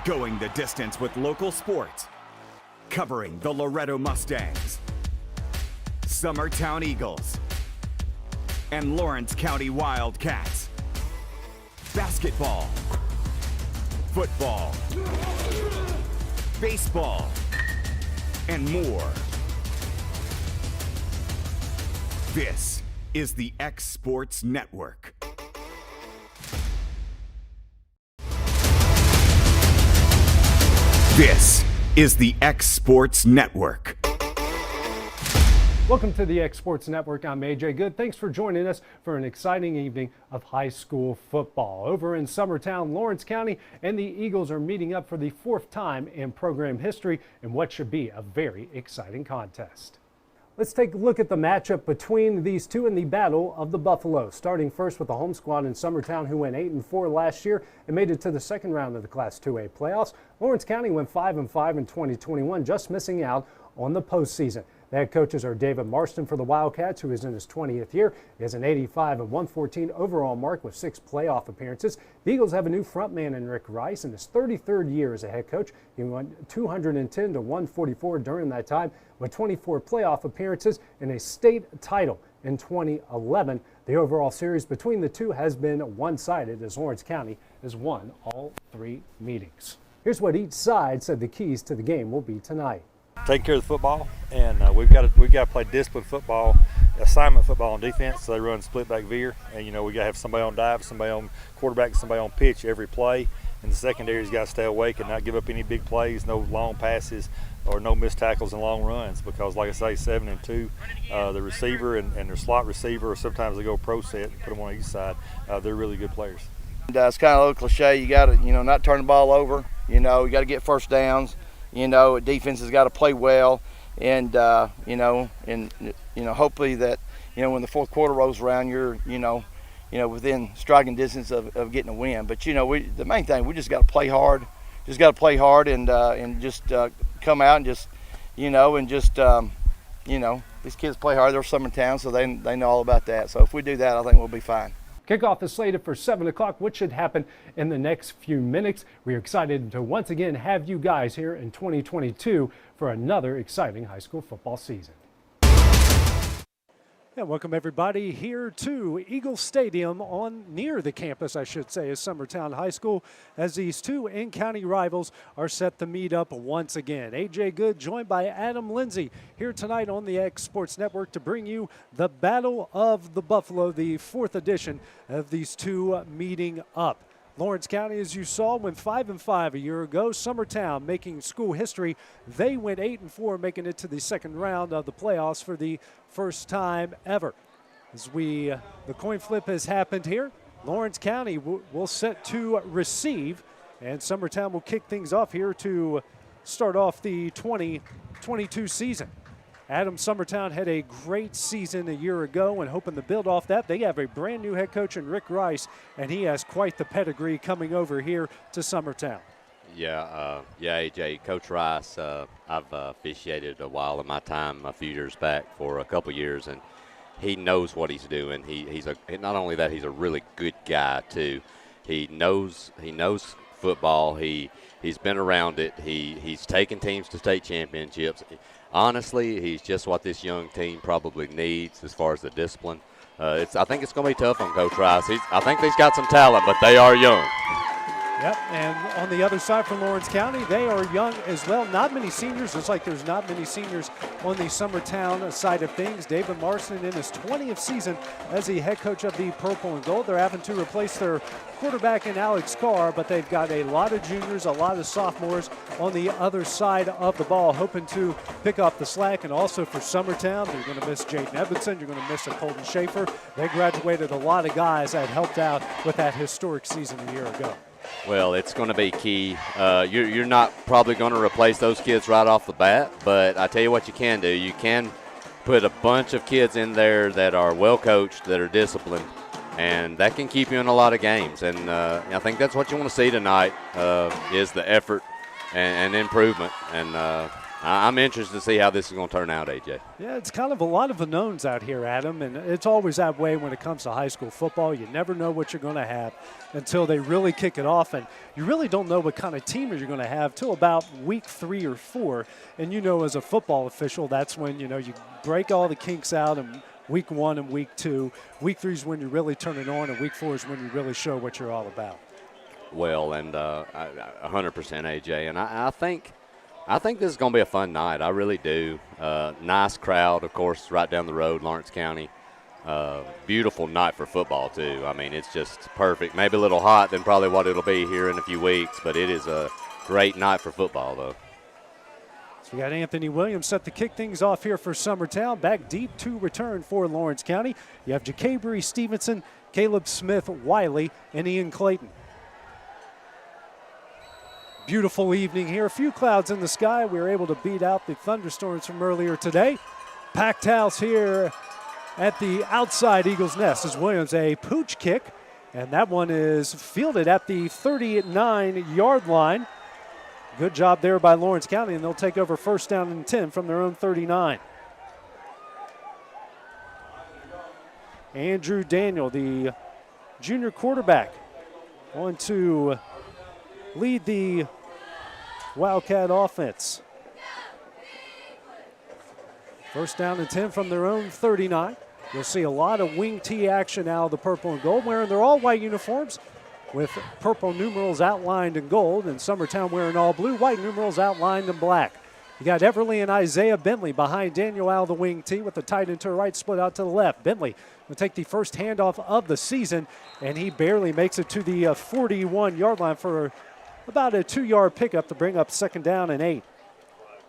Going the distance with local sports. Covering the Loretto Mustangs, Summertown Eagles, and Lawrence County Wildcats. Basketball, football, baseball, and more. This is the X Sports Network. This is the X Sports Network. Welcome to the X Sports Network. I'm AJ Good. Thanks for joining us for an exciting evening of high school football. Over in Summertown, Lawrence County and the Eagles are meeting up for the fourth time in program history in what should be a very exciting contest. Let's take a look at the matchup between these two in the Battle of the Buffalo. Starting first with the home squad in Summertown, who went 8-4 last year and made it to the second round of the Class 2A playoffs. Lawrence County went 5-5 in 2021, just missing out on the postseason. The head coaches are David Marston for the Wildcats, who is in his 20th year. He has an 85-114 overall mark with 6 playoff appearances. The Eagles have a new frontman in Rick Rice in his 33rd year as a head coach. He went 210-144 during that time with 24 playoff appearances and a state title in 2011. The overall series between the two has been one-sided as Lawrence County has won all 3 meetings. Here's what each side said the keys to the game will be tonight. Taking care of the football, and we've got to play disciplined football, assignment football on defense. So they run split back veer, and we got to have somebody on dive, somebody on quarterback, somebody on pitch every play. And the secondary's got to stay awake and not give up any big plays, no long passes or no missed tackles and long runs. Because like I say, 7 and 2, the receiver and their slot receiver, or sometimes they go pro set and put them on each side. They're really good players. And, it's kind of a little cliche. You got to not turn the ball over. You got to get first downs. Defense has got to play well, and hopefully that when the fourth quarter rolls around, you're within striking distance of getting a win. But the main thing, we just got to play hard. And just come out and these kids play hard. They're Summertown, so they know all about that. So if we do that, I think we'll be fine. Kickoff is slated for 7 o'clock, which should happen in the next few minutes. We're excited to once again have you guys here in 2022 for another exciting high school football season. And welcome everybody here to Eagle Stadium near the campus, I should say, of Summertown High School, as these two in-county rivals are set to meet up once again. AJ Good joined by Adam Lindsay here tonight on the X Sports Network to bring you the Battle of the Buffalo, the 4th edition of these two meeting up. Lawrence County, as you saw, went 5-5 a year ago. Summertown making school history. They went 8-4, making it to the second round of the playoffs for the first time ever. As the coin flip has happened here, Lawrence County will set to receive, and Summertown will kick things off here to start off the 2022 season. Adam, Summertown had a great season a year ago, and hoping to build off that, they have a brand new head coach in Rick Rice, and he has quite the pedigree coming over here to Summertown. Yeah, AJ, Coach Rice, I've officiated a while in my time a few years back for a couple years, and he knows what he's doing. Not only that, he's a really good guy too. He knows football. He's been around it. He's taken teams to state championships. Honestly, he's just what this young team probably needs as far as the discipline. I think it's going to be tough on Coach Rice. I think he's got some talent, but they are young. Yep, and on the other side from Lawrence County, they are young as well. Not many seniors, just like there's not many seniors on the Summertown side of things. David Marston in his 20th season as the head coach of the Purple and Gold. They're having to replace their quarterback in Alex Carr, but they've got a lot of juniors, a lot of sophomores on the other side of the ball, hoping to pick up the slack. And also for Summertown, you're going to miss Jaden Edmondson, you're going to miss a Colton Schaefer. They graduated a lot of guys that helped out with that historic season a year ago. Well, it's going to be key. You're not probably going to replace those kids right off the bat, but I tell you what you can do. You can put a bunch of kids in there that are well coached, that are disciplined, and that can keep you in a lot of games. And I think that's what you want to see tonight is the effort and improvement. And I'm interested to see how this is going to turn out, AJ. Yeah, it's kind of a lot of unknowns out here, Adam, and it's always that way when it comes to high school football. You never know what you're going to have until they really kick it off, and you really don't know what kind of team you're going to have till about week 3 or 4. And as a football official, that's when you break all the kinks out in week 1 and week 2. Week 3 is when you really turn it on, and week 4 is when you really show what you're all about. Well, and 100% AJ, and I think this is going to be a fun night. I really do. Nice crowd, of course, right down the road, Lawrence County. Beautiful night for football, too. I mean, it's just perfect. Maybe a little hot than probably what it'll be here in a few weeks, but it is a great night for football, though. So we got Anthony Williams set to kick things off here for Summertown. Back deep to return for Lawrence County. You have Jacabry Stevenson, Caleb Smith, Wiley, and Ian Clayton. Beautiful evening here. A few clouds in the sky. We were able to beat out the thunderstorms from earlier today. Packed house here at the outside Eagles Nest as Williams a pooch kick, and that one is fielded at the 39-yard line. Good job there by Lawrence County, and they'll take over first down and 10 from their own 39. Andrew Daniel, the junior quarterback, on to lead the Wildcat offense. First down and 10 from their own 39. You'll see a lot of wing tee action out of the purple and gold, wearing their all white uniforms with purple numerals outlined in gold, and Summertown wearing all blue, white numerals outlined in black. You got Everly and Isaiah Bentley behind Daniel out of the wing tee with the tight end to the right, split out to the left. Bentley will take the first handoff of the season, and he barely makes it to the 41-yard line for about a 2-yard pickup to bring up second down and 8.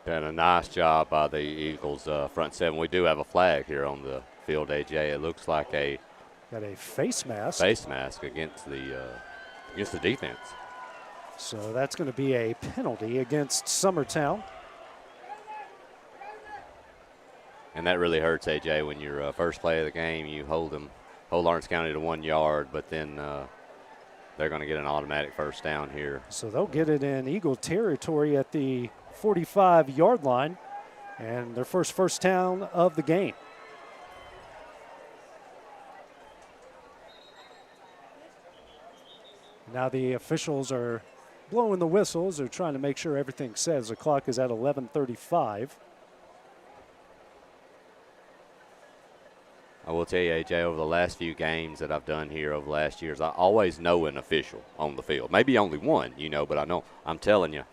And a nice job by the Eagles front seven. We do have a flag here on the field, AJ. It looks like got a face mask. Face mask against the defense. So that's going to be a penalty against Summertown. And that really hurts, AJ, when your first play of the game, you hold Lawrence County to 1 yard, but then they're going to get an automatic first down here. So they'll get it in Eagle territory at the 45-yard line, and their first down of the game. Now the officials are blowing the whistles. They're trying to make sure everything's set as the clock is at 11:35. I will tell you, AJ, over the last few games that I've done here over the last years, I always know an official on the field. Maybe only one, but I know. I'm telling you,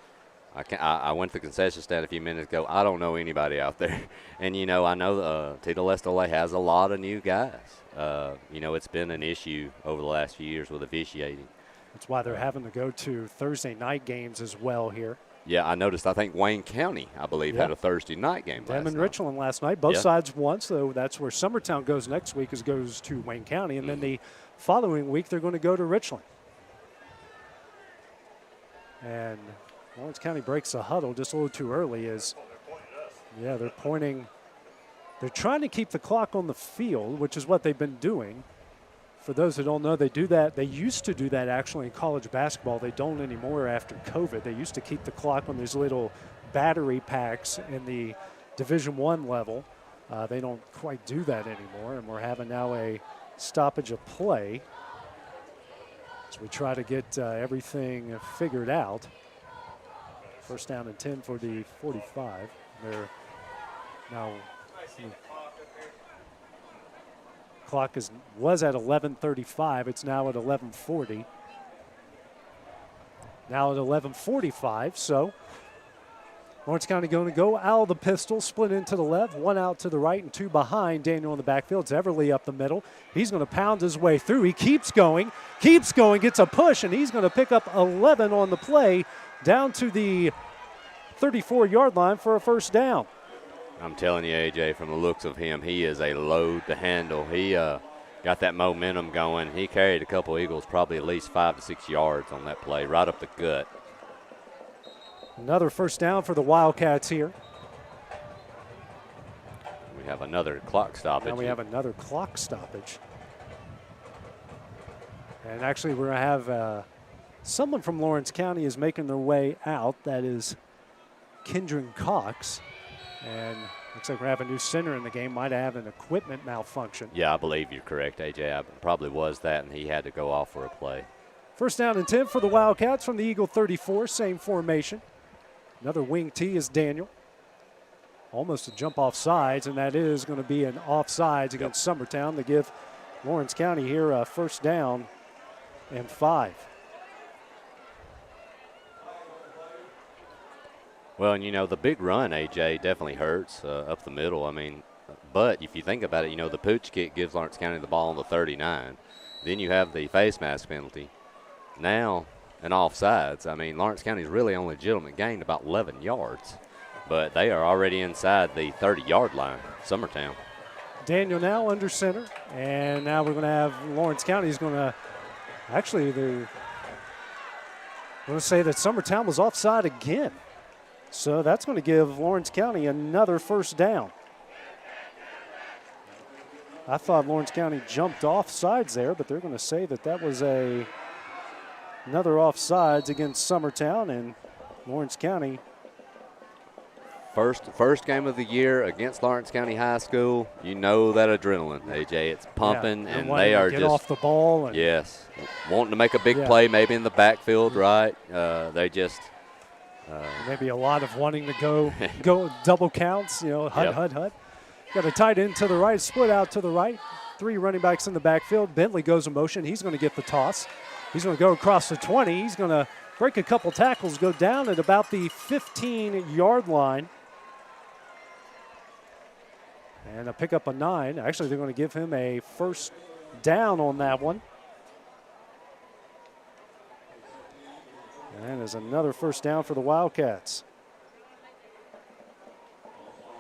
I went to the concession stand a few minutes ago. I don't know anybody out there. And, I know Tito Lestole has a lot of new guys. It's been an issue over the last few years with officiating. That's why they're having to go to Thursday night games as well here. Yeah, I noticed. I think Wayne County, I believe, had a Thursday night game last night. Them and Richland last night. Both sides won, so that's where Summertown goes next week, goes to Wayne County. And then the following week, they're going to go to Richland. And Lawrence County breaks the huddle just a little too early. They're pointing. They're trying to keep the clock on the field, which is what they've been doing. For those who don't know, they do that. They used to do that actually in college basketball. They don't anymore after COVID. They used to keep the clock on these little battery packs in the Division I level. They don't quite do that anymore, and we're having now a stoppage of play as we try to get everything figured out. First down and 10 for the 45. They're now. Clock was at 11:35. It's now at 11:40. Now at 11:45. So Lawrence County going to go out of the pistol, split into the left, one out to the right, and two behind Daniel in the backfield. It's Everly up the middle. He's going to pound his way through. He keeps going, gets a push, and he's going to pick up 11 on the play down to the 34-yard line for a first down. I'm telling you, AJ, from the looks of him, he is a load to handle. He got that momentum going. He carried a couple Eagles probably at least 5 to 6 yards on that play, right up the gut. Another first down for the Wildcats here. We have another clock stoppage. Now we have another clock stoppage. And actually we're going to have someone from Lawrence County is making their way out. That is Kendron Cox. And looks like we have a new center in the game. Might have an equipment malfunction. Yeah, I believe you're correct, AJ. I probably was that, and he had to go off for a play. First down and 10 for the Wildcats from the Eagle 34, same formation. Another wing T is Daniel. Almost a jump off sides, and that is going to be an offsides against Summertown to give Lawrence County here a first down and 5. Well, and the big run, AJ, definitely hurts up the middle. I mean, but if you think about it, the pooch kick gives Lawrence County the ball on the 39. Then you have the face mask penalty. Now, an offsides. I mean, Lawrence County's really only legitimate gained about 11 yards, but they are already inside the 30-yard line, Summertown. Daniel now under center, and now we're going to have Lawrence County's going to actually they're going to say that Summertown was offside again. So that's going to give Lawrence County another first down. I thought Lawrence County jumped off sides there, but they're going to say that that was another offsides against Summertown, and Lawrence County. First game of the year against Lawrence County High School. You know that adrenaline, AJ. It's pumping, and they are get just off the ball. And yes, wanting to make a big play, maybe in the backfield, right? They just. Maybe a lot of wanting to go double counts, hut. Got a tight end to the right, split out to the right. 3 running backs in the backfield. Bentley goes in motion. He's going to get the toss. He's going to go across the 20. He's going to break a couple tackles, go down at about the 15-yard line. And a pick up a 9. Actually, they're going to give him a first down on that one. And there's another first down for the Wildcats.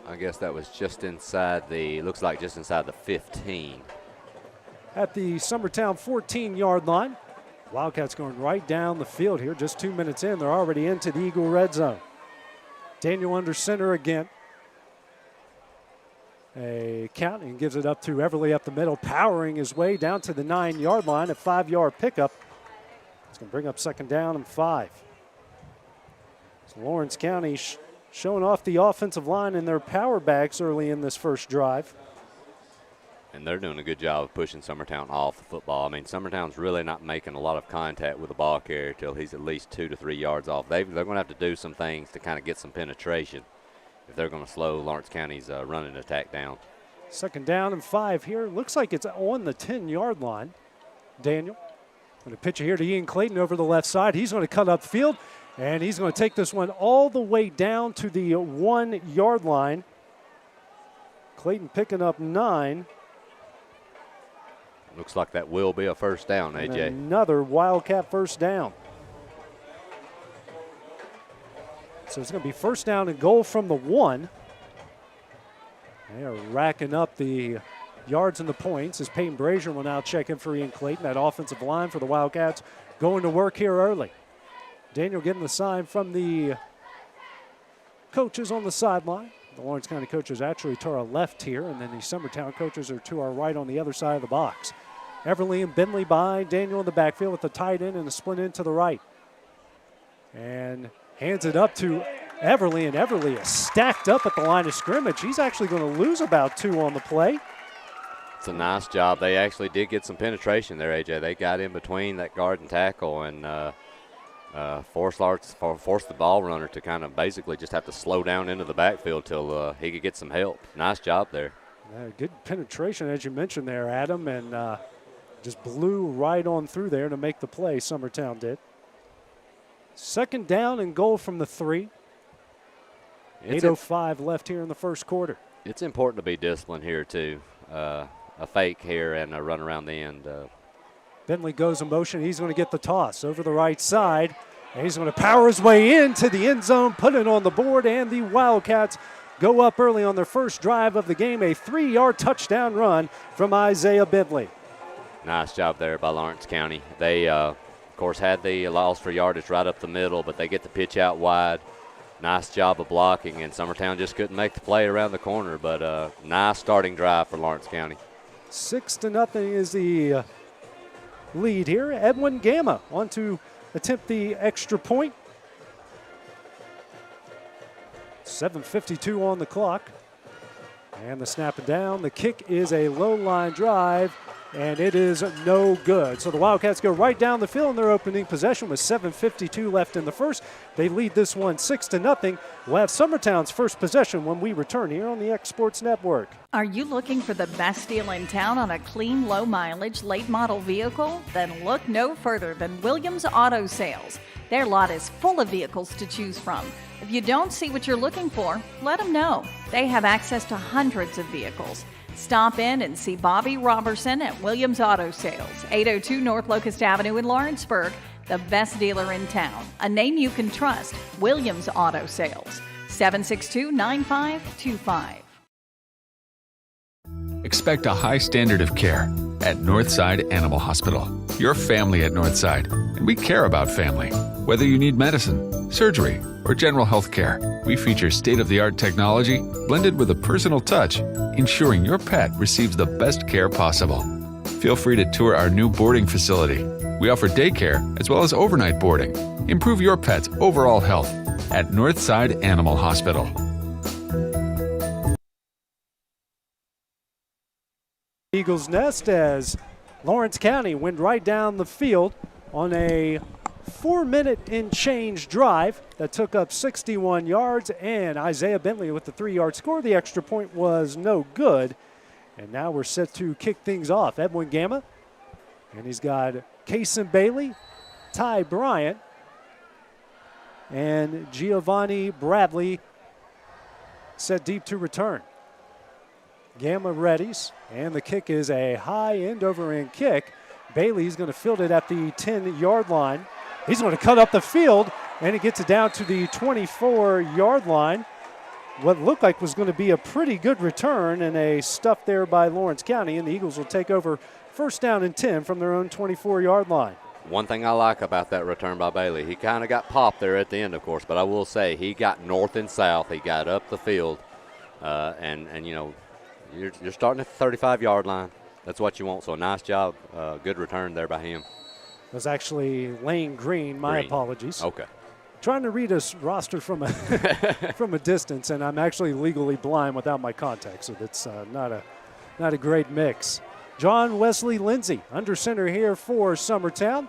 I guess that was just inside looks like just inside the 15. At the Summertown 14-yard line. Wildcats going right down the field here. Just 2 minutes in, they're already into the Eagle red zone. Daniel under center again. A count and gives it up to Everly up the middle, powering his way down to the 9-yard line. A 5-yard pickup. It's going to bring up second down and 5. So Lawrence County showing off the offensive line in their power backs early in this first drive. And they're doing a good job of pushing Summertown off the football. I mean, Summertown's really not making a lot of contact with the ball carrier till he's at least 2 to 3 yards off. They're going to have to do some things to kind of get some penetration if they're going to slow Lawrence County's running attack down. Second down and 5 here. Looks like it's on the 10-yard line. Daniel. Going to pitch it here to Ian Clayton over the left side. He's going to cut upfield, and he's going to take this one all the way down to the 1-yard line. Clayton picking up 9. Looks like that will be a first down, AJ. Another Wildcat first down. So it's going to be first down and goal from the 1. They are racking up the yards and the points as Peyton Brazier will now check in for Ian Clayton. That offensive line for the Wildcats going to work here early. Daniel getting the sign from the coaches on the sideline. The Lawrence County coaches actually to our left here, and then the Summertown coaches are to our right on the other side of the box. Everly and Bentley behind Daniel in the backfield with the tight end and a split in to the right. And hands it up to Everly, and Everly is stacked up at the line of scrimmage. He's actually going to lose about 2 on the play. It's a nice job. They actually did get some penetration there, AJ. They got in between that guard and tackle and forced the ball runner to kind of basically just have to slow down into the backfield till he could get some help. Nice job there. Good penetration, as you mentioned there, Adam, and just blew right on through there to make the play, Summertown did. Second down and goal from the 3. 8:05 left here in the first quarter. It's important to be disciplined here, too. A fake here and a run around the end. Bentley goes in motion. He's going to get the toss over the right side. And he's going to power his way into the end zone, put it on the board, and the Wildcats go up early on their first drive of the game. A 3-yard touchdown run from Isaiah Bentley. Nice job there by Lawrence County. They, of course, had the loss for yardage right up the middle, but they get the pitch out wide. Nice job of blocking, and Summertown just couldn't make the play around the corner, but nice starting drive for Lawrence County. 6-0 is the lead here. Edwin Gamma on to attempt the extra point. 7:52 on the clock. And the snap and down. The kick is a low line drive, and it is no good. So the Wildcats go right down the field in their opening possession with 7:52 left in the first. They lead this one 6-0. We'll have Summertown's first possession when we return here on the X Sports Network. Are you looking for the best deal in town on a clean, low-mileage, late-model vehicle? Then look no further than Williams Auto Sales. Their lot is full of vehicles to choose from. If you don't see what you're looking for, let them know. They have access to hundreds of vehicles. Stop in and see Bobby Robertson at Williams Auto Sales, 802 North Locust Avenue in Lawrenceburg, the best dealer in town. A name you can trust, Williams Auto Sales, 762-9525. Expect a high standard of care at Northside Animal Hospital. Your family at Northside, and we care about family. Whether you need medicine, surgery, or general health care, we feature state-of-the-art technology blended with a personal touch, ensuring your pet receives the best care possible. Feel free to tour our new boarding facility. We offer daycare as well as overnight boarding. Improve your pet's overall health at Northside Animal Hospital. Eagles nest as Lawrence County went right down the field on a 4-minute and change drive that took up 61 yards, and Isaiah Bentley with the 3-yard score. The extra point was no good, and now we're set to kick things off. Edwin Gamma, and he's got Kason Bailey, Ty Bryant, and Giovanni Bradley set deep to return. Gamma readies, and the kick is a high end over end kick. Bailey's going to field it at the 10-yard line. He's going to cut up the field, and he gets it down to the 24-yard line. What looked like was going to be a pretty good return, and a stuff there by Lawrence County, and the Eagles will take over first down and 10 from their own 24-yard line. One thing I like about that return by Bailey, he kind of got popped there at the end, of course, but I will say he got north and south. He got up the field, and you know, you're starting at the 35-yard line. That's what you want. So a nice job, good return there by him. It was actually Lane Green. My apologies. Okay. Trying to read a roster from a from a distance, and I'm actually legally blind without my contacts, so that's not a great mix. John Wesley Lindsay under center here for Summertown.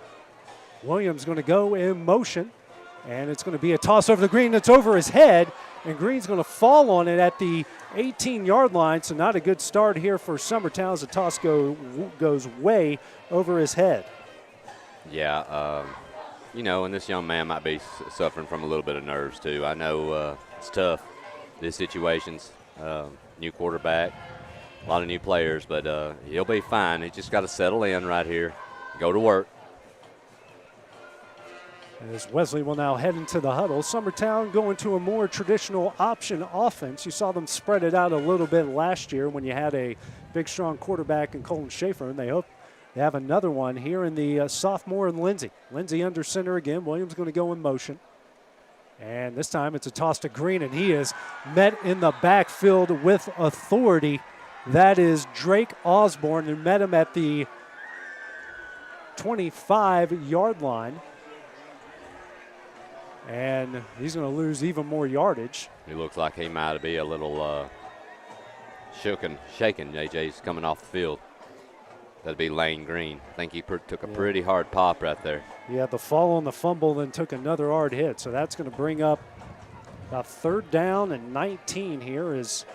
Williams going to go in motion, and it's going to be a toss over the green. That's over his head, and Green's going to fall on it at the 18-yard line, so not a good start here for Summertown as the toss goes way over his head. Yeah, you know, and this young man might be suffering from a little bit of nerves too. I know it's tough, these situations. New quarterback, a lot of new players, but he'll be fine. He just got to settle in right here, go to work. As Wesley will now head into the huddle. Summertown going to a more traditional option offense. You saw them spread it out a little bit last year when you had a big, strong quarterback in Colton Schaefer, and they hope they have another one here in the sophomore and Lindsay. Lindsay under center again. Williams going to go in motion. And this time it's a toss to Green, and he is met in the backfield with authority. That is Drake Osborne, who met him at the 25-yard line. And he's going to lose even more yardage. He looks like he might be a little shaken. JJ's coming off the field. That'd be Lane Green. I think he took a pretty hard pop right there. Yeah, the fall on the fumble, then took another hard hit. So that's going to bring up about 3rd down and 19 here. Is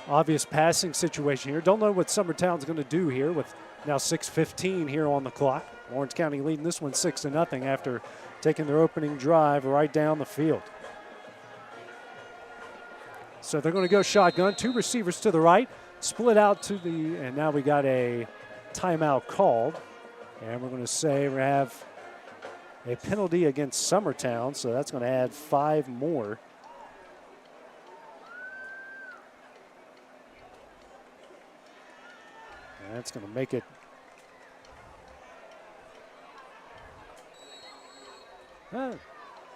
obvious passing situation here. Don't know what Summertown's going to do here with now 6:15 here on the clock. Lawrence County leading this one 6-0 after taking their opening drive right down the field. So they're going to go shotgun. 2 receivers to the right, split out to the, and now we got a timeout called. And we're going to say we have a penalty against Summertown, so that's going to add 5 more. And that's going to make it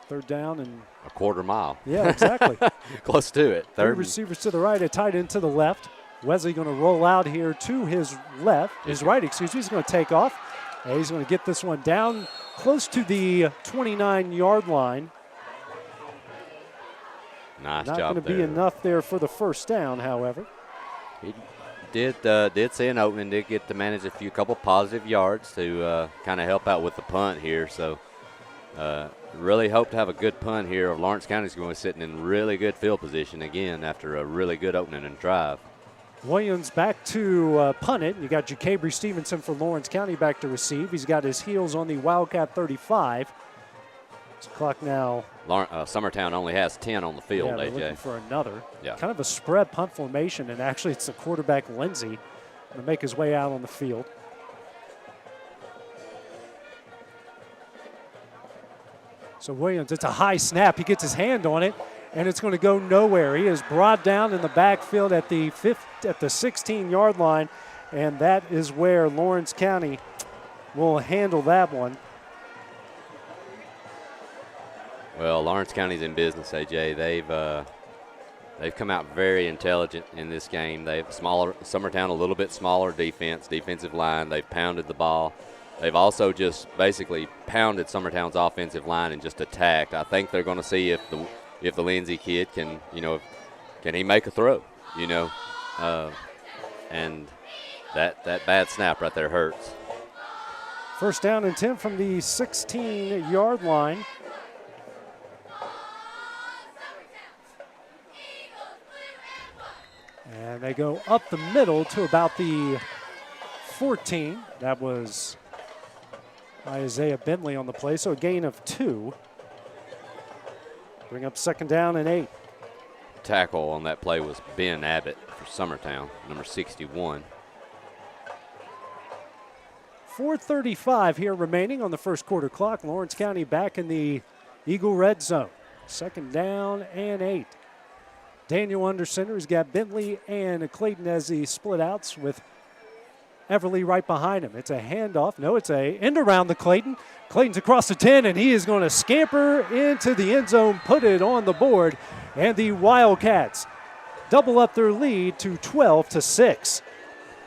third down and a quarter mile. Yeah, exactly. Close to it. 3 receivers to the right, a tight end to the left. Wesley going to roll out here to his left, his right, excuse me. He's going to take off. And he's going to get this one down close to the 29-yard line. Nice Not job going to be there. enough there for the first down, however. He did see an opening, did get to manage a couple positive yards to kind of help out with the punt here. So really hope to have a good punt here. Lawrence County's going to be sitting in really good field position again after a really good opening and drive. Williams back to punt it. You got Jacabry Stevenson for Lawrence County back to receive. He's got his heels on the Wildcat 35. It's clock now. Summertown only has 10 on the field, they're AJ. looking for another. Yeah. Kind of a spread punt formation, and actually it's the quarterback, Lindsey, to make his way out on the field. So Williams, it's a high snap. He gets his hand on it, and it's going to go nowhere. He is brought down in the backfield at the 16-yard line, and that is where Lawrence County will handle that one. Well, Lawrence County's in business, AJ. They've come out very intelligent in this game. Summertown a little bit smaller defensive line. They've pounded the ball. They've also just basically pounded Summertown's offensive line and just attacked. I think they're going to see if the Lindsey kid can he make a throw, and that bad snap right there hurts. First down and 10 from the 16-yard line. And they go up the middle to about the 14. That was Isaiah Bentley on the play, so a gain of 2. Bring up second down and 8. Tackle on that play was Ben Abbott for Summertown, number 61. 4:35 here remaining on the first quarter clock. Lawrence County back in the Eagle red zone. Second down and 8. Daniel under center. He's got Bentley and Clayton as the split outs with Everly right behind him. It's a handoff. No, it's a end around the Clayton. Clayton's across the 10, and he is going to scamper into the end zone, put it on the board, and the Wildcats double up their lead to 12-6.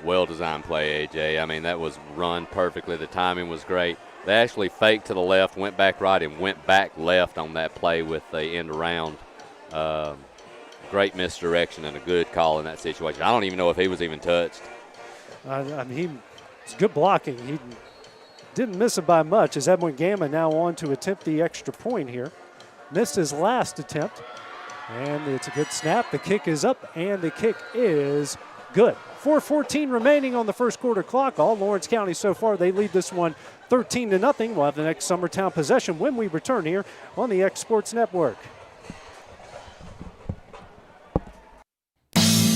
Well-designed play, AJ. I mean, that was run perfectly. The timing was great. They actually faked to the left, went back right, and went back left on that play with the end around. Great misdirection and a good call in that situation. I don't even know if he was even touched. It's good blocking. He didn't miss it by much as Edwin Gamma now on to attempt the extra point here. Missed his last attempt, and it's a good snap. The kick is up, and the kick is good. 4:14 remaining on the first quarter clock. All Lawrence County so far, they lead this one 13-0. We'll have the next Summertown possession when we return here on the X Sports Network.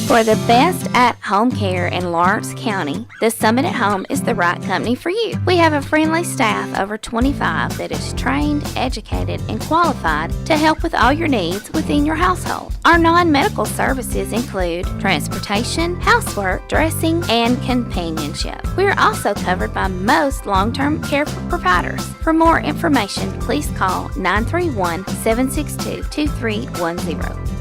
For the best at-home care in Lawrence County, the Summit at Home is the right company for you. We have a friendly staff over 25 that is trained, educated, and qualified to help with all your needs within your household. Our non-medical services include transportation, housework, dressing, and companionship. We are also covered by most long-term care providers. For more information, please call 931-762-2310.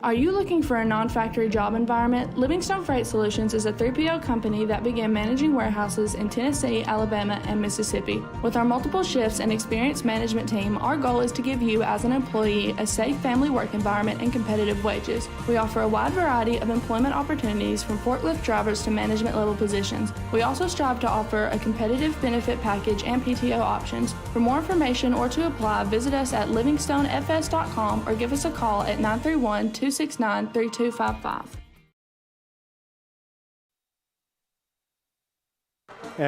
Are you looking for a non-factory job environment? Livingstone Freight Solutions is a 3PL company that began managing warehouses in Tennessee, Alabama, and Mississippi. With our multiple shifts and experienced management team, our goal is to give you as an employee a safe family work environment and competitive wages. We offer a wide variety of employment opportunities from forklift drivers to management level positions. We also strive to offer a competitive benefit package and PTO options. For more information or to apply, visit us at livingstonefs.com or give us a call at 931-269-3255. And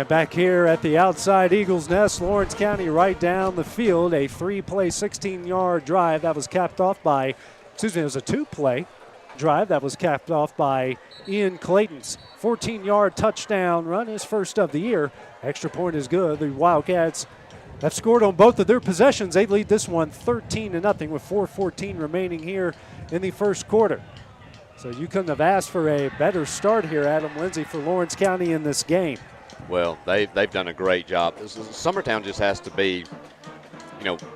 back here at the outside Eagles Nest, Lawrence County right down the field. A 3-play, 16-yard drive that was capped off by, it was a 2-play drive that was capped off by Ian Clayton's 14-yard touchdown run, his first of the year. Extra point is good. The Wildcats have scored on both of their possessions. They lead this one 13-0 with 4:14 remaining here in the first quarter. So you couldn't have asked for a better start here, Adam Lindsay, for Lawrence County in this game. Well, they've done a great job. Summertown just has to be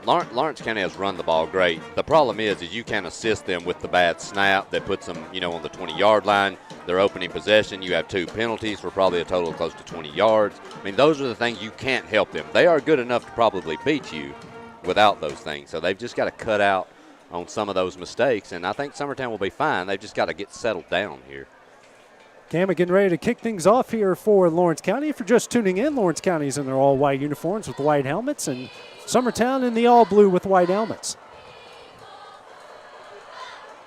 Lawrence County has run the ball great. The problem is you can't assist them with the bad snap that puts them, on the 20-yard line. Their opening possession, you have 2 penalties for probably a total of close to 20 yards. I mean, those are the things you can't help them. They are good enough to probably beat you without those things. So they've just got to cut out on some of those mistakes, and I think Summertown will be fine. They've just got to get settled down here. Gamma getting ready to kick things off here for Lawrence County. If you're just tuning in, Lawrence County's in their all-white uniforms with white helmets, and Summertown in the all-blue with white helmets.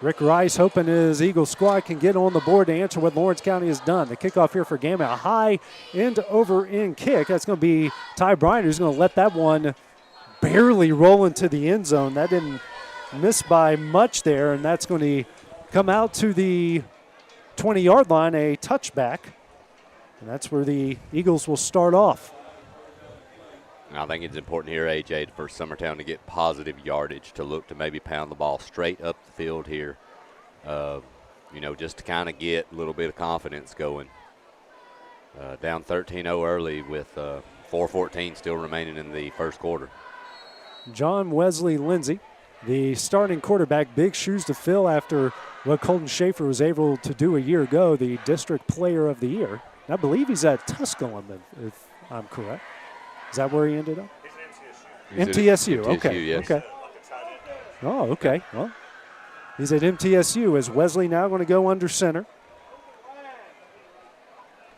Rick Rice hoping his Eagle squad can get on the board to answer what Lawrence County has done. The kickoff here for Gamma, a high end-over-end kick. That's going to be Ty Bryant, who's going to let that one barely roll into the end zone. That didn't miss by much there, and that's going to come out to the 20-yard line, a touchback. And that's where the Eagles will start off. I think it's important here, AJ, for Summertown to get positive yardage, to look to maybe pound the ball straight up the field here, just to kind of get a little bit of confidence going. Down 13-0 early with 4:14 still remaining in the first quarter. John Wesley Lindsay, the starting quarterback, big shoes to fill after what Colton Schaefer was able to do a year ago, the district player of the year. I believe he's at Tusculum, if I'm correct. Is that where he ended up? He's MTSU. at Okay. yes. Okay. Oh, okay. Well, he's at MTSU as Wesley now going to go under center.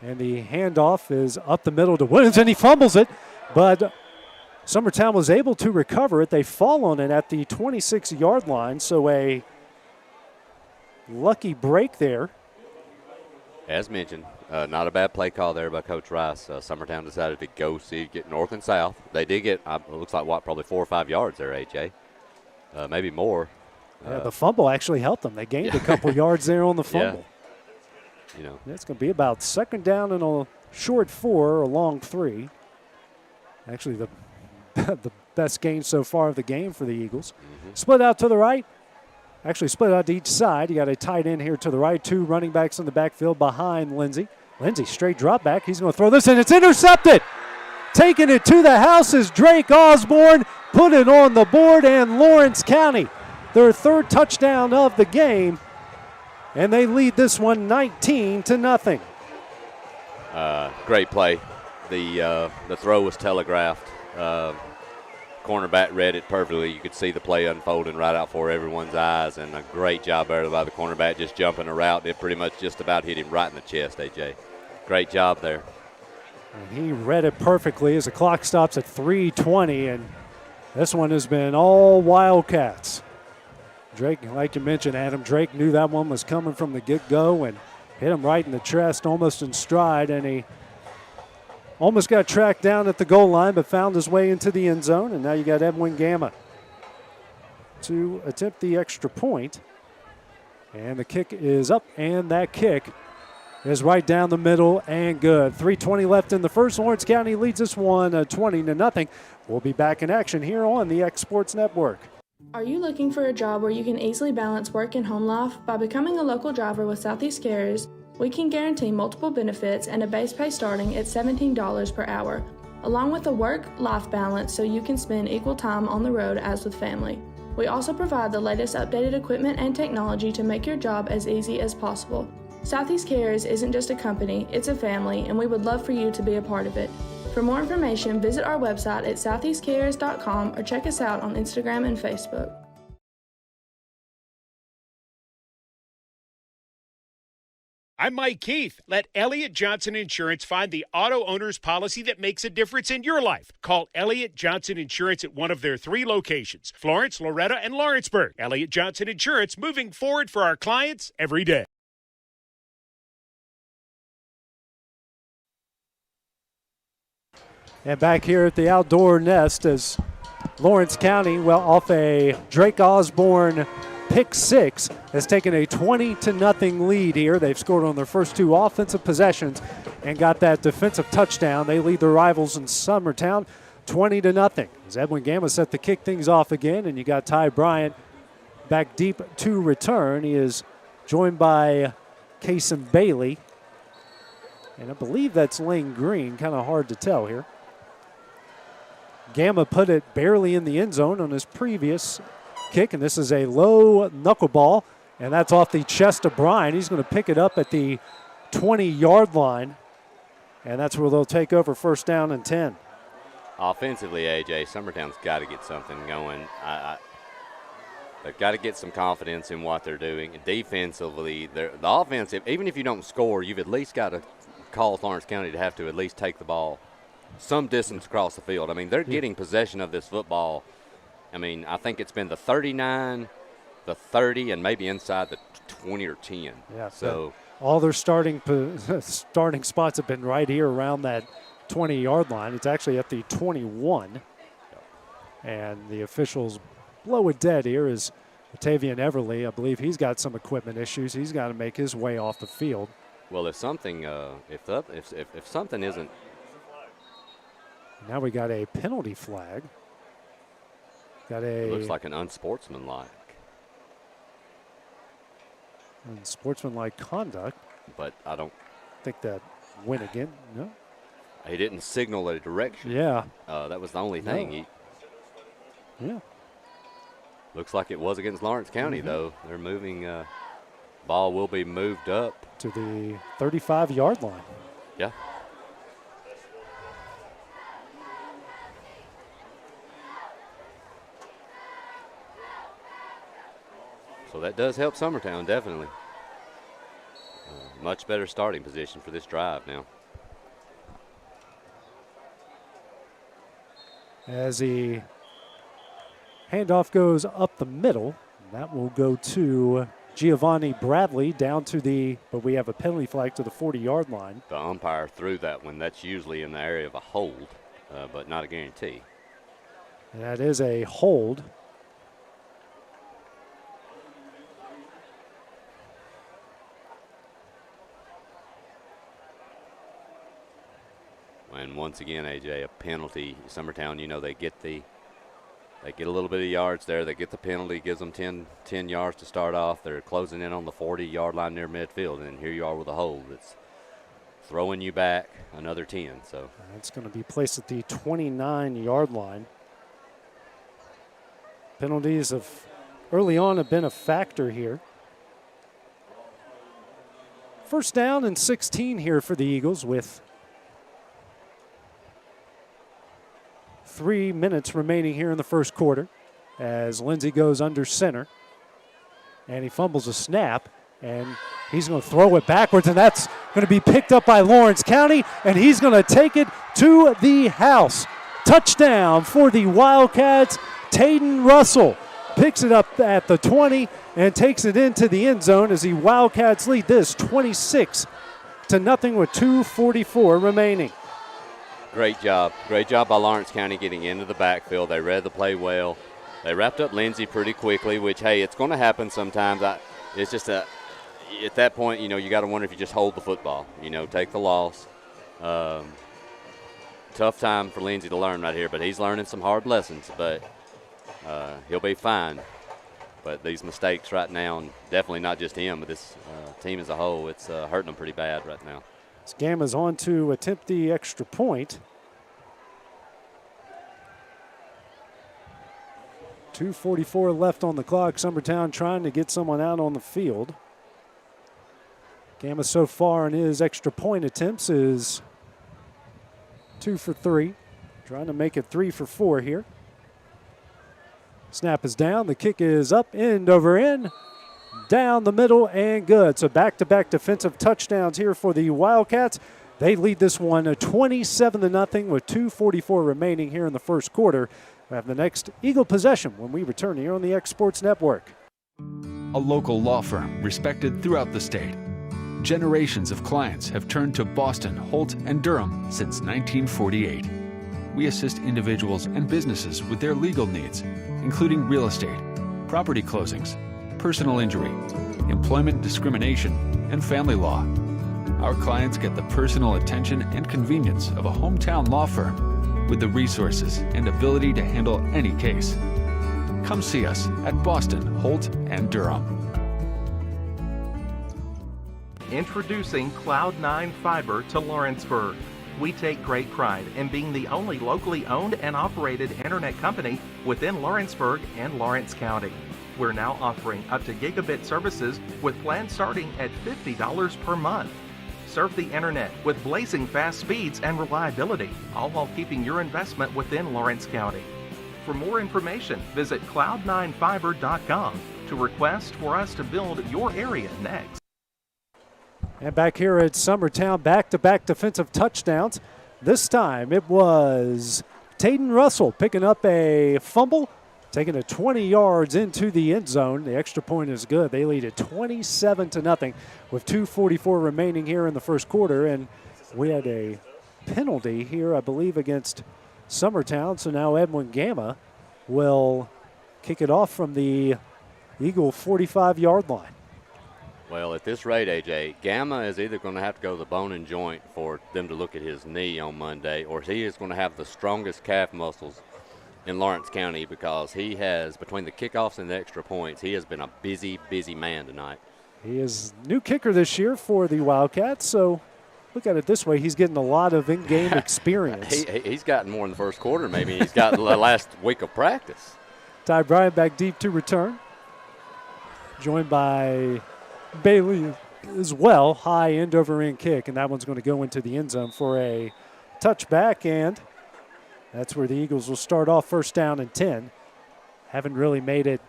And the handoff is up the middle to Williams, and he fumbles it. But Summertown was able to recover it. They fall on it at the 26-yard line, so a lucky break there. As mentioned, not a bad play call there by Coach Rice. Summertown decided to get north and south. They did get, it looks like, probably 4 or 5 yards there, AJ. Maybe more. Yeah, the fumble actually helped them. They gained a couple yards there on the fumble. Yeah. It's going to be about second down and a short 4 or a long 3. Actually, the best gain so far of the game for the Eagles. Mm-hmm. Split out to the right. Actually split out to each side. You got a tight end here to the right, 2 running backs in the backfield behind Lindsey. Lindsey straight drop back. He's going to throw this, and it's intercepted. Taking it to the house is Drake Osborne. Put it on the board, and Lawrence County, their 3rd touchdown of the game, and they lead this one 19-0. Great play. The throw was telegraphed. Cornerback read it perfectly. You could see the play unfolding right out for everyone's eyes, and a great job there by the cornerback just jumping a route. It pretty much just about hit him right in the chest, AJ. Great job there. And he read it perfectly as the clock stops at 3:20, and this one has been all Wildcats. Drake, like you mentioned, Adam, Drake knew that one was coming from the get-go and hit him right in the chest, almost in stride, and he almost got tracked down at the goal line, but found his way into the end zone. And now you got Edwin Gamma to attempt the extra point. And the kick is up, and that kick is right down the middle and good. 3:20 left in the first. Lawrence County leads this one 20-0. We'll be back in action here on the X Sports Network. Are you looking for a job where you can easily balance work and home life? By becoming a local driver with Southeast Carriers, we can guarantee multiple benefits and a base pay starting at $17 per hour, along with a work-life balance so you can spend equal time on the road as with family. We also provide the latest updated equipment and technology to make your job as easy as possible. Southeast Carriers isn't just a company, it's a family, and we would love for you to be a part of it. For more information, visit our website at southeastcarriers.com or check us out on Instagram and Facebook. I'm Mike Keith. Let Elliott Johnson Insurance find the auto owner's policy that makes a difference in your life. Call Elliott Johnson Insurance at one of their 3 locations, Florence, Loretto, and Lawrenceburg. Elliott Johnson Insurance, moving forward for our clients every day. And back here at the outdoor nest as Lawrence County, off a Drake Osborne pick 6, has taken a 20-0 lead here. They've scored on their first 2 offensive possessions and got that defensive touchdown. They lead their rivals in Summertown 20-0. As Edwin Gamma set to kick things off again, and you got Ty Bryant back deep to return. He is joined by Kason Bailey, and I believe that's Lane Green. Kind of hard to tell here. Gamma put it barely in the end zone on his previous kick, and this is a low knuckleball, and that's off the chest of Bryan. He's going to pick it up at the 20-yard line, and that's where they'll take over first down and 10. Offensively, AJ, Summertown's got to get something going. They've got to get some confidence in what they're doing. Defensively, the offense, even if you don't score, you've at least got to cause Lawrence County to have to at least take the ball some distance across the field. I mean, they're getting possession of this football. I mean, I think it's been the 39, the 30, and maybe inside the 20 or 10. Yeah, so all their starting spots have been right here around that 20-yard line. It's actually at the 21. And the officials blow it dead here is Tavian Everly. I believe he's got some equipment issues. He's got to make his way off the field. Well, if something if something isn't. Now we got a penalty flag. It looks like an unsportsmanlike. Unsportsmanlike conduct. But I don't think that went again. No. He didn't signal a direction. Yeah. That was the only thing. Yeah. Looks like it was against Lawrence County, though. They're moving. Ball will be moved up to the 35-yard line. Yeah. So that does help Summertown, definitely. Much better starting position for this drive now. As the handoff goes up the middle, that will go to Giovanni Bradley down to but we have a penalty flag to the 40-yard line. The umpire threw that one. That's usually in the area of a hold, but not a guarantee. That is a hold. And once again, AJ, a penalty. Summertown, they get a little bit of yards there. They get the penalty, gives them 10 yards to start off. They're closing in on the 40-yard line near midfield, and here you are with a hold. It's throwing you back another 10. So it's going to be placed at the 29-yard line. Penalties early on have been a factor here. First down and 16 here for the Eagles with 3 minutes remaining here in the first quarter as Lindsey goes under center. And he fumbles a snap, and he's going to throw it backwards, and that's going to be picked up by Lawrence County, and he's going to take it to the house. Touchdown for the Wildcats. Tayden Russell picks it up at the 20 and takes it into the end zone as the Wildcats lead this 26-0 with 2:44 remaining. Great job. Great job by Lawrence County getting into the backfield. They read the play well. They wrapped up Lindsey pretty quickly, which, hey, it's going to happen sometimes. It's just at that point, you got to wonder if you just hold the football, take the loss. Tough time for Lindsey to learn right here, but he's learning some hard lessons, but he'll be fine. But these mistakes right now, and definitely not just him, but this team as a whole, it's hurting them pretty bad right now. Gamma's on to attempt the extra point. 2:44 left on the clock. Summertown trying to get someone out on the field. Gamma so far in his extra point attempts is 2 for 3. Trying to make it 3 for 4 here. Snap is down. The kick is up, end over end. Down the middle and good. So back-to-back defensive touchdowns here for the Wildcats. They lead this one 27-0 with 2:44 remaining here in the first quarter. We have the next Eagle possession when we return here on the X Sports Network. A local law firm respected throughout the state. Generations of clients have turned to Boston, Holt, and Durham since 1948. We assist individuals and businesses with their legal needs, including real estate, property closings, personal injury, employment discrimination, and family law. Our clients get the personal attention and convenience of a hometown law firm with the resources and ability to handle any case. Come see us at Boston, Holt, and Durham. Introducing Cloud9 Fiber to Lawrenceburg. We take great pride in being the only locally owned and operated internet company within Lawrenceburg and Lawrence County. We're now offering up to gigabit services with plans starting at $50 per month. Serve the internet with blazing fast speeds and reliability, all while keeping your investment within Lawrence County. For more information, visit cloud9fiber.com to request for us to build your area next. And back here at Summertown, back-to-back defensive touchdowns. This time it was Taden Russell picking up a fumble, taking it 20 yards into the end zone. The extra point is good. They lead it 27-0 with 2:44 remaining here in the first quarter. And we had a penalty here, I believe, against Summertown. So now Edwin Gamma will kick it off from the Eagle 45-yard line. Well, at this rate, AJ, Gamma is either going to have to go to the bone and joint for them to look at his knee on Monday, or he is going to have the strongest calf muscles in Lawrence County, because he has, between the kickoffs and the extra points, he has been a busy, busy man tonight. He is new kicker this year for the Wildcats, so look at it this way. He's getting a lot of in-game experience. He's gotten more in the first quarter, maybe. He's got the last week of practice. Ty Bryant back deep to return, joined by Bailey as well. High end over end kick, and that one's going to go into the end zone for a touchback, and that's where the Eagles will start off first down and 10. Haven't really made it.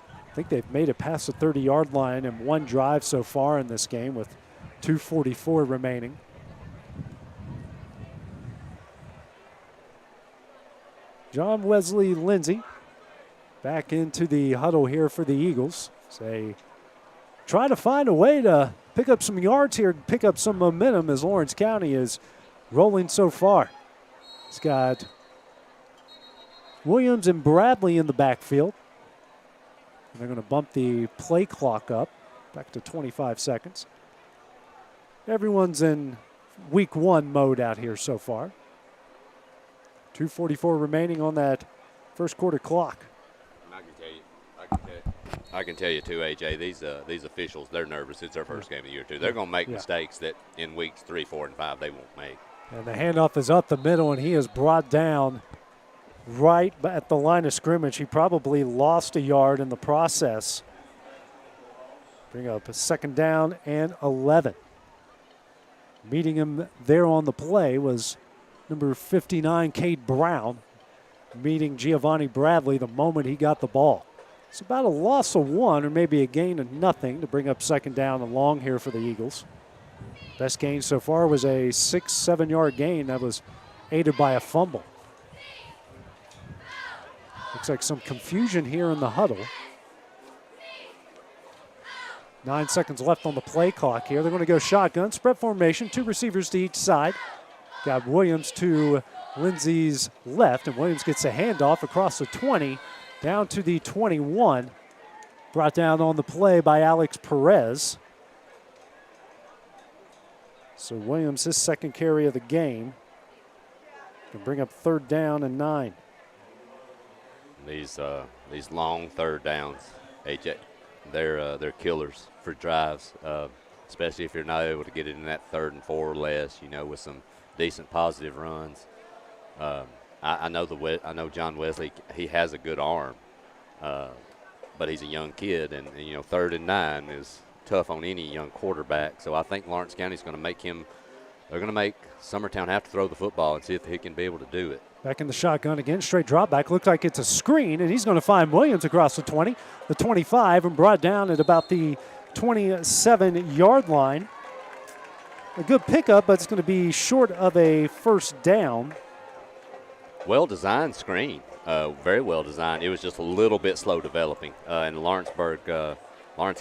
I think they've made it past the 30-yard line in one drive so far in this game with 2:44 remaining. John Wesley Lindsay back into the huddle here for the Eagles. Say, try to find a way to pick up some yards here, pick up some momentum as Lawrence County is rolling so far. He's got Williams and Bradley in the backfield. They're going to bump the play clock up back to 25 seconds. Everyone's in week one mode out here so far. 2:44 remaining on that first quarter clock. I can tell you too, AJ, these officials, they're nervous. It's their first game of the year too. They're going to make mistakes that in weeks 3, 4, and 5 they won't make. And the handoff is up the middle, and he is brought down right at the line of scrimmage. He probably lost a yard in the process. Bring up a second down and 11. Meeting him there on the play was number 59, Cade Brown, meeting Giovanni Bradley the moment he got the ball. It's about a loss of 1 or maybe a gain of nothing to bring up second down and long here for the Eagles. Best gain so far was a 6-7 yard gain that was aided by a fumble. Looks like some confusion here in the huddle. 9 seconds left on the play clock here. They're going to go shotgun, spread formation, 2 receivers to each side. Got Williams to Lindsay's left, and Williams gets a handoff across the 20 down to the 21. Brought down on the play by Alex Perez. So Williams, his second carry of the game, can bring up third down and 9. These long third downs, AJ, they're killers for drives, especially if you're not able to get it in that 3rd and 4 or less, with some decent positive runs. I know John Wesley, he has a good arm, but he's a young kid, and 3rd and 9 is tough on any young quarterback. So I think Lawrence County's going to they're going to make Summertown have to throw the football and see if he can be able to do it. Back in the shotgun again, straight drop back. Looks like it's a screen, and he's going to find Williams across the 20, the 25, and brought down at about the 27-yard line. A good pickup, but it's going to be short of a first down. Well-designed screen, very well designed. It was just a little bit slow developing. And Lawrence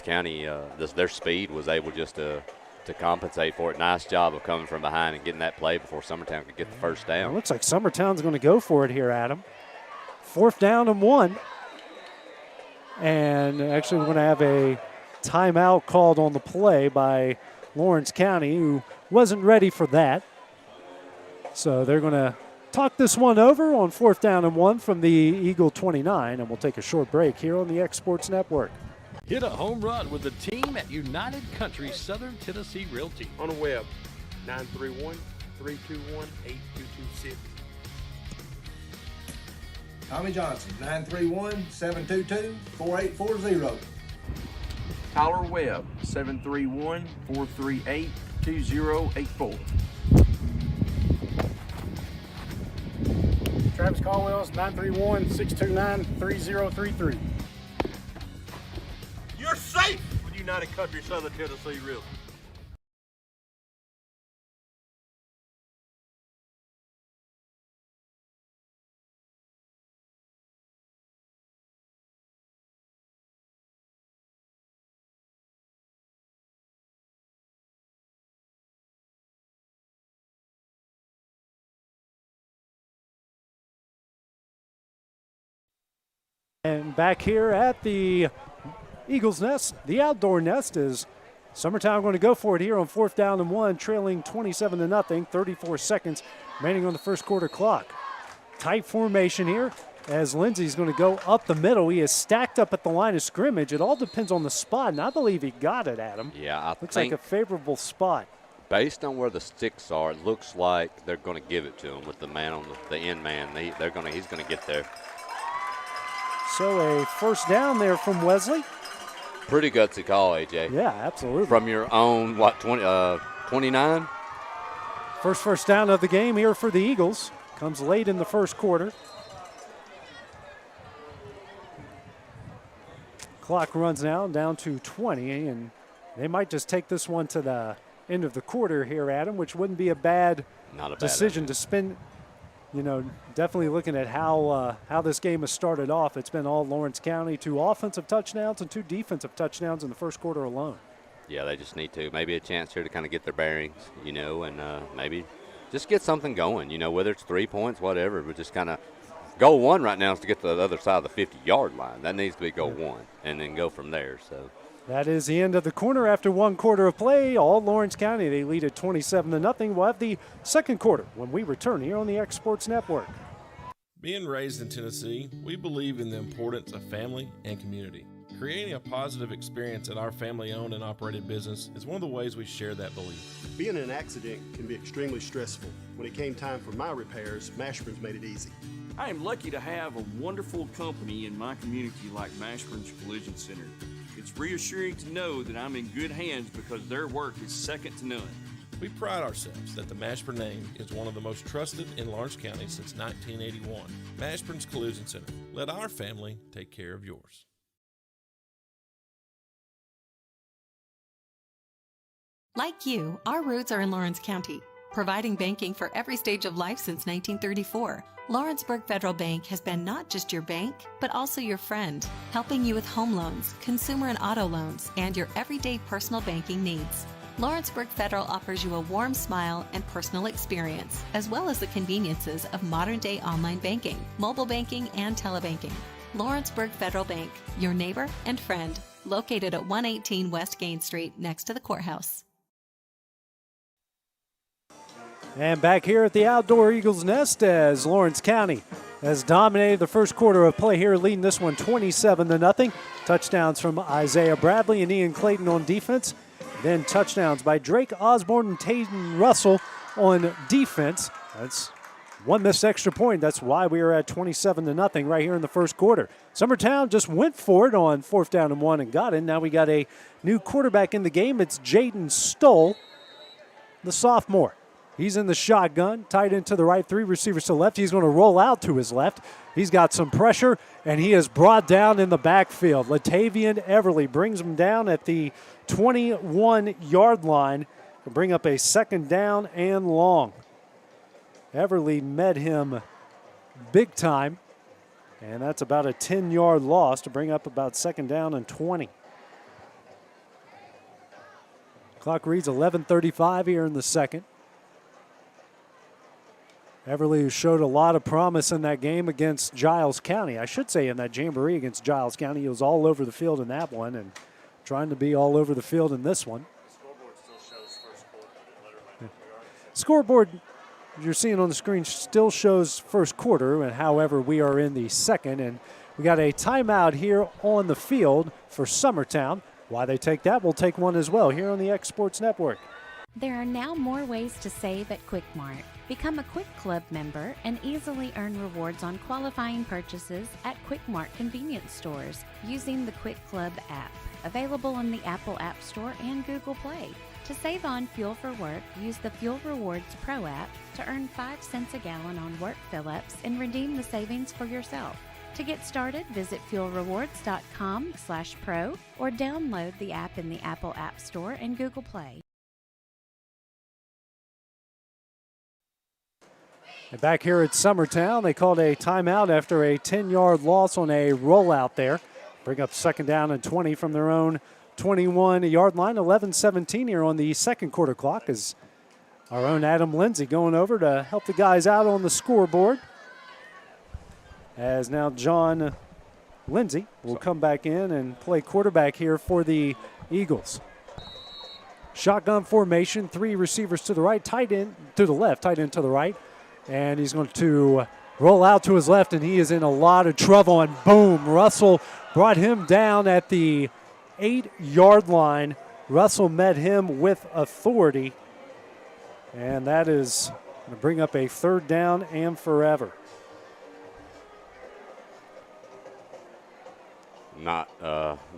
County, their speed was able just to compensate for it. Nice job of coming from behind and getting that play before Summertown could get the first down. It looks like Summertown's going to go for it here, Adam. 4th down and 1. And actually we're going to have a timeout called on the play by Lawrence County, who wasn't ready for that. So they're going to talk this one over on 4th down and 1 from the Eagle 29, and we'll take a short break here on the X Sports Network. Hit a home run with the team at United Country Southern Tennessee Realty. On the web, 321-8226. Tommy Johnson, 931-722-4840. Tyler Webb, 731-438-2084. Travis Caldwell's 931-629-3033. You're safe with United Country Southern Tennessee Realty. And back here at the Eagles Nest, the outdoor nest, is Summertown going to go for it here on 4th down and 1, trailing 27-0, 34 seconds remaining on the first quarter clock. Tight formation here as Lindsey's going to go up the middle. He is stacked up at the line of scrimmage. It all depends on the spot, and I believe he got it, Adam. Yeah, looks like a favorable spot. Based on where the sticks are, it looks like they're going to give it to him with the man on the end man. He's going to get there. So a first down there from Wesley. Pretty gutsy call, AJ. Yeah, absolutely. From your own, 29? First down of the game here for the Eagles. Comes late in the first quarter. Clock runs now down to 20, and they might just take this one to the end of the quarter here, Adam, which wouldn't be a bad decision to spend. You know, definitely looking at how this game has started off. It's been all Lawrence County, 2 offensive touchdowns and 2 defensive touchdowns in the first quarter alone. Yeah, they just need to. Maybe a chance here to kind of get their bearings, you know, and maybe just get something going, you know, whether it's 3 points, whatever, but just kind of goal one right now is to get to the other side of the 50-yard line. That needs to be goal one, and then go from there. So that is the end of the corner after 1 quarter of play. All Lawrence County, they lead at 27-0. We'll have the second quarter when we return here on the X Sports Network. Being raised in Tennessee, we believe in the importance of family and community. Creating a positive experience at our family-owned and operated business is one of the ways we share that belief. Being in an accident can be extremely stressful. When it came time for my repairs, Mashburn's made it easy. I am lucky to have a wonderful company in my community like Mashburn's Collision Center. It's reassuring to know that I'm in good hands because their work is second to none. We pride ourselves that the Mashburn name is one of the most trusted in Lawrence County since 1981. Mashburn's Collision Center. Let our family take care of yours. Like you, our roots are in Lawrence County, providing banking for every stage of life since 1934. Lawrenceburg Federal Bank has been not just your bank, but also your friend, helping you with home loans, consumer and auto loans, and your everyday personal banking needs. Lawrenceburg Federal offers you a warm smile and personal experience, as well as the conveniences of modern-day online banking, mobile banking, and telebanking. Lawrenceburg Federal Bank, your neighbor and friend, located at 118 West Gain Street next to the courthouse. And back here at the Outdoor Eagles Nest as Lawrence County has dominated the first quarter of play here, leading this one 27-0. Touchdowns from Isaiah Bradley and Ian Clayton on defense. Then touchdowns by Drake Osborne and Tayden Russell on defense. That's one missed extra point. That's why we are at 27-0 right here in the first quarter. Summertown just went for it on 4th down and 1 and got it. Now we got a new quarterback in the game. It's Jaden Stoll, the sophomore. He's in the shotgun, tight end to the right, 3 receivers to the left. He's going to roll out to his left. He's got some pressure, and he is brought down in the backfield. Latavian Everly brings him down at the 21-yard line to bring up a second down and long. Everly met him big time, and that's about a 10-yard loss to bring up about second down and 20. Clock reads 11:35 here in the second. Everly, who showed a lot of promise in that game against Giles County. I should say in that jamboree against Giles County. He was all over the field in that one and trying to be all over the field in this one. Scoreboard you're seeing on the screen still shows first quarter, and however, we are in the second, and we got a timeout here on the field for Summertown. Why they take that, we'll take one as well here on the X Sports Network. There are now more ways to save at Quick Mart. Become a Quick Club member and easily earn rewards on qualifying purchases at Quick Mart convenience stores using the Quick Club app, available on the Apple App Store and Google Play. To save on fuel for work, use the Fuel Rewards Pro app to earn 5 cents a gallon on work fill-ups and redeem the savings for yourself. To get started, visit fuelrewards.com/pro or download the app in the Apple App Store and Google Play. And back here at Summertown, they called a timeout after a 10-yard loss on a rollout there. Bring up 2nd down and 20 from their own 21-yard line. 11-17 here on the second quarter clock as our own Adam Lindsay going over to help the guys out on the scoreboard. As now John Lindsay will come back in and play quarterback here for the Eagles. Shotgun formation, 3 receivers to the right, tight end to the left, tight end to the right. And he's going to roll out to his left, and he is in a lot of trouble. And boom, Russell brought him down at the 8-yard line. Russell met him with authority. And that is going to bring up a 3rd down and forever. Not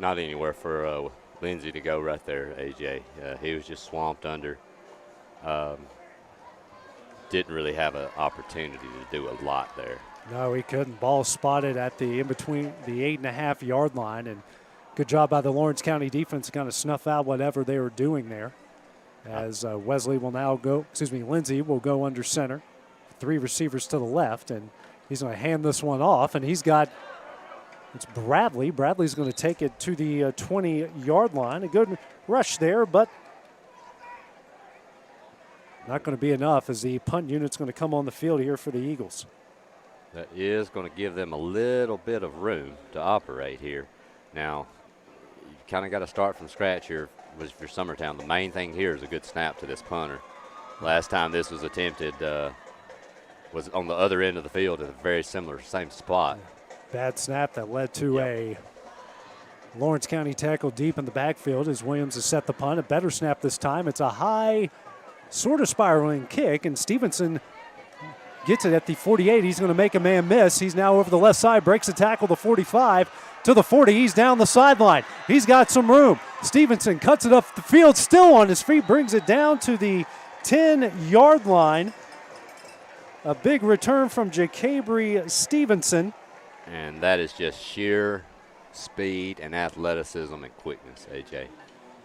anywhere for Lindsey to go right there, AJ. He was just swamped under. Didn't really have an opportunity to do a lot there. No, he couldn't. Ball spotted at the in between the 8.5-yard line, and good job by the Lawrence County defense to kind of snuff out whatever they were doing there. As Lindsey will go under center. 3 receivers to the left, and he's going to hand this one off, and it's Bradley. Bradley's going to take it to the 20-yard line. A good rush there, but not going to be enough as the punt unit's going to come on the field here for the Eagles. That is going to give them a little bit of room to operate here. Now, you kind of got to start from scratch here for Summertown. The main thing here is a good snap to this punter. Last time this was attempted was on the other end of the field at a very same spot. Bad snap that led to a Lawrence County tackle deep in the backfield as Williams has set the punt. A better snap this time. It's a high, sort of spiraling kick, and Stevenson gets it at the 48. He's going to make a man miss. He's now over the left side, breaks the tackle, the 45 to the 40. He's down the sideline. He's got some room. Stevenson cuts it up the field, still on his feet, brings it down to the 10-yard line. A big return from Jacabry Stevenson. And that is just sheer speed and athleticism and quickness, AJ.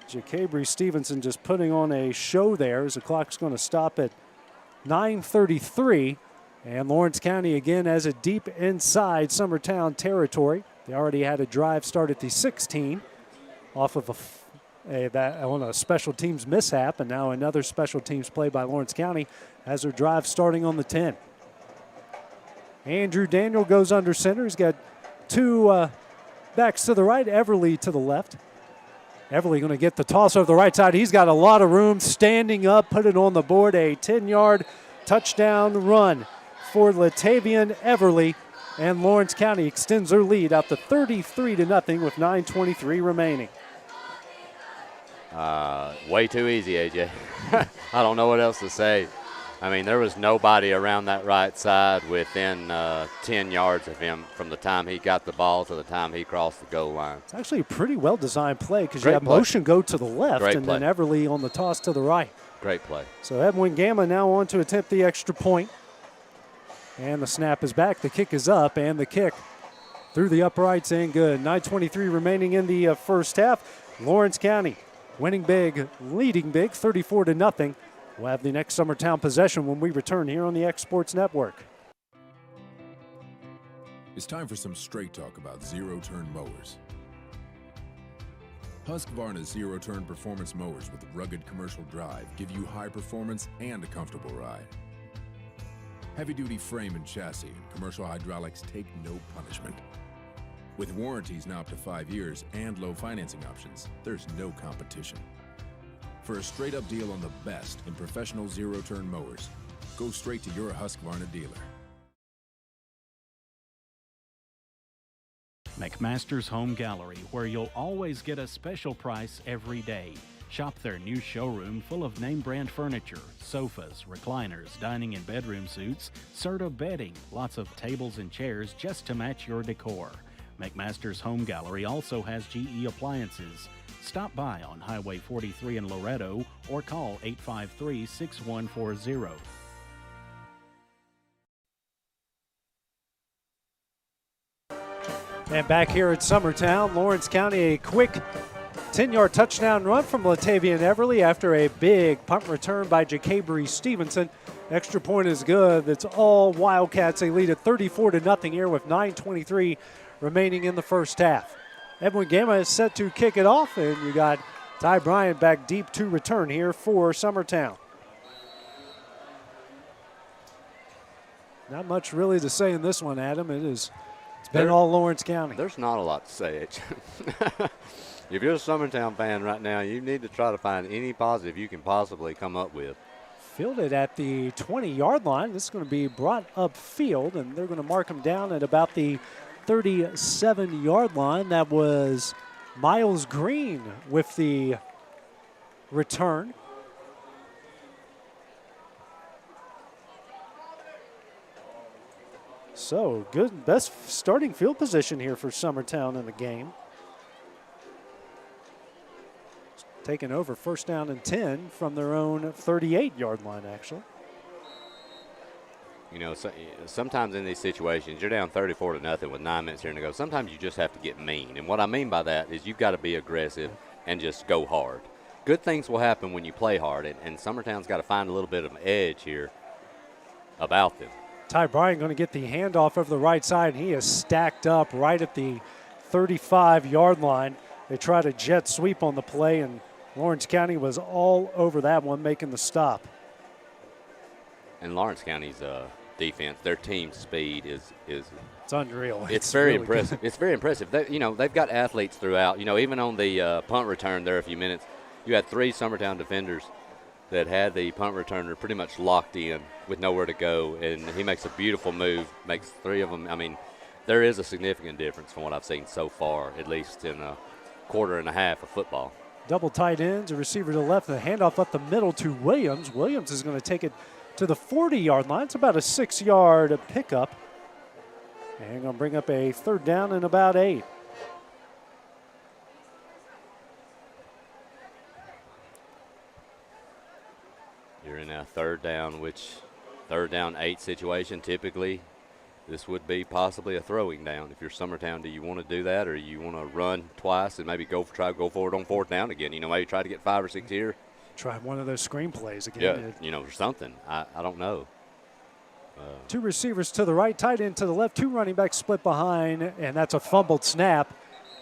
Jacabry Stevenson just putting on a show there as the clock's going to stop at 9:33. And Lawrence County again has it deep inside Summertown territory. They already had a drive start at the 16 off of on a special teams mishap, and now another special teams play by Lawrence County has their drive starting on the 10. Andrew Daniel goes under center. He's got 2 backs to the right, Everly to the left. Everly going to get the toss over the right side. He's got a lot of room, standing up, put it on the board. A 10-yard touchdown run for Latavian Everly, and Lawrence County extends their lead out to 33-0 with 9:23 remaining. Way too easy, AJ. I don't know what else to say. I mean, there was nobody around that right side within 10 yards of him from the time he got the ball to the time he crossed the goal line. It's actually a pretty well-designed play because you have motion go to the left and then Everly on the toss to the right. Great play. So Edwin Gamma now on to attempt the extra point. And the snap is back, the kick is up, and the kick through the uprights and good. 9:23 remaining in the first half. Lawrence County winning big, leading big, 34-0. We'll have the next Summertown possession when we return here on the X Sports Network. It's time for some straight talk about zero-turn mowers. Husqvarna's zero-turn performance mowers with rugged commercial drive give you high performance and a comfortable ride. Heavy-duty frame and chassis and commercial hydraulics take no punishment. With warranties now up to 5 years and low financing options, there's no competition. For a straight-up deal on the best in professional zero-turn mowers, go straight to your Husqvarna dealer. McMaster's Home Gallery, where you'll always get a special price every day. Shop their new showroom full of name brand furniture, sofas, recliners, dining and bedroom suites, Serta bedding, lots of tables and chairs just to match your decor. McMaster's Home Gallery also has GE appliances. Stop by on Highway 43 in Loretto or call 853-6140. And back here at Summertown, Lawrence County, a quick 10-yard touchdown run from Latavian Everly after a big punt return by Jacabry Stevenson. Extra point is good. That's all Wildcats. They lead at 34-0 here with 9:23 remaining in the first half. Edwin Gamma is set to kick it off, and you got Ty Bryant back deep to return here for Summertown. Not much really to say in this one, Adam. It's been all Lawrence County. There's not a lot to say. If you're a Summertown fan right now, you need to try to find any positive you can possibly come up with. Fielded at the 20-yard line. This is going to be brought upfield, and they're going to mark him down at about the 37-yard line. That was Miles Green with the return. So good, best starting field position here for Summertown in the game. Taking over first down and 10 from their own 38-yard line, actually. You know, sometimes in these situations, you're down 34-0 with 9 minutes here to go. Sometimes you just have to get mean. And what I mean by that is you've got to be aggressive and just go hard. Good things will happen when you play hard, and Summertown's got to find a little bit of an edge here about them. Ty Bryant going to get the handoff over the right side, and he is stacked up right at the 35-yard line. They try to jet sweep on the play, and Lawrence County was all over that one, making the stop. And Lawrence County's defense, their team speed is it's unreal. It's very really impressive. Good. It's very impressive. They've got athletes throughout. Even on the punt return there a few minutes, you had 3 Summertown defenders that had the punt returner pretty much locked in with nowhere to go, and he makes a beautiful move, makes 3 of them. I mean, there is a significant difference from what I've seen so far, at least in a quarter and a half of football. Double tight ends, a receiver to the left, and a handoff up the middle to Williams. Williams is going to take it to the 40-yard line. It's about a 6-yard pickup. And going to bring up a third down and about 8. You're in a third down 8 situation. Typically, this would be possibly a throwing down. If you're Summertown, do you want to do that, or you want to run twice and maybe try to go forward on 4th down again? Maybe try to get 5 or 6 here. Try one of those screen plays again. Yeah, or something. I don't know. 2 receivers to the right, tight end to the left, 2 running backs split behind, and that's a fumbled snap.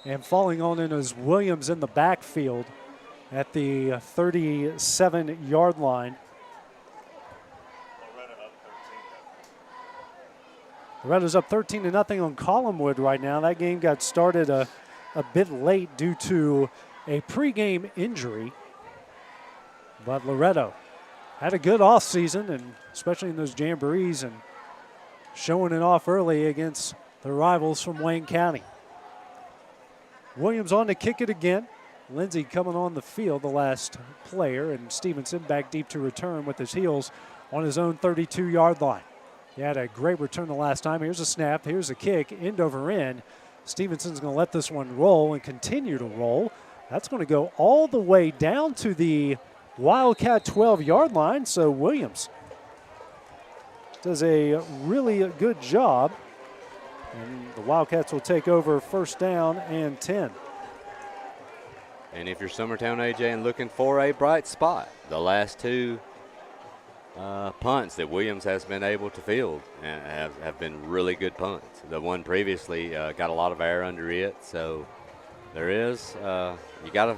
And falling on in is Williams in the backfield at the 37-yard line. Loretta's up 13-0 on Collinwood right now. That game got started a bit late due to a pregame injury. But Loretto had a good offseason, and especially in those jamborees, and showing it off early against the rivals from Wayne County. Williams on to kick it again. Lindsey coming on the field, the last player, and Stevenson back deep to return with his heels on his own 32-yard line. He had a great return the last time. Here's a snap. Here's a kick, end over end. Stevenson's going to let this one roll and continue to roll. That's going to go all the way down to the Wildcat 12-yard line. So Williams does a really good job. And the Wildcats will take over first down and 10. And if you're Summertown, AJ, and looking for a bright spot, the last 2 punts that Williams has been able to field and have been really good punts. The one previously got a lot of air under it, so there is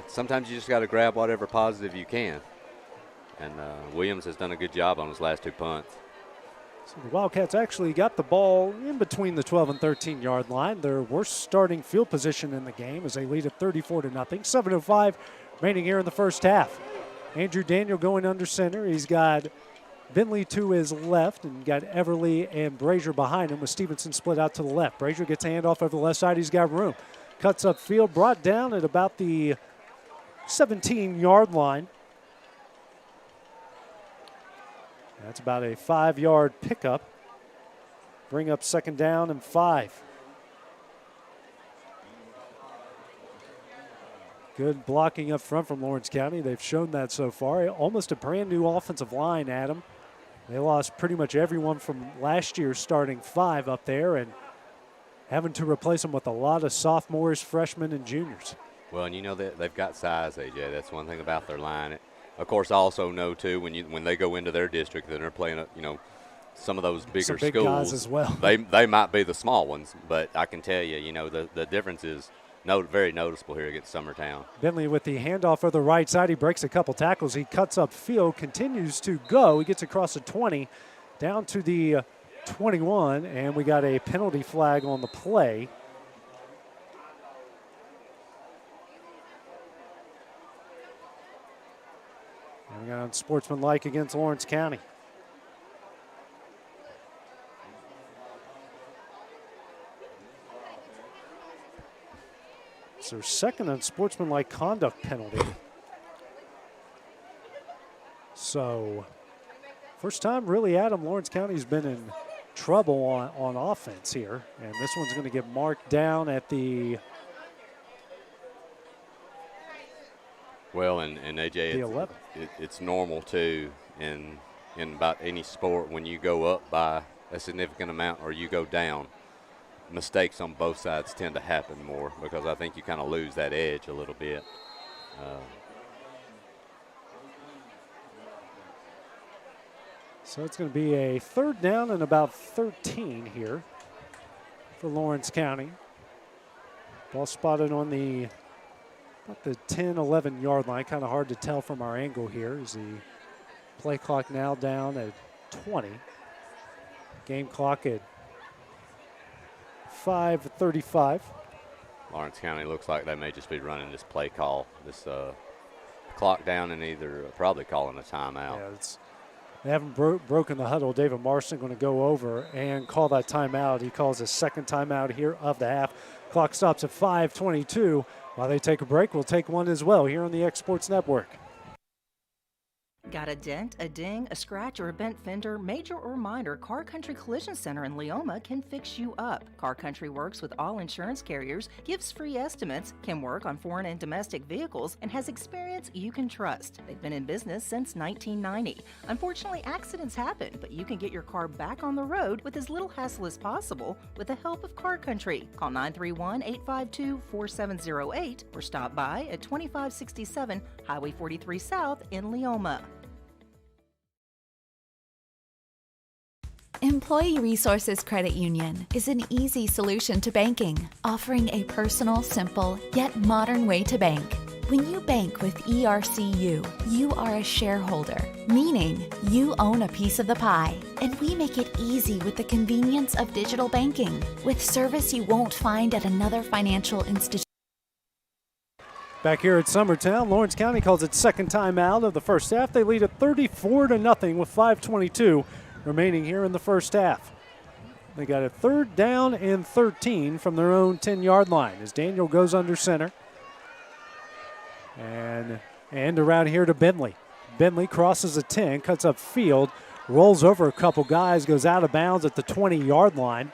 sometimes you just got to grab whatever positive you can. And Williams has done a good job on his last 2 punts. So the Wildcats actually got the ball in between the 12 and 13-yard line. Their worst starting field position in the game as they lead at 34-0. 7:05 remaining here in the first half. Andrew Daniel going under center. He's got Bentley to his left and got Everly and Brazier behind him with Stevenson split out to the left. Brazier gets a handoff over the left side. He's got room. Cuts upfield, brought down at about the 17-yard line. That's about a 5-yard pickup. Bring up 2nd down and 5. Good blocking up front from Lawrence County. They've shown that so far. Almost a brand new offensive line, Adam. They lost pretty much everyone from last year's starting 5 up there and having to replace them with a lot of sophomores, freshmen, and juniors. Well, and you know that they've got size, AJ. That's one thing about their line. Of course, I also know too when they go into their district, then they're playing, some of those bigger Some big schools. guys as well. They might be the small ones, but I can tell you, the difference is very noticeable here against Summertown. Bentley with the handoff of the right side. He breaks a couple tackles. He cuts up field, continues to go. He gets across the 20, down to the 21, and we got a penalty flag on the play. And we got unsportsmanlike against Lawrence County. It's their second unsportsmanlike conduct penalty. So, first time really, Adam, Lawrence County's been in trouble on offense here. And this one's going to get marked down at the... Well, and AJ, it's normal too in about any sport when you go up by a significant amount or you go down. Mistakes on both sides tend to happen more because I think you kind of lose that edge a little bit. So it's going to be a 3rd down and about 13 here for Lawrence County. Ball spotted on about the 10, 11 yard line. Kind of hard to tell from our angle here. Is the play clock now down at 20. Game clock at 5:35. Lawrence County looks like they may just be running this play call, this clock down, and either probably calling a timeout. Yeah, they haven't broken the huddle. David Marston going to go over and call that timeout. He calls his 2nd timeout here of the half. Clock stops at 5:22. While they take a break, we'll take one as well here on the X Sports Network. Got a dent, a ding, a scratch, or a bent fender? Major or minor, Car Country Collision Center in Leoma can fix you up. Car Country works with all insurance carriers, gives free estimates, can work on foreign and domestic vehicles, and has experience you can trust. They've been in business since 1990. Unfortunately, accidents happen, but you can get your car back on the road with as little hassle as possible with the help of Car Country. Call 931-852-4708 or stop by at 2567 Highway 43 South in Leoma. Employee Resources Credit Union is an easy solution to banking, offering a personal, simple, yet modern way to bank. When you bank with ERCU, you are a shareholder, meaning you own a piece of the pie. And we make it easy with the convenience of digital banking, with service you won't find at another financial institution. Back here at Summertown, Lawrence County calls its 2nd timeout of the first half. They lead at 34-0 with 5:22 remaining here in the first half. They got a 3rd down and 13 from their own 10-yard line as Daniel goes under center. And around here to Bentley. Bentley crosses a 10, cuts up field, rolls over a couple guys, goes out of bounds at the 20-yard line.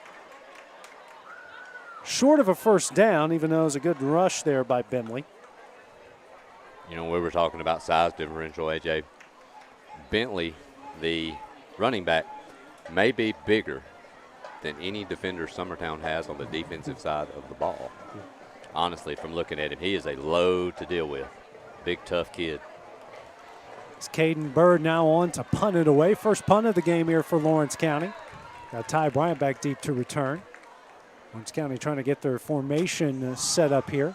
Short of a 1st down, even though it was a good rush there by Bentley. We were talking about size differential, AJ. Bentley, the running back, may be bigger than any defender Summertown has on the defensive side of the ball. Honestly, from looking at him, he is a load to deal with. Big, tough kid. It's Caden Bird now on to punt it away. First punt of the game here for Lawrence County. Got Ty Bryant back deep to return. Lawrence County trying to get their formation set up here.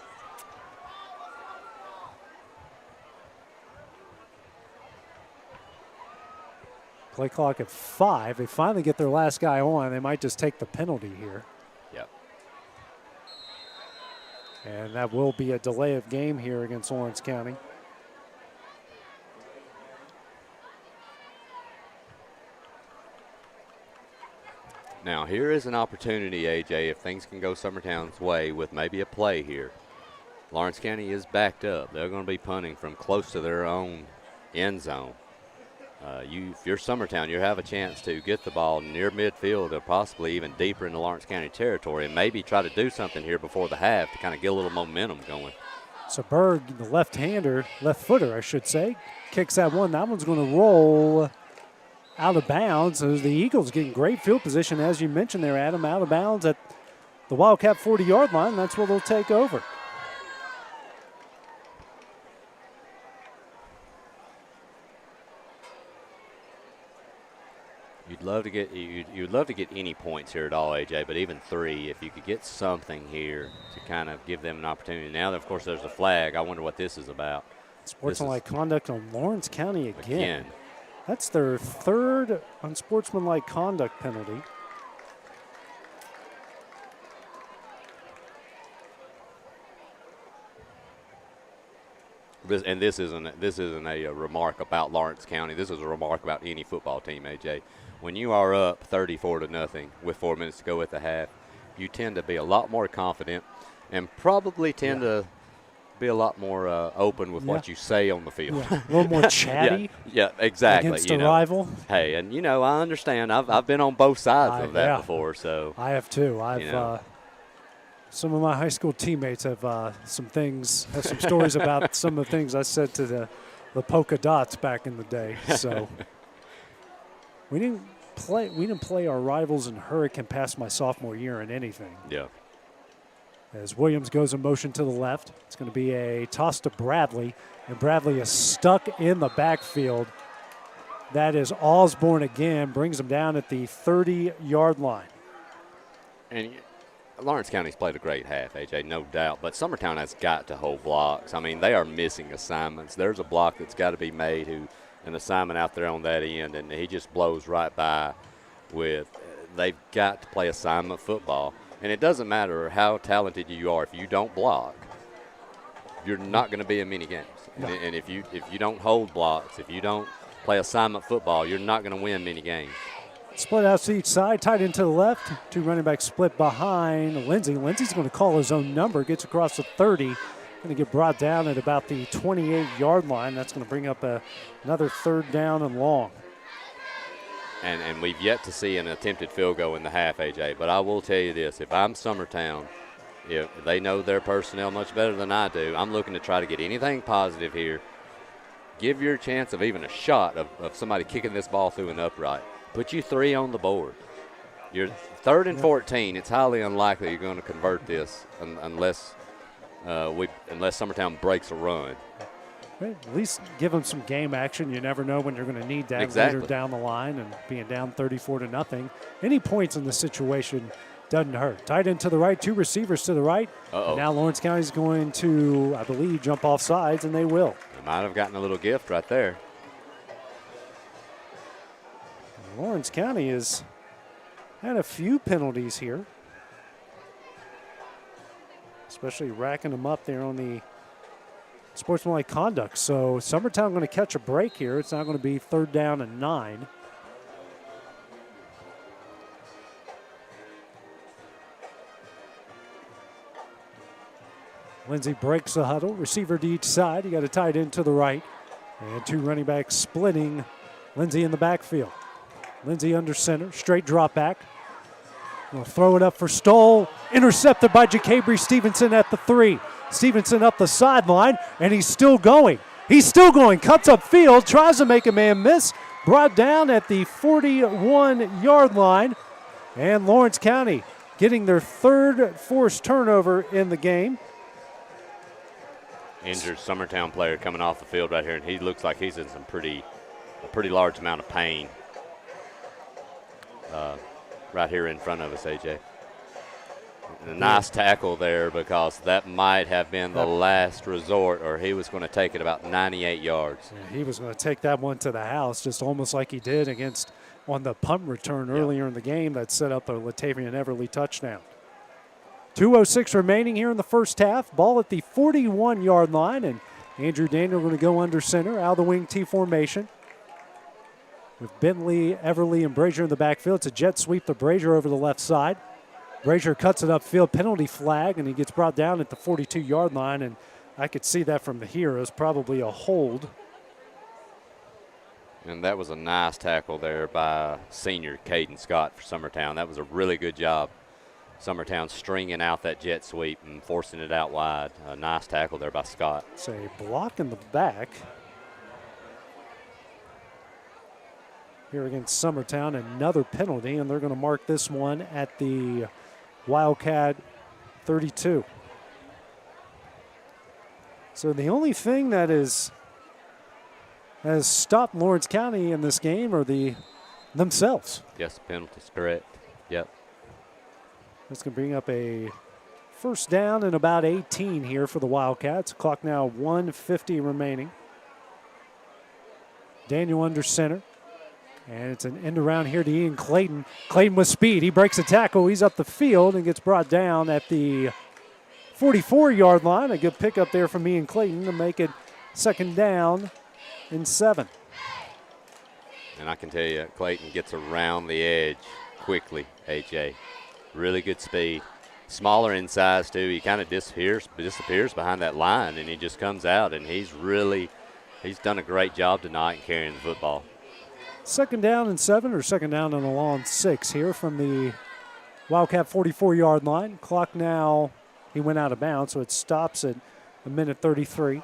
Play clock at 5. They finally get their last guy on. They might just take the penalty here. Yep. And that will be a delay of game here against Lawrence County. Now, here is an opportunity, AJ, if things can go Summertown's way with maybe a play here. Lawrence County is backed up. They're going to be punting from close to their own end zone. If you're Summertown, you have a chance to get the ball near midfield or possibly even deeper into Lawrence County territory and maybe try to do something here before the half to kind of get a little momentum going. So Berg, the left footer, I should say, kicks that one. That one's going to roll out of bounds. So the Eagles getting great field position, as you mentioned there, Adam, out of bounds at the Wildcat 40-yard line. That's where they'll take over. You'd love to get any points here at all, AJ, but even 3, if you could get something here to kind of give them an opportunity. Now, of course, there's a flag. I wonder what this is about. Sportsmanlike conduct on Lawrence County again. That's their 3rd unsportsmanlike conduct penalty. This isn't a remark about Lawrence County. This is a remark about any football team, AJ. When you are up 34-0 with 4 minutes to go at the half, you tend to be a lot more confident and probably tend to be a lot more open with what you say on the field. Yeah. A little more chatty. yeah, exactly. Against a rival. Hey, and I understand. I've been on both sides of that before. So I have too. Some of my high school teammates have some stories about some of the things I said to the polka dots back in the day. So we didn't play our rivals in Hurricane past my sophomore year in anything. Yeah. As Williams goes in motion to the left, it's going to be a toss to Bradley, and Bradley is stuck in the backfield. That is Osborne again, brings him down at the 30-yard line. And Lawrence County's played a great half, AJ, no doubt, but Summertown has got to hold blocks. I mean, they are missing assignments. There's a block that's got to be made, an assignment out there on that end, and he just blows right by they've got to play assignment football. And it doesn't matter how talented you are. If you don't block, you're not going to be in many games. No. And if you don't hold blocks, if you don't play assignment football, you're not going to win many games. Split out to each side, tight into the left. 2 running backs split behind Lindsey. Lindsey's going to call his own number, gets across the 30. Going to get brought down at about the 28-yard line. That's going to bring up another 3rd down and long. And we've yet to see an attempted field goal in the half, AJ. But I will tell you this. If I'm Summertown, if they know their personnel much better than I do, I'm looking to try to get anything positive here. Give your chance of even a shot of somebody kicking this ball through an upright. Put you 3 on the board. You're 3rd and 14. It's highly unlikely you're going to convert this unless Summertown breaks a run. At least give them some game action. You never know when you're going to need that later down the line, and being down 34-0. Any points in the situation doesn't hurt. Tight end to the right, 2 receivers to the right. Now Lawrence County's going to, I believe, jump off sides, and they will. They might have gotten a little gift right there. Lawrence County has had a few penalties here, especially racking them up there on the sportsmanlike conduct. So Summertown going to catch a break here. It's now going to be 3rd down and 9. Lindsey breaks the huddle. Receiver to each side. You got a tight end to the right. And 2 running backs splitting Lindsey in the backfield. Lindsey under center. Straight drop back. We'll throw it up for Stoll. Intercepted by Jacabry Stevenson at the 3. Stevenson up the sideline, and he's still going. Cuts up field, tries to make a man miss. Brought down at the 41-yard line. And Lawrence County getting their 3rd forced turnover in the game. Injured Summertown player coming off the field right here, and he looks like he's in a pretty large amount of pain. Right here in front of us, AJ. A nice tackle there, because that might have been the last resort, or he was going to take it about 98 yards. Yeah, he was going to take that one to the house, just almost like he did on the punt return earlier in the game that set up a Latavian Everly touchdown. 2:06 remaining here in the first half. Ball at the 41-yard line, and Andrew Daniel going to go under center, out of the wing T formation. With Bentley, Everly, and Brazier in the backfield. It's a jet sweep to Brazier over the left side. Brazier cuts it upfield, penalty flag, and he gets brought down at the 42-yard line, and I could see that from here. It was probably a hold. And that was a nice tackle there by senior Caden Scott for Summertown. That was a really good job. Summertown stringing out that jet sweep and forcing it out wide. A nice tackle there by Scott. It's a block in the back. Here against Summertown, another penalty, and they're going to mark this one at the Wildcat 32. So the only thing that has stopped Lawrence County in this game are themselves. Yes, penalties, correct. Yep. That's going to bring up a first down and about 18 here for the Wildcats. Clock now 1:50 remaining. Daniel under center. And it's an end around here to Ian Clayton. Clayton with speed. He breaks a tackle. He's up the field and gets brought down at the 44-yard line. A good pickup there from Ian Clayton to make it second down and 7. And I can tell you, Clayton gets around the edge quickly, AJ. Really good speed. Smaller in size, too. He kind of disappears behind that line, and he just comes out, and he's done a great job tonight in carrying the football. Second down and 7, or second down and a long 6 here from the Wildcat 44-yard line. Clock now, he went out of bounds, so it stops at 1:33.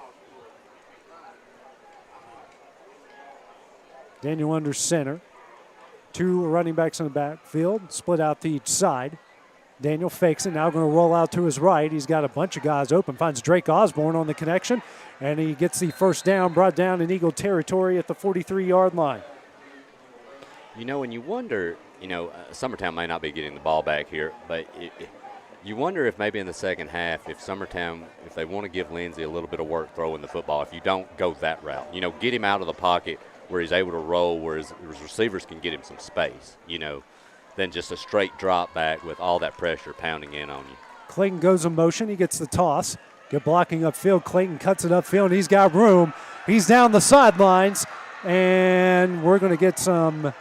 Daniel under center. 2 running backs in the backfield, split out to each side. Daniel fakes it, now going to roll out to his right. He's got a bunch of guys open, finds Drake Osborne on the connection, and he gets the first down, brought down in Eagle territory at the 43-yard line. You know, and you wonder, Summertown may not be getting the ball back here, but you wonder if maybe in the second half, if Summertown, if they want to give Lindsay a little bit of work throwing the football, if you don't go that route, get him out of the pocket where he's able to roll, where his receivers can get him some space, than just a straight drop back with all that pressure pounding in on you. Clayton goes in motion. He gets the toss. Good blocking upfield. Clayton cuts it upfield, and he's got room. He's down the sidelines, and we're going to get some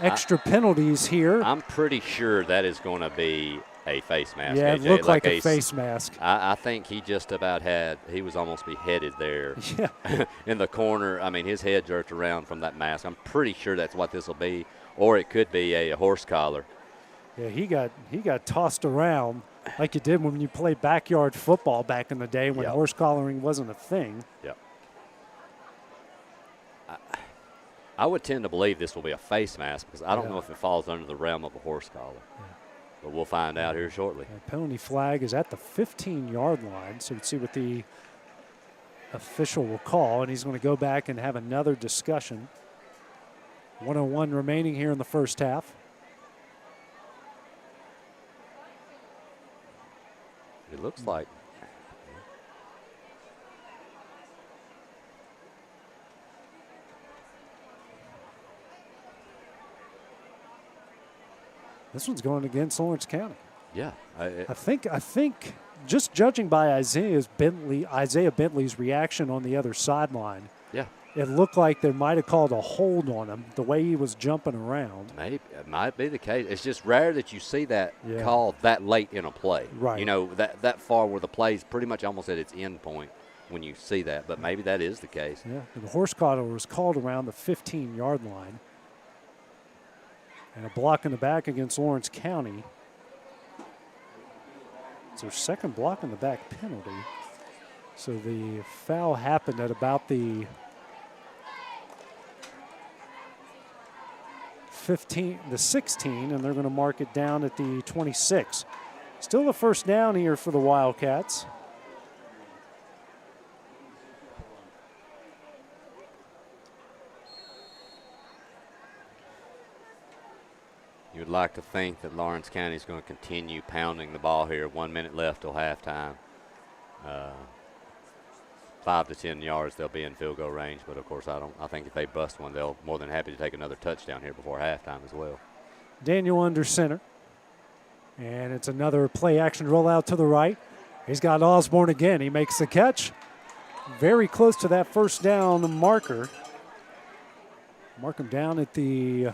extra penties here. I'm pretty sure that is going to be a face mask. Yeah, it AJ. looked like a face mask. I think he just about he was almost beheaded there in the corner. I mean, his head jerked around from that mask. I'm pretty sure that's what this will be, or it could be a horse collar. Yeah, he got tossed around like you did when you played backyard football back in the day when horse collaring wasn't a thing. Yep. I would tend to believe this will be a face mask because I don't know if it falls under the realm of a horse collar. Yeah. But we'll find out here shortly. The penalty flag is at the 15-yard line, so let's see what the official will call, and he's going to go back and have another discussion. 1:01 remaining here in the first half. It looks like. This one's going against Lawrence County. Yeah. I think just judging by Isaiah Bentley's reaction on the other sideline, it looked like they might have called a hold on him the way he was jumping around. Maybe it might be the case. It's just rare that you see that called that late in a play. Right. That far where the play's pretty much almost at its end point when you see that. But maybe that is the case. Yeah. The horse collar was called around the 15-yard line. And a block in the back against Lawrence County. It's their second block in the back penalty. So the foul happened at about the 16, and they're going to mark it down at the 26. Still a first down here for the Wildcats. You would like to think that Lawrence County is going to continue pounding the ball here. 1 minute left till halftime. 5 to 10 yards, they'll be in field goal range. But of course, I think if they bust one, they'll more than happy to take another touchdown here before halftime as well. Daniel under center, and it's another play action rollout to the right. He's got Osborne again. He makes the catch, very close to that first down marker. Mark him down at the, I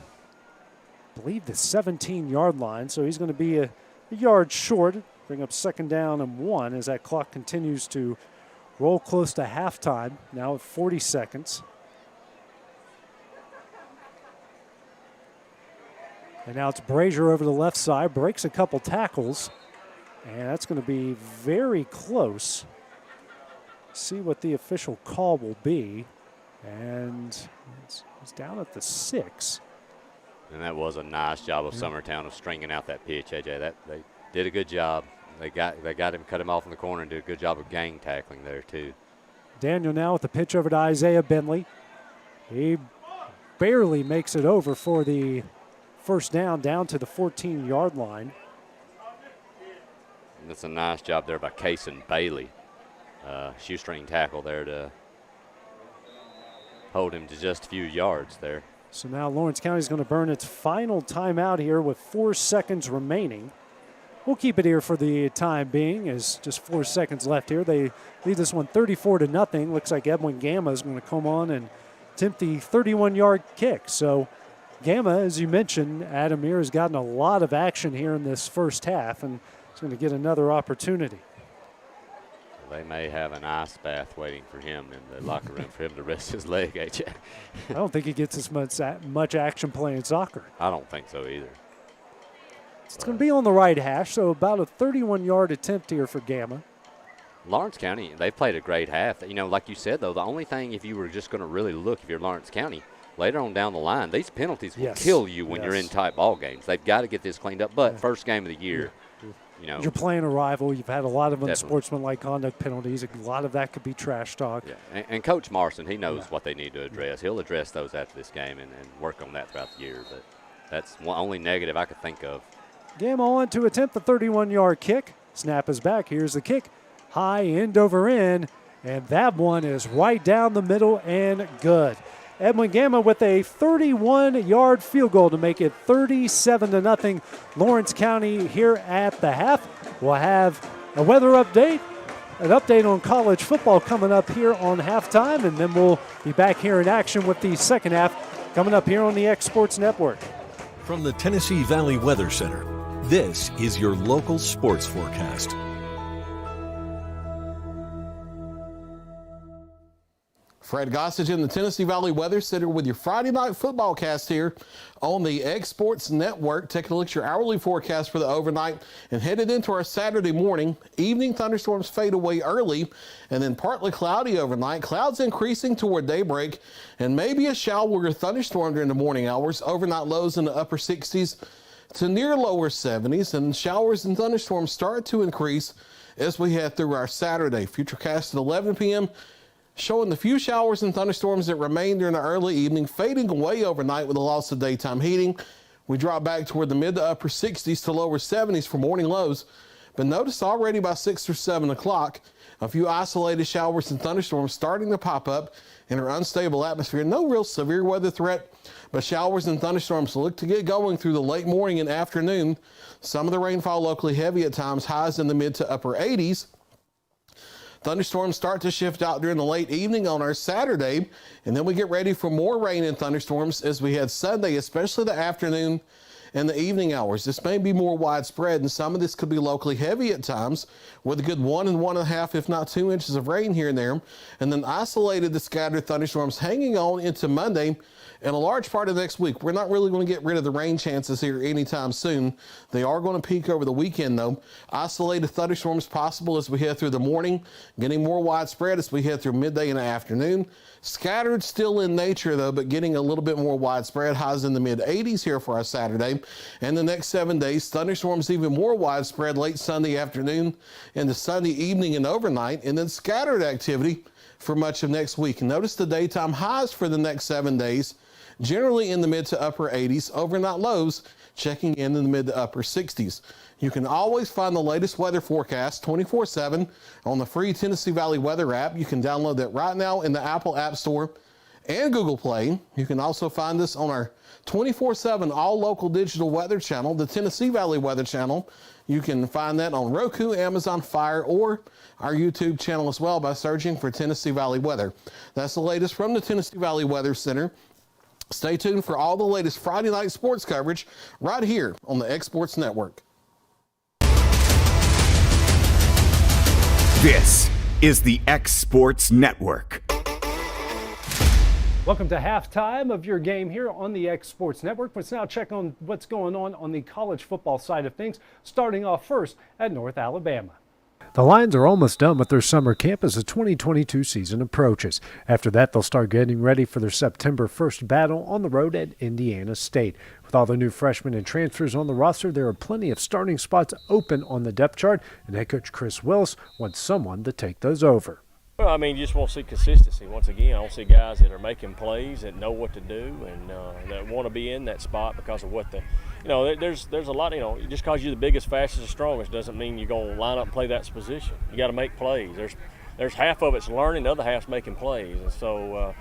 believe, the 17-yard line. So he's going to be a yard short. Bring up 2nd down and 1 as that clock continues to roll close to halftime, now at 40 seconds. And now it's Brazier over the left side, breaks a couple tackles, and that's going to be very close. See what the official call will be. And it's down at the 6. And that was a nice job of Summertown of stringing out that pitch, AJ. They did a good job. They got him, cut him off in the corner, and did a good job of gang tackling there too. Daniel now with the pitch over to Isaiah Bentley. He barely makes it over for the first down to the 14-yard line. And that's a nice job there by Kason Bailey. Shoestring tackle there to hold him to just a few yards there. So now Lawrence County is going to burn its final timeout here with 4 seconds remaining. We'll keep it here for the time being, as just 4 seconds left here. They lead this one 34-0. Looks like Edwin Gamma is going to come on and attempt the 31-yard kick. So Gamma, as you mentioned, Adam, here has gotten a lot of action here in this first half, and is going to get another opportunity. They may have an ice bath waiting for him in the locker room for him to rest his leg, AJ. I don't think he gets as much action playing soccer. I don't think so either. It's going to be on the right hash, so about a 31-yard attempt here for Gamma. Lawrence County, they played a great half. You know, like you said, though, the only thing, if you were just going to really look, if you're Lawrence County, later on down the line, these penalties will kill you when you're in tight ball games. They've got to get this cleaned up. But first game of the year, you know. You're playing a rival. You've had a lot of unsportsmanlike conduct penalties. A lot of that could be trash talk. Yeah. And Coach Marson, he knows what they need to address. He'll address those after this game and work on that throughout the year. But that's one only negative I could think of. Gamma on to attempt the 31-yard kick. Snap is back. Here's the kick. High end over end. And that one is right down the middle and good. Edwin Gamma with a 31-yard field goal to make it 37-0. Lawrence County here at the half. We'll have a weather update, an update on college football coming up here on halftime, and then we'll be back here in action with the second half coming up here on the X Sports Network. From the Tennessee Valley Weather Center, this is your local sports forecast. Fred Gossage in the Tennessee Valley Weather Center with your Friday night football cast here on the X Sports Network. Taking a look at your hourly forecast for the overnight and headed into our Saturday morning. Evening thunderstorms fade away early and then partly cloudy overnight. Clouds increasing toward daybreak and maybe a shower or thunderstorm during the morning hours. Overnight lows in the upper 60s to near lower 70s, and showers and thunderstorms start to increase as we head through our Saturday. Futurecast at 11 p.m. showing the few showers and thunderstorms that remain during the early evening, fading away overnight with the loss of daytime heating. We drop back toward the mid to upper 60s to lower 70s for morning lows. But notice already by 6 or 7 o'clock, a few isolated showers and thunderstorms starting to pop up in our unstable atmosphere. No real severe weather threat, but showers and thunderstorms look to get going through the late morning and afternoon. Some of the rainfall locally heavy at times, highs in the mid to upper 80s. Thunderstorms start to shift out during the late evening on our Saturday, and then we get ready for more rain and thunderstorms as we head Sunday, especially the afternoon and the evening hours. This may be more widespread, and some of this could be locally heavy at times with a good 1 and 1.5, if not 2 inches of rain here and there, and then isolated to scattered thunderstorms hanging on into Monday and a large part of next week. We're not really going to get rid of the rain chances here anytime soon. They are going to peak over the weekend, though. Isolated thunderstorms possible as we head through the morning, getting more widespread as we head through midday and the afternoon. Scattered still in nature, though, but getting a little bit more widespread. Highs in the mid-80s here for our Saturday. And the next 7 days, thunderstorms even more widespread late Sunday afternoon into Sunday evening and overnight, and then scattered activity for much of next week. Notice the daytime highs for the next 7 days, generally in the mid to upper 80s, overnight lows checking in the mid to upper 60s. You can always find the latest weather forecast 24/7 on the free Tennessee Valley Weather app. You can download that right now in the Apple App Store and Google Play. You can also find us on our 24/7 all local digital weather channel, the Tennessee Valley Weather Channel. You can find that on Roku, Amazon Fire, or our YouTube channel as well by searching for Tennessee Valley Weather. That's the latest from the Tennessee Valley Weather Center. Stay tuned for all the latest Friday night sports coverage right here on the X Sports Network. This is the X Sports Network. Welcome to halftime of your game here on the X Sports Network. Let's now check on what's going on the college football side of things, starting off first at North Alabama. The Lions are almost done with their summer camp as the 2022 season approaches. After that, they'll start getting ready for their September 1st battle on the road at Indiana State. With all the new freshmen and transfers on the roster, there are plenty of starting spots open on the depth chart, and head coach Chris Willis wants someone to take those over. Well, I mean, you just want to see consistency. Once again, I want to see guys that are making plays, that know what to do, and that want to be in that spot because of what there's a lot, just because you're the biggest, fastest, and strongest doesn't mean you're going to line up and play that position. You got to make plays. There's half of it's learning, the other half's making plays. And so,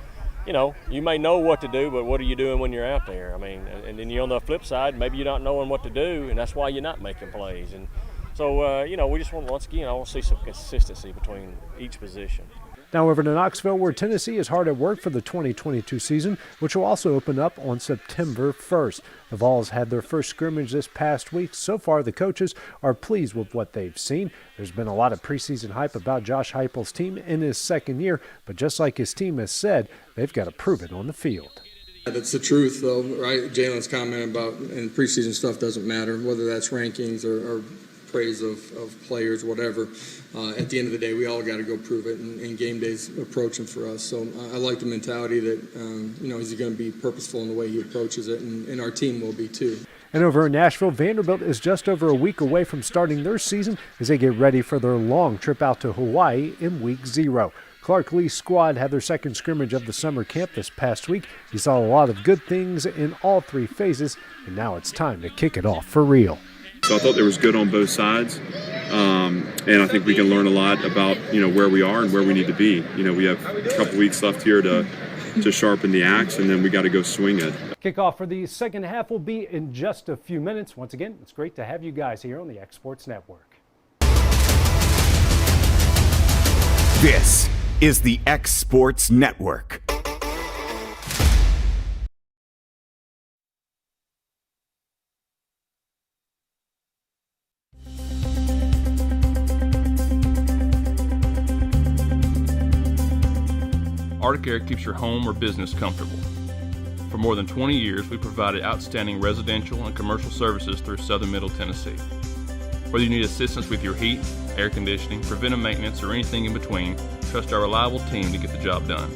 you may know what to do, but what are you doing when you're out there? I mean, and then you're on the flip side, maybe you're not knowing what to do, and that's why you're not making plays. And so, we just want, once again, I want to see some consistency between each position. Now over to Knoxville, where Tennessee is hard at work for the 2022 season, which will also open up on September 1st. The Vols had their first scrimmage this past week. So far, the coaches are pleased with what they've seen. There's been a lot of preseason hype about Josh Heupel's team in his second year, but just like his team has said, they've got to prove it on the field. That's the truth, though, right? Jalen's comment about and preseason stuff doesn't matter, whether that's rankings or praise of players, whatever. At the end of the day, we all got to go prove it, and game day's approaching for us. So I like the mentality that, he's going to be purposeful in the way he approaches it, and our team will be too. And over in Nashville, Vanderbilt is just over a week away from starting their season as they get ready for their long trip out to Hawaii in Week 0. Clark Lee's squad had their second scrimmage of the summer camp this past week. He saw a lot of good things in all three phases, and now it's time to kick it off for real. So I thought there was good on both sides, and I think we can learn a lot about where we are and where we need to be. We have a couple weeks left here to sharpen the axe, and then we got to go swing it. Kickoff for the second half will be in just a few minutes. Once again, it's great to have you guys here on the X Sports Network. This is the X Sports Network. Arctic Air keeps your home or business comfortable. For more than 20 years, we provided outstanding residential and commercial services through southern Middle Tennessee. Whether you need assistance with your heat, air conditioning, preventive maintenance, or anything in between, trust our reliable team to get the job done.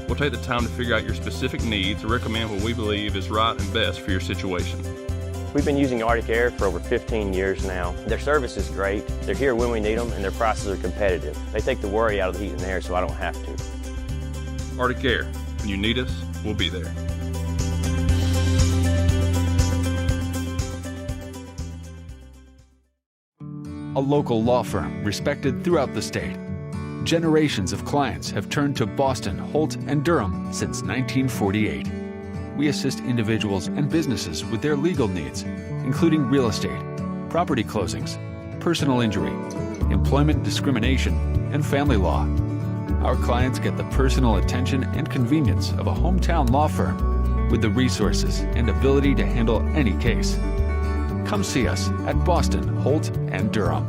We'll take the time to figure out your specific needs and recommend what we believe is right and best for your situation. We've been using Arctic Air for over 15 years now. Their service is great, they're here when we need them, and their prices are competitive. They take the worry out of the heat and air so I don't have to. Arctic Air. When you need us, we'll be there. A local law firm respected throughout the state. Generations of clients have turned to Boston, Holt, and Durham since 1948. We assist individuals and businesses with their legal needs, including real estate, property closings, personal injury, employment discrimination, and family law. Our clients get the personal attention and convenience of a hometown law firm with the resources and ability to handle any case. Come see us at Boston, Holt, and Durham.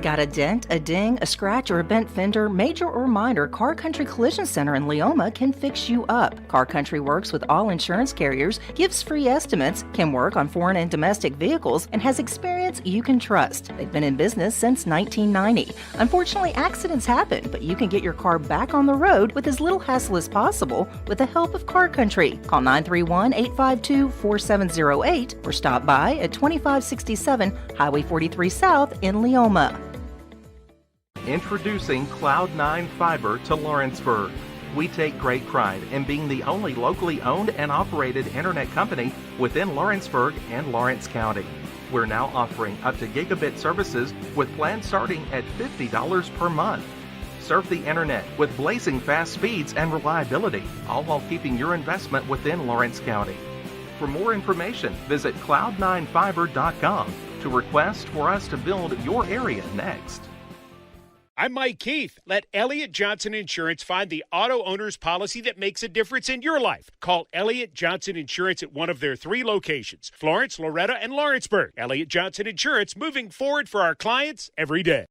Got a dent, a ding, a scratch, or a bent fender? Major or minor, Car Country Collision Center in Leoma can fix you up. Car Country works with all insurance carriers, gives free estimates, can work on foreign and domestic vehicles, and has experience you can trust. They've been in business since 1990. Unfortunately, accidents happen, but you can get your car back on the road with as little hassle as possible with the help of Car Country. Call 931-852-4708 or stop by at 2567 Highway 43 South in Leoma. Introducing Cloud9 Fiber to Lawrenceburg. We take great pride in being the only locally owned and operated internet company within Lawrenceburg and Lawrence County. We're now offering up to gigabit services with plans starting at $50 per month. Surf the internet with blazing fast speeds and reliability, all while keeping your investment within Lawrence County. For more information, visit cloud9fiber.com to request for us to build your area next. I'm Mike Keith. Let Elliott Johnson Insurance find the auto owner's policy that makes a difference in your life. Call Elliott Johnson Insurance at one of their 3 locations, Florence, Loretto, and Lawrenceburg. Elliott Johnson Insurance, moving forward for our clients every day.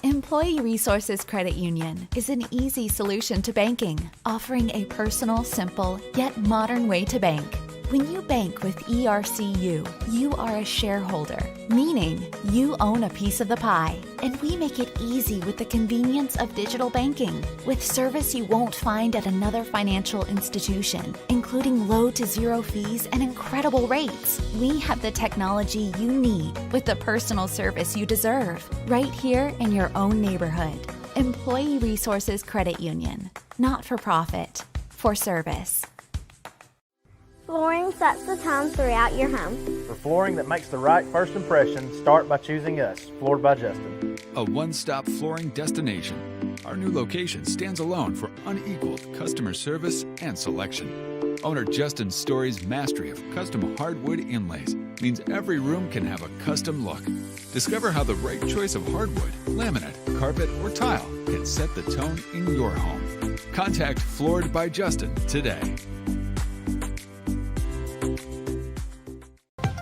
Employee Resources Credit Union is an easy solution to banking, offering a personal, simple, yet modern way to bank. When you bank with ERCU, you are a shareholder, meaning you own a piece of the pie. And we make it easy with the convenience of digital banking, with service you won't find at another financial institution, including low to zero fees and incredible rates. We have the technology you need with the personal service you deserve, right here in your own neighborhood. Employee Resources Credit Union, not for profit, for service. Flooring sets the tone throughout your home. For flooring that makes the right first impression, start by choosing us, Floored by Justin. A one-stop flooring destination. Our new location stands alone for unequaled customer service and selection. Owner Justin Story's mastery of custom hardwood inlays means every room can have a custom look. Discover how the right choice of hardwood, laminate, carpet, or tile can set the tone in your home. Contact Floored by Justin today.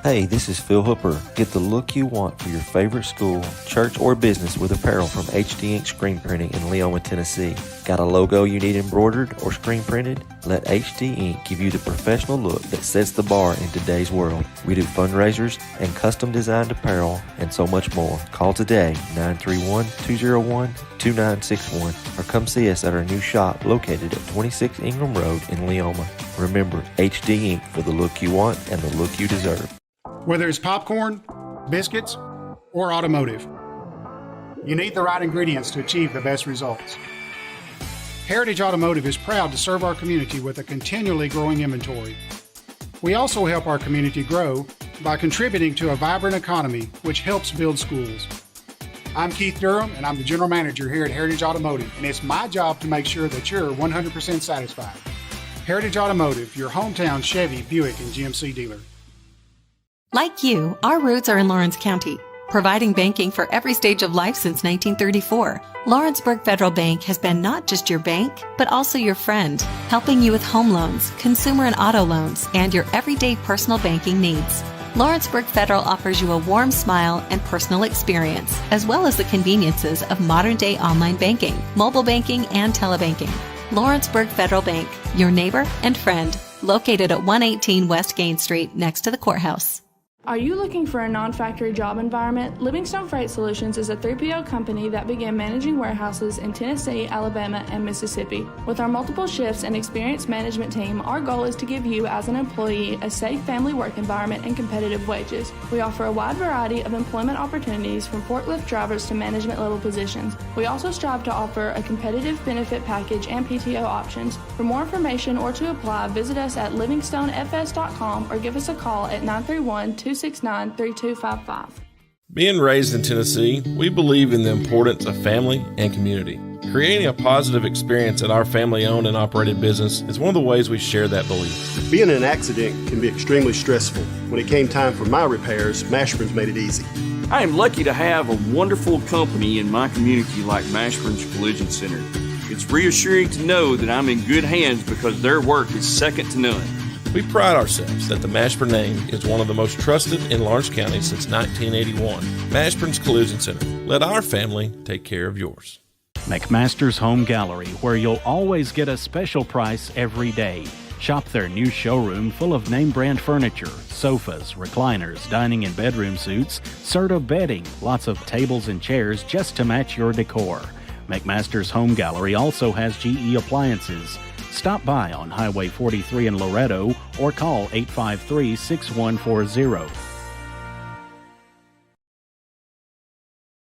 Hey, this is Phil Hooper. Get the look you want for your favorite school, church, or business with apparel from HD Ink Screen Printing in Leoma, Tennessee. Got a logo you need embroidered or screen printed? Let HD Ink give you the professional look that sets the bar in today's world. We do fundraisers and custom designed apparel and so much more. Call today, 931-201-2961, or come see us at our new shop located at 26 Ingram Road in Leoma. Remember, HD Ink for the look you want and the look you deserve. Whether it's popcorn, biscuits, or automotive, you need the right ingredients to achieve the best results. Heritage Automotive is proud to serve our community with a continually growing inventory. We also help our community grow by contributing to a vibrant economy, which helps build schools. I'm Keith Durham, and I'm the General Manager here at Heritage Automotive, and it's my job to make sure that you're 100% satisfied. Heritage Automotive, your hometown Chevy, Buick, and GMC dealer. Like you, our roots are in Lawrence County, providing banking for every stage of life since 1934. Lawrenceburg Federal Bank has been not just your bank, but also your friend, helping you with home loans, consumer and auto loans, and your everyday personal banking needs. Lawrenceburg Federal offers you a warm smile and personal experience, as well as the conveniences of modern-day online banking, mobile banking, and telebanking. Lawrenceburg Federal Bank, your neighbor and friend, located at 118 West Gain Street next to the courthouse. Are you looking for a non-factory job environment? Livingstone Freight Solutions is a 3PL company that began managing warehouses in Tennessee, Alabama, and Mississippi. With our multiple shifts and experienced management team, our goal is to give you as an employee a safe family work environment and competitive wages. We offer a wide variety of employment opportunities from forklift drivers to management level positions. We also strive to offer a competitive benefit package and PTO options. For more information or to apply, visit us at livingstonefs.com or give us a call at 931-269-3255. Being raised in Tennessee, we believe in the importance of family and community. Creating a positive experience at our family-owned and operated business is one of the ways we share that belief. Being in an accident can be extremely stressful. When it came time for my repairs, Mashburn's made it easy. I am lucky to have a wonderful company in my community like Mashburn's Collision Center. It's reassuring to know that I'm in good hands because their work is second to none. We pride ourselves that the Mashburn name is one of the most trusted in Lawrence County since 1981. Mashburn's Collision Center. Let our family take care of yours. McMaster's Home Gallery, where you'll always get a special price every day. Shop their new showroom full of name brand furniture, sofas, recliners, dining and bedroom suites, Serta bedding, lots of tables and chairs just to match your decor. McMaster's Home Gallery also has GE appliances. Stop by on Highway 43 in Loretto or call 853-6140.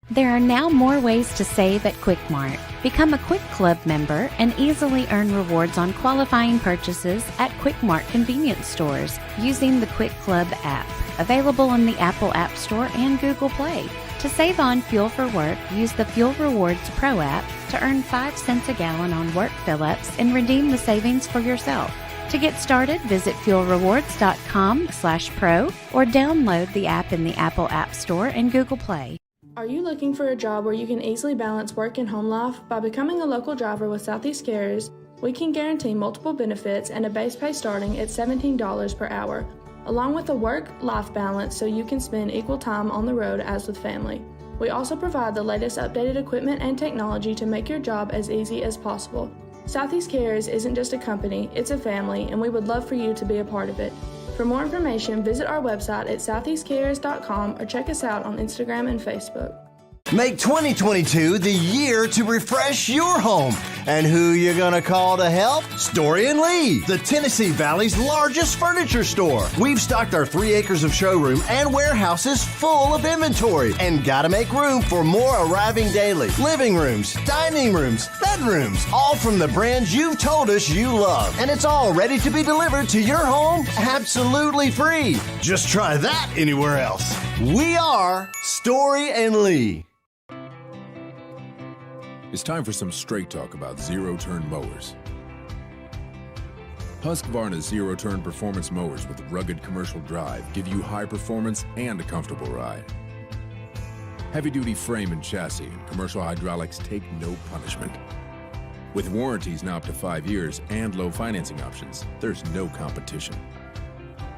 There are now more ways to save at Quick Mart. Become a Quick Club member and easily earn rewards on qualifying purchases at Quick Mart convenience stores using the Quick Club app, available on the Apple App Store and Google Play. To save on fuel for work, use the Fuel Rewards Pro app to earn 5 cents a gallon on work fill-ups and redeem the savings for yourself. To get started, visit fuelrewards.com/pro or download the app in the Apple App Store and Google Play. Are you looking for a job where you can easily balance work and home life? By becoming a local driver with Southeast Carriers, we can guarantee multiple benefits and a base pay starting at $17 per hour, along with a work-life balance so you can spend equal time on the road as with family. We also provide the latest updated equipment and technology to make your job as easy as possible. Southeast Carriers isn't just a company, it's a family, and we would love for you to be a part of it. For more information, visit our website at southeastcarriers.com or check us out on Instagram and Facebook. Make 2022 the year to refresh your home. And who you gonna call to help? Story & Lee, the Tennessee Valley's largest furniture store. We've stocked our 3 acres of showroom and warehouses full of inventory and gotta make room for more arriving daily. Living rooms, dining rooms, bedrooms, all from the brands you've told us you love. And it's all ready to be delivered to your home absolutely free. Just try that anywhere else. We are Story & Lee. It's time for some straight talk about zero-turn mowers. Husqvarna's zero-turn performance mowers with rugged commercial drive give you high performance and a comfortable ride. Heavy-duty frame and chassis and commercial hydraulics take no punishment. With warranties now up to 5 years and low financing options, there's no competition.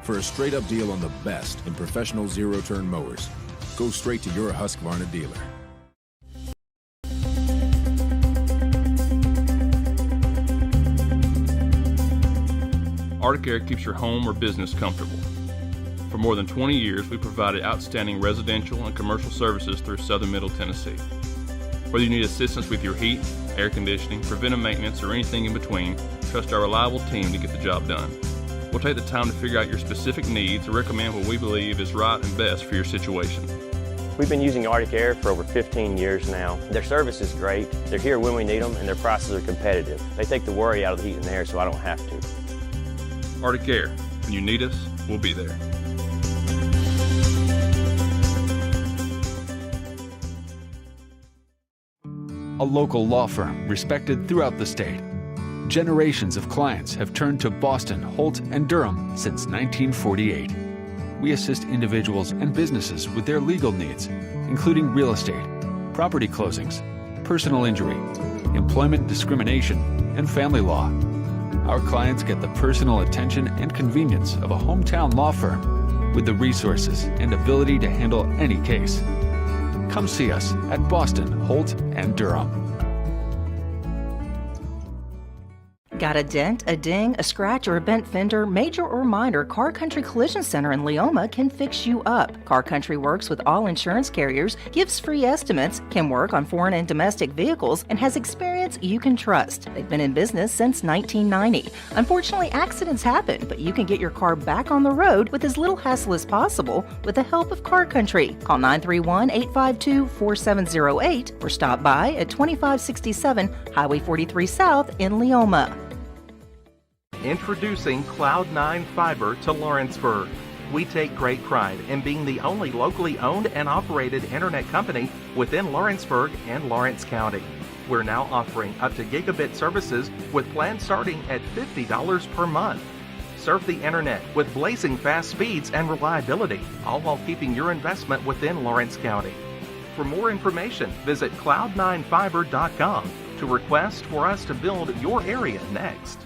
For a straight-up deal on the best in professional zero-turn mowers, go straight to your Husqvarna dealer. Arctic Air keeps your home or business comfortable. For more than 20 years, we provided outstanding residential and commercial services through southern Middle Tennessee. Whether you need assistance with your heat, air conditioning, preventive maintenance, or anything in between, trust our reliable team to get the job done. We'll take the time to figure out your specific needs and recommend what we believe is right and best for your situation. We've been using Arctic Air for over 15 years now. Their service is great, they're here when we need them, and their prices are competitive. They take the worry out of the heat and air so I don't have to. Arctic Air. When you need us, we'll be there. A local law firm respected throughout the state. Generations of clients have turned to Boston, Holt, and Durham since 1948. We assist individuals and businesses with their legal needs, including real estate, property closings, personal injury, employment discrimination, and family law. Our clients get the personal attention and convenience of a hometown law firm with the resources and ability to handle any case. Come see us at Boston, Holt, and Durham. Got a dent, a ding, a scratch, or a bent fender? Major or minor, Car Country Collision Center in Leoma can fix you up. Car Country works with all insurance carriers, gives free estimates, can work on foreign and domestic vehicles, and has experience you can trust. They've been in business since 1990. Unfortunately, accidents happen, but you can get your car back on the road with as little hassle as possible with the help of Car Country. Call 931-852-4708 or stop by at 2567 Highway 43 South in Leoma. Introducing Cloud9 Fiber to Lawrenceburg. We take great pride in being the only locally owned and operated internet company within Lawrenceburg and Lawrence County. We're now offering up to gigabit services with plans starting at $50 per month. Surf the internet with blazing fast speeds and reliability, all while keeping your investment within Lawrence County. For more information, visit cloud9fiber.com to request for us to build your area next.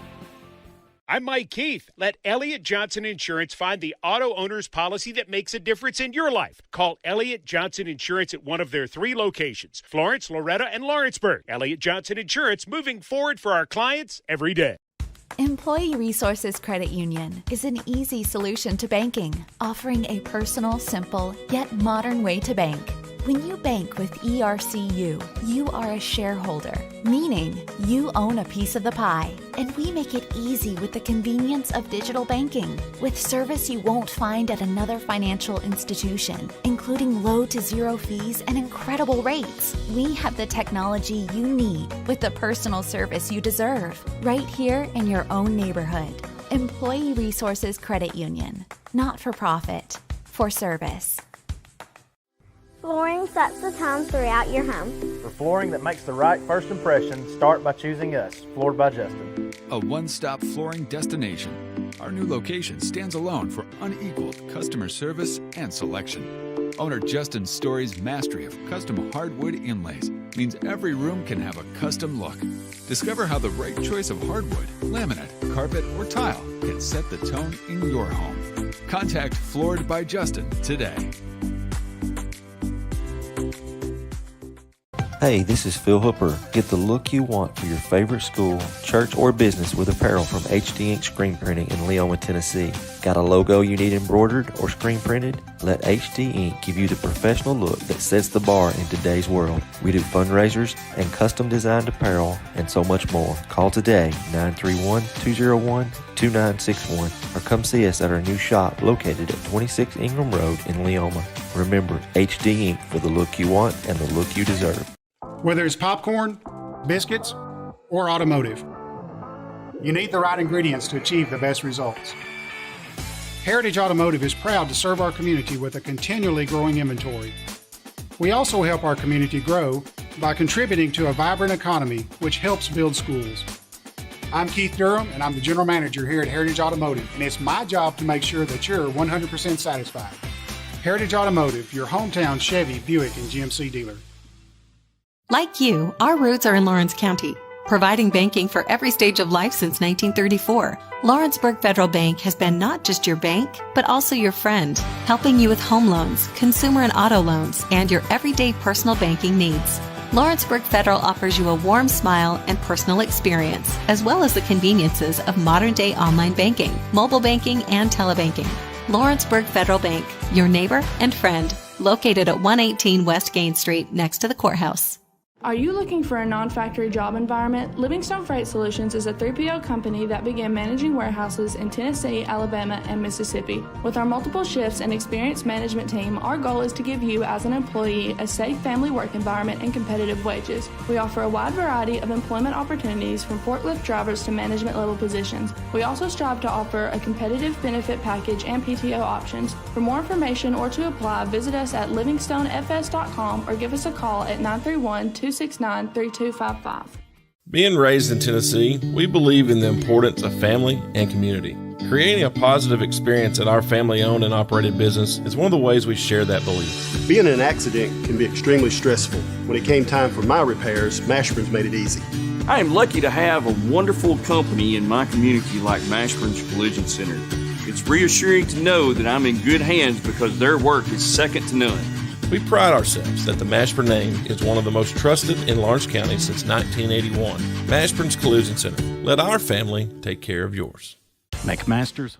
I'm Mike Keith. Let Elliott Johnson Insurance find the auto owner's policy that makes a difference in your life. Call Elliott Johnson Insurance at one of their 3 locations, Florence, Loretta, and Lawrenceburg. Elliott Johnson Insurance, moving forward for our clients every day. Employee Resources Credit Union is an easy solution to banking, offering a personal, simple, yet modern way to bank. When you bank with ERCU, you are a shareholder, meaning you own a piece of the pie. And we make it easy with the convenience of digital banking, with service you won't find at another financial institution, including low to zero fees and incredible rates. We have the technology you need with the personal service you deserve, right here in your own neighborhood. Employee Resources Credit Union, not for profit, for service. Flooring sets the tone throughout your home. For flooring that makes the right first impression, start by choosing us, Floored by Justin. A one-stop flooring destination. Our new location stands alone for unequaled customer service and selection. Owner Justin Story's mastery of custom hardwood inlays means every room can have a custom look. Discover how the right choice of hardwood, laminate, carpet, or tile can set the tone in your home. Contact Floored by Justin today. Hey, this is Phil Hooper. Get the look you want for your favorite school, church, or business with apparel from HD Ink Screen Printing in Leoma, Tennessee. Got a logo you need embroidered or screen printed? Let HD Ink give you the professional look that sets the bar in today's world. We do fundraisers and custom designed apparel and so much more. Call today, 931-201-2961, or come see us at our new shop located at 26 Ingram Road in Leoma. Remember, HD Ink for the look you want and the look you deserve. Whether it's popcorn, biscuits, or automotive, you need the right ingredients to achieve the best results. Heritage Automotive is proud to serve our community with a continually growing inventory. We also help our community grow by contributing to a vibrant economy, which helps build schools. I'm Keith Durham, and I'm the General Manager here at Heritage Automotive, and it's my job to make sure that you're 100% satisfied. Heritage Automotive, your hometown Chevy, Buick, and GMC dealer. Like you, our roots are in Lawrence County, providing banking for every stage of life since 1934. Lawrenceburg Federal Bank has been not just your bank, but also your friend, helping you with home loans, consumer and auto loans, and your everyday personal banking needs. Lawrenceburg Federal offers you a warm smile and personal experience, as well as the conveniences of modern-day online banking, mobile banking, and telebanking. Lawrenceburg Federal Bank, your neighbor and friend, located at 118 West Gain Street next to the courthouse. Are you looking for a non-factory job environment? Livingstone Freight Solutions is a 3PL company that began managing warehouses in Tennessee, Alabama, and Mississippi. With our multiple shifts and experienced management team, our goal is to give you, as an employee, a safe family work environment and competitive wages. We offer a wide variety of employment opportunities from forklift drivers to management level positions. We also strive to offer a competitive benefit package and PTO options. For more information or to apply, visit us at livingstonefs.com or give us a call at 931-269-3255. Being raised in Tennessee, we believe in the importance of family and community. Creating a positive experience at our family-owned and operated business is one of the ways we share that belief. Being in an accident can be extremely stressful. When it came time for my repairs, Mashburn's made it easy. I am lucky to have a wonderful company in my community like Mashburn's Collision Center. It's reassuring to know that I'm in good hands because their work is second to none. We pride ourselves that the Mashburn name is one of the most trusted in Lawrence County since 1981. Mashburn's Collision Center. Let our family take care of yours. McMaster's.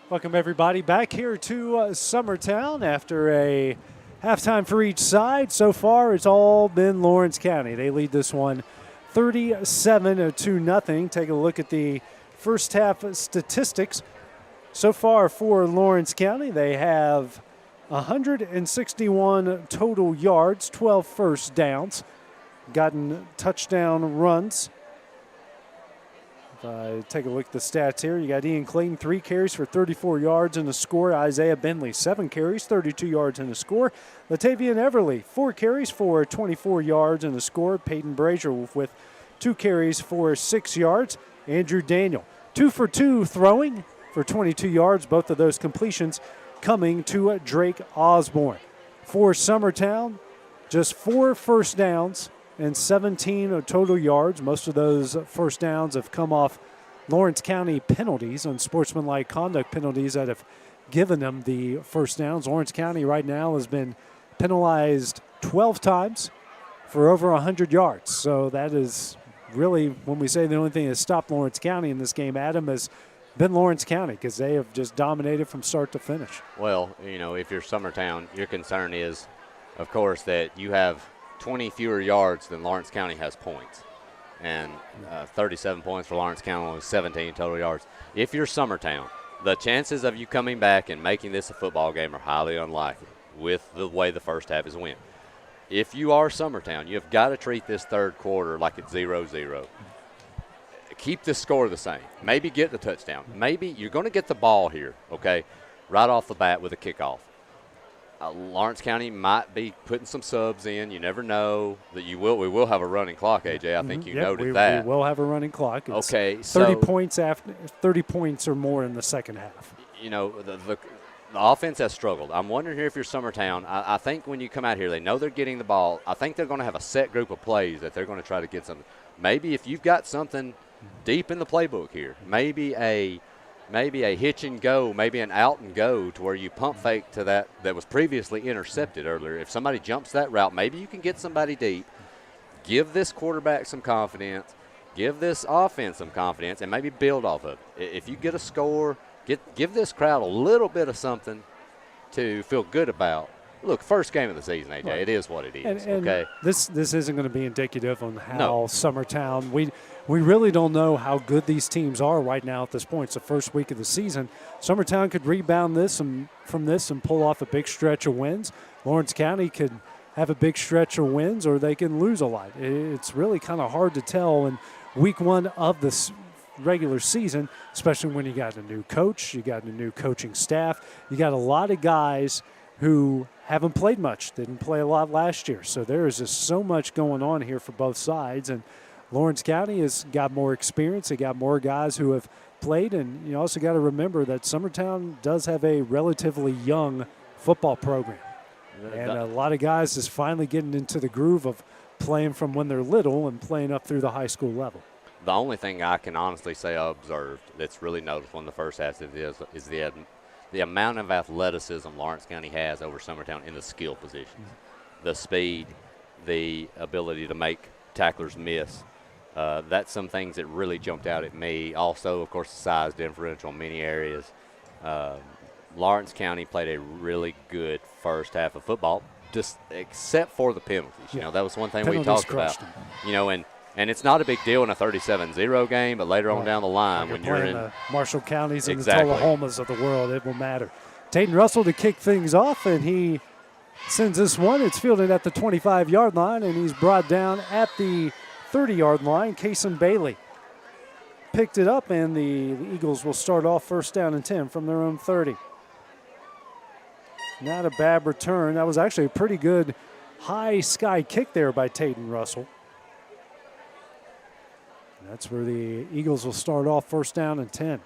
Welcome everybody back here to Summertown after a halftime for each side. So far it's all been Lawrence County. They lead this one 37-0. Take a look at the first half statistics. So far for Lawrence County, they have 161 total yards, 12 first downs, gotten touchdown runs. If I take a look at the stats here, you got Ian Clayton, 3 carries for 34 yards and a score. Isaiah Bentley, 7 carries, 32 yards and a score. Latavian Everly, 4 carries for 24 yards and a score. Peyton Brazier with 2 carries for 6 yards. Andrew Daniel, 2 for 2 throwing for 22 yards. Both of those completions coming to Drake Osborne. For Summertown, just 4 first downs and 17 total yards. Most of those first downs have come off Lawrence County penalties, unsportsmanlike conduct penalties that have given them the first downs. Lawrence County right now has been penalized 12 times for over 100 yards. So that is really, when we say the only thing that stopped Lawrence County in this game, Adam, has been Lawrence County, because they have just dominated from start to finish. Well, you know, if you're Summertown, your concern is, of course, that you have 20 fewer yards than Lawrence County has points. And 37 points for Lawrence County, with 17 total yards. If you're Summertown, the chances of you coming back and making this a football game are highly unlikely with the way the first half is went. If you are Summertown, you've got to treat this third quarter like it's 0-0. Keep the score the same. Maybe get the touchdown. Maybe you're going to get the ball here, okay, right off the bat with a kickoff. Lawrence County might be putting some subs in. You never know that we will have a running clock, AJ. I think you noted that. We will have a running clock. It's okay, 30 points or more in the second half. You know, the offense has struggled. I'm wondering here if you're Summertown. I think when you come out here, they know they're getting the ball. I think they're going to have a set group of plays that they're going to try to get something. Maybe if you've got something deep in the playbook here, maybe a hitch and go, maybe an out and go to where you pump fake to that was previously intercepted earlier. If somebody jumps that route, maybe you can get somebody deep, give this quarterback some confidence, give this offense some confidence, and maybe build off of it. If you get a score, give this crowd a little bit of something to feel good about. Look, first game of the season, AJ, right. It is what it is, and okay? This isn't going to be indicative on how Summertown, we really don't know how good these teams are right now at this point. It's the first week of the season. Summertown could rebound from this and pull off a big stretch of wins. Lawrence County could have a big stretch of wins, or they can lose a lot. It's really kind of hard to tell in week one of this regular season, especially when you got a new coach, you got a new coaching staff, you got a lot of guys who haven't played much, didn't play a lot last year. So there is just so much going on here for both sides. And Lawrence County has got more experience. They got more guys who have played. And you also got to remember that Summertown does have a relatively young football program. And a lot of guys is finally getting into the groove of playing from when they're little and playing up through the high school level. The only thing I can honestly say I observed that's really noticeable in the first half is the amount of athleticism Lawrence County has over Summertown in the skill positions. The speed, the ability to make tacklers miss. That's some things that really jumped out at me. Also, of course, the size differential in many areas. Lawrence County played a really good first half of football, just except for the penalties. You know, that was one thing we talked about. You know, and it's not a big deal in a 37-0 game, but later on down the line when you're in the Marshall Counties and the Tullahomas of the world, it will matter. Tayton Russell to kick things off, and he sends this one. It's fielded at the 25-yard line, and he's brought down at the 30-yard line. Kason Bailey picked it up, and the Eagles will start off first down and 10 from their own 30. Not a bad return. That was actually a pretty good high sky kick there by Tayton Russell. That's where the Eagles will start off first down and 10.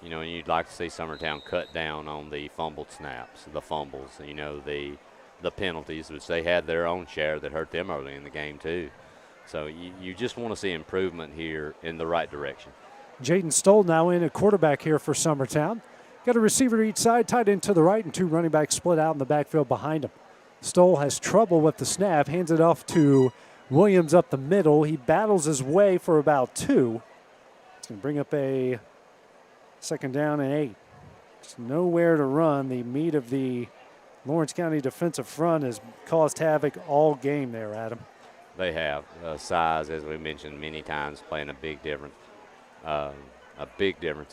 You know, and you'd like to see Summertown cut down on the fumbled snaps, the fumbles, you know, the penalties, which they had their own share that hurt them early in the game too. So you just want to see improvement here in the right direction. Jaden Stoll now in at quarterback here for Summertown. Got a receiver to each side, tight end to the right, and two running backs split out in the backfield behind him. Stoll has trouble with the snap, hands it off to Williams up the middle. He battles his way for about 2. It's going to bring up a second down and 8. Just nowhere to run. The meat of the Lawrence County defensive front has caused havoc all game there, Adam. They have. Size, as we mentioned many times, playing a big difference.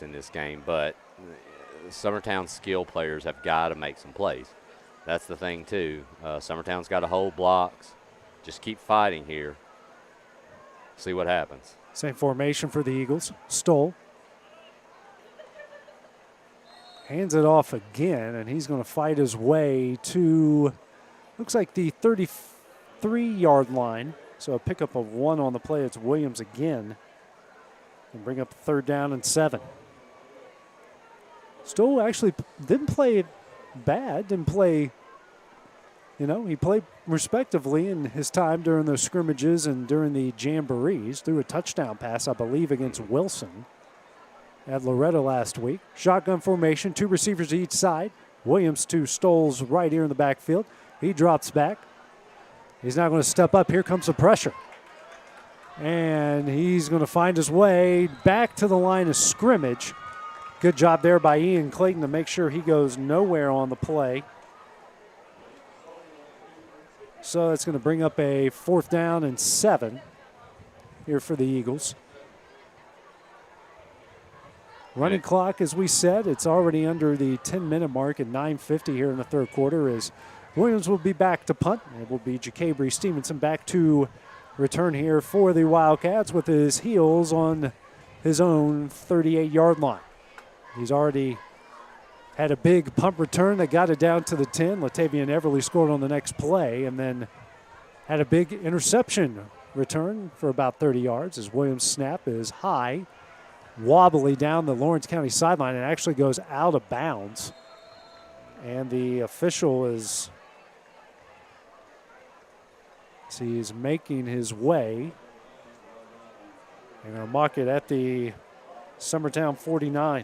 In this game. But Summertown skill players have got to make some plays. That's the thing, too. Summertown's got to hold blocks. Just keep fighting here. See what happens. Same formation for the Eagles. Stoll hands it off again, and he's going to fight his way to, looks like the 33-yard line. So a pickup of 1 on the play. It's Williams again. And bring up third down and 7. Stoll actually didn't play bad, didn't play, you know, he played respectively in his time during those scrimmages and during the jamborees. Threw a touchdown pass, I believe, against Wilson at Loretto last week. Shotgun formation, 2 receivers to each side. Williams to Stoll's right here in the backfield. He drops back. He's not going to step up. Here comes the pressure. And he's going to find his way back to the line of scrimmage. Good job there by Ian Clayton to make sure he goes nowhere on the play. So that's going to bring up a fourth down and 7 here for the Eagles. Running clock, as we said, it's already under the 10-minute mark at 9:50 here in the third quarter as Williams will be back to punt. It will be Jacabry Stevenson back to return here for the Wildcats with his heels on his own 38-yard line. He's already had a big punt return that got it down to the 10. Latavian Everly scored on the next play and then had a big interception return for about 30 yards as Williams' snap is high wobbly down the Lawrence County sideline and actually goes out of bounds. And the official is, he's making his way. And I'll mark it at the Summertown 49.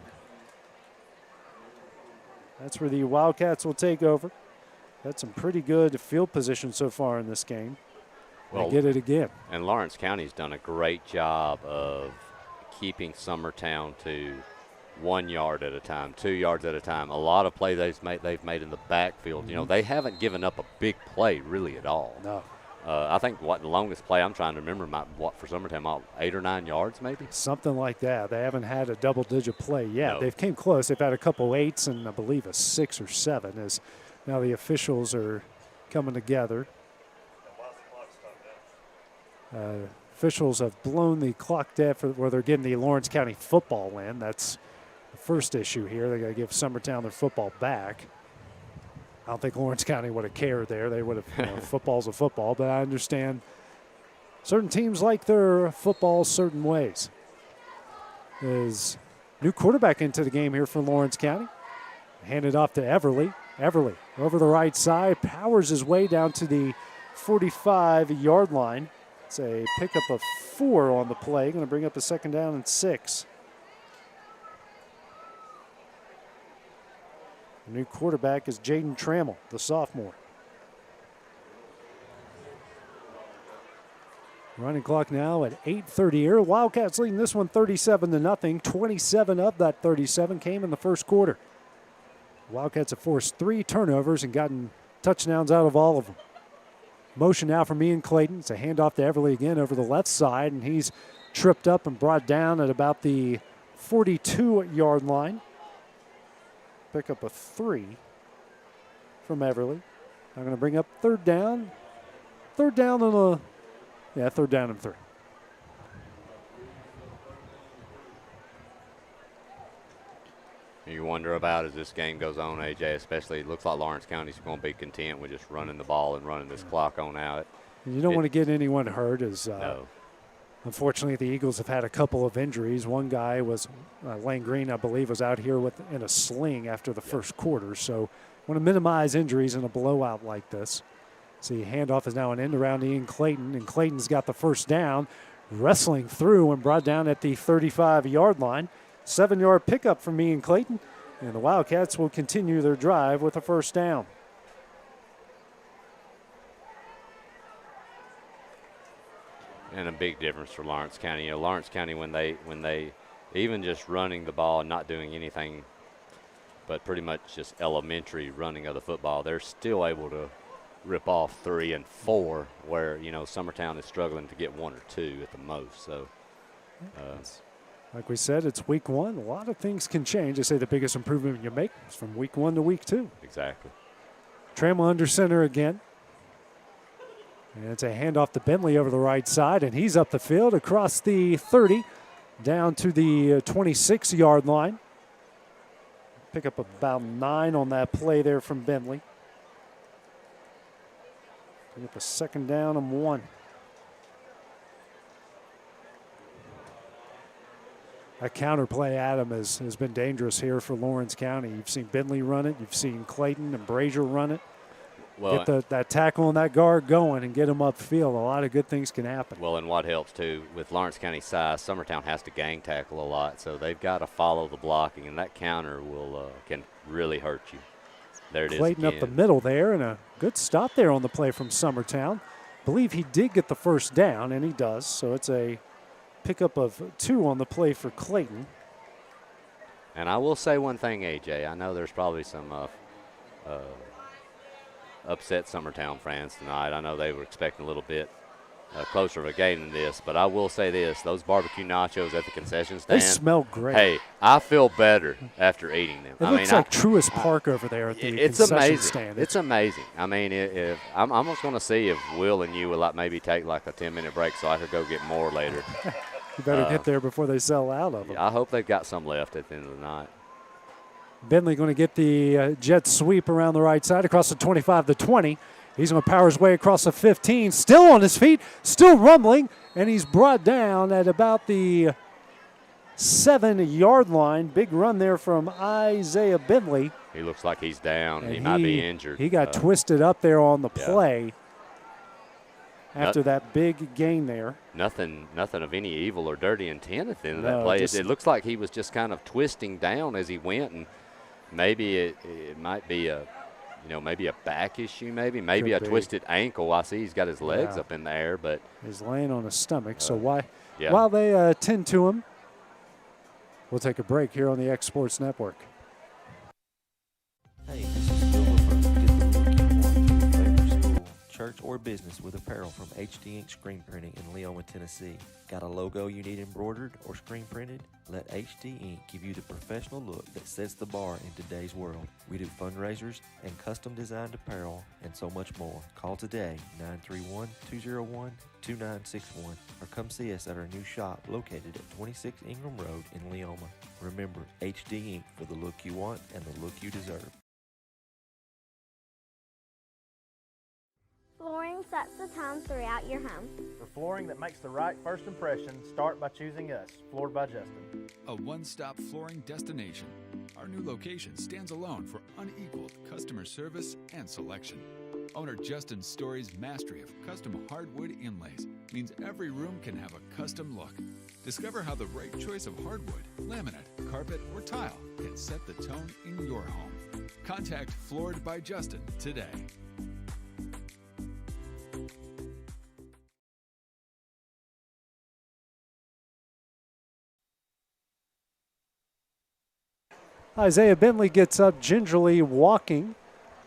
That's where the Wildcats will take over. That's some pretty good field position so far in this game. Well, get it again. And Lawrence County's done a great job of keeping Summertown to 1 yard at a time, 2 yards at a time. A lot of plays they've made in the backfield. Mm-hmm. You know, they haven't given up a big play really at all. No. I think the longest play I'm trying to remember for Summertown, 8 or 9 yards maybe? Something like that. They haven't had a double-digit play yet. No. They've came close. They've had a couple 8s and I believe a 6 or 7 as now the officials are coming together. Officials have blown the clock dead where they're getting the Lawrence County football win. That's the first issue here. They got to give Summertown their football back. I don't think Lawrence County would have cared there. They would have, football's a football, but I understand certain teams like their football certain ways. There's new quarterback into the game here for Lawrence County. Handed off to Everly. Everly over the right side, powers his way down to the 45-yard line. It's a pickup of 4 on the play. Going to bring up a 2nd down and 6. The new quarterback is Jaden Trammell, the sophomore. Running clock now at 8:30 here. Wildcats leading this one 37-0. 27 of that 37 came in the first quarter. Wildcats have forced 3 turnovers and gotten touchdowns out of all of them. Motion now from Ian Clayton. It's a handoff to Everly again over the left side, and he's tripped up and brought down at about the 42-yard line. Pick up a 3 from Everly. I'm going to bring up 3rd down. 3rd down and 3. You wonder about as this game goes on, AJ, especially it looks like Lawrence County's going to be content with just running the ball and running this clock on out. You don't want to get anyone hurt as no. Unfortunately, the Eagles have had a couple of injuries. One guy was, Lane Green, I believe, was out here in a sling after the first quarter. So want to minimize injuries in a blowout like this. See, handoff is now an end around Ian Clayton, and Clayton's got the first down, wrestling through and brought down at the 35-yard line. 7-yard pickup from Ian Clayton, and the Wildcats will continue their drive with a first down. And a big difference for Lawrence County. You know, Lawrence County, when they even just running the ball and not doing anything but pretty much just elementary running of the football, they're still able to rip off 3 and 4, where, you know, Summertown is struggling to get 1 or 2 at the most. So, like we said, it's week 1. A lot of things can change. They say the biggest improvement you make is from week 1 to week 2. Exactly. Trammell under center again. And it's a handoff to Bentley over the right side, and he's up the field across the 30 down to the 26-yard line. Pick up about 9 on that play there from Bentley. Pick up a 2nd down and 1. That counter play, Adam, has been dangerous here for Lawrence County. You've seen Bentley run it. You've seen Clayton and Brazier run it. Well, get that tackle and that guard going and get them upfield. A lot of good things can happen. Well, and what helps, too, with Lawrence County's size, Summertown has to gang tackle a lot, so they've got to follow the blocking, and that counter can really hurt you. There it is Clayton again. Up the middle there, and a good stop there on the play from Summertown. I believe he did get the first down, and he does, so it's a pickup of 2 on the play for Clayton. And I will say one thing, AJ. I know there's probably some upset Summertown fans tonight. I know they were expecting a little bit closer of a game than this, but I will say this. Those barbecue nachos at the concession stand. They smell great. Hey, I feel better after eating them. It looks like Truist Park over there at the concession stand. It's amazing. I mean, if I'm almost going to see if Will and you will maybe take like a 10-minute break so I could go get more later. You better get there before they sell out of them. I hope they've got some left at the end of the night. Bentley going to get the jet sweep around the right side across the 25 to 20. He's going to power his way across the 15, still on his feet, still rumbling, and he's brought down at about the 7-yard line. Big run there from Isaiah Bentley. He looks like he's down. And he might be injured. He got twisted up there on the yeah. play after that big gain there. Nothing of any evil or dirty intent at the end of that No, play. It looks like he was just kind of twisting down as he went, and maybe it might be a back issue, maybe a twisted ankle. I see he's got his legs up in the air, but he's laying on his stomach. So while they tend to him, we'll take a break here on the X Sports Network. Hey, this is Phil Looper. Get the look you want for your favorite school, church, or business with apparel from HD Ink Screen Printing in Leoma, Tennessee. Got a logo you need embroidered or screen printed? Let HD Ink give you the professional look that sets the bar in today's world. We do fundraisers and custom designed apparel and so much more. Call today, 931-201-2961, or come see us at our new shop located at 26 Ingram Road in Leoma. Remember, HD Ink for the look you want and the look you deserve. Flooring sets the tone throughout your home. For flooring that makes the right first impression, start by choosing us, Floored by Justin. A one-stop flooring destination. Our new location stands alone for unequaled customer service and selection. Owner Justin Story's mastery of custom hardwood inlays means every room can have a custom look. Discover how the right choice of hardwood, laminate, carpet, or tile can set the tone in your home. Contact Floored by Justin today. Isaiah Bentley gets up gingerly walking.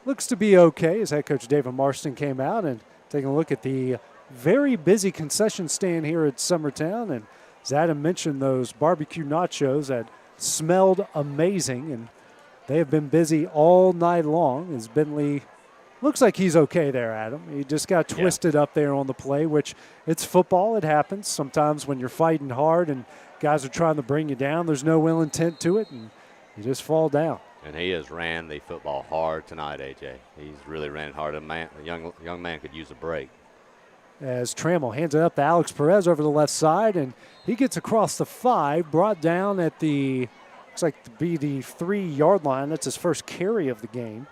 Looks to be okay as head coach David Marston came out and taking a look at the very busy concession stand here at Summertown. And as Adam mentioned, those barbecue nachos that smelled amazing, and they have been busy all night long as Bentley looks like he's okay there, Adam. He just got twisted up there on the play, which it's football. It happens sometimes when you're fighting hard and guys are trying to bring you down. There's no ill intent to it, and you just fall down. And he has ran the football hard tonight, AJ. He's really ran it hard. A young man could use a break. As Trammell hands it up to Alex Perez over the left side, and he gets across the 5, brought down at the, looks like to be the 3-yard line. That's his first carry of the game.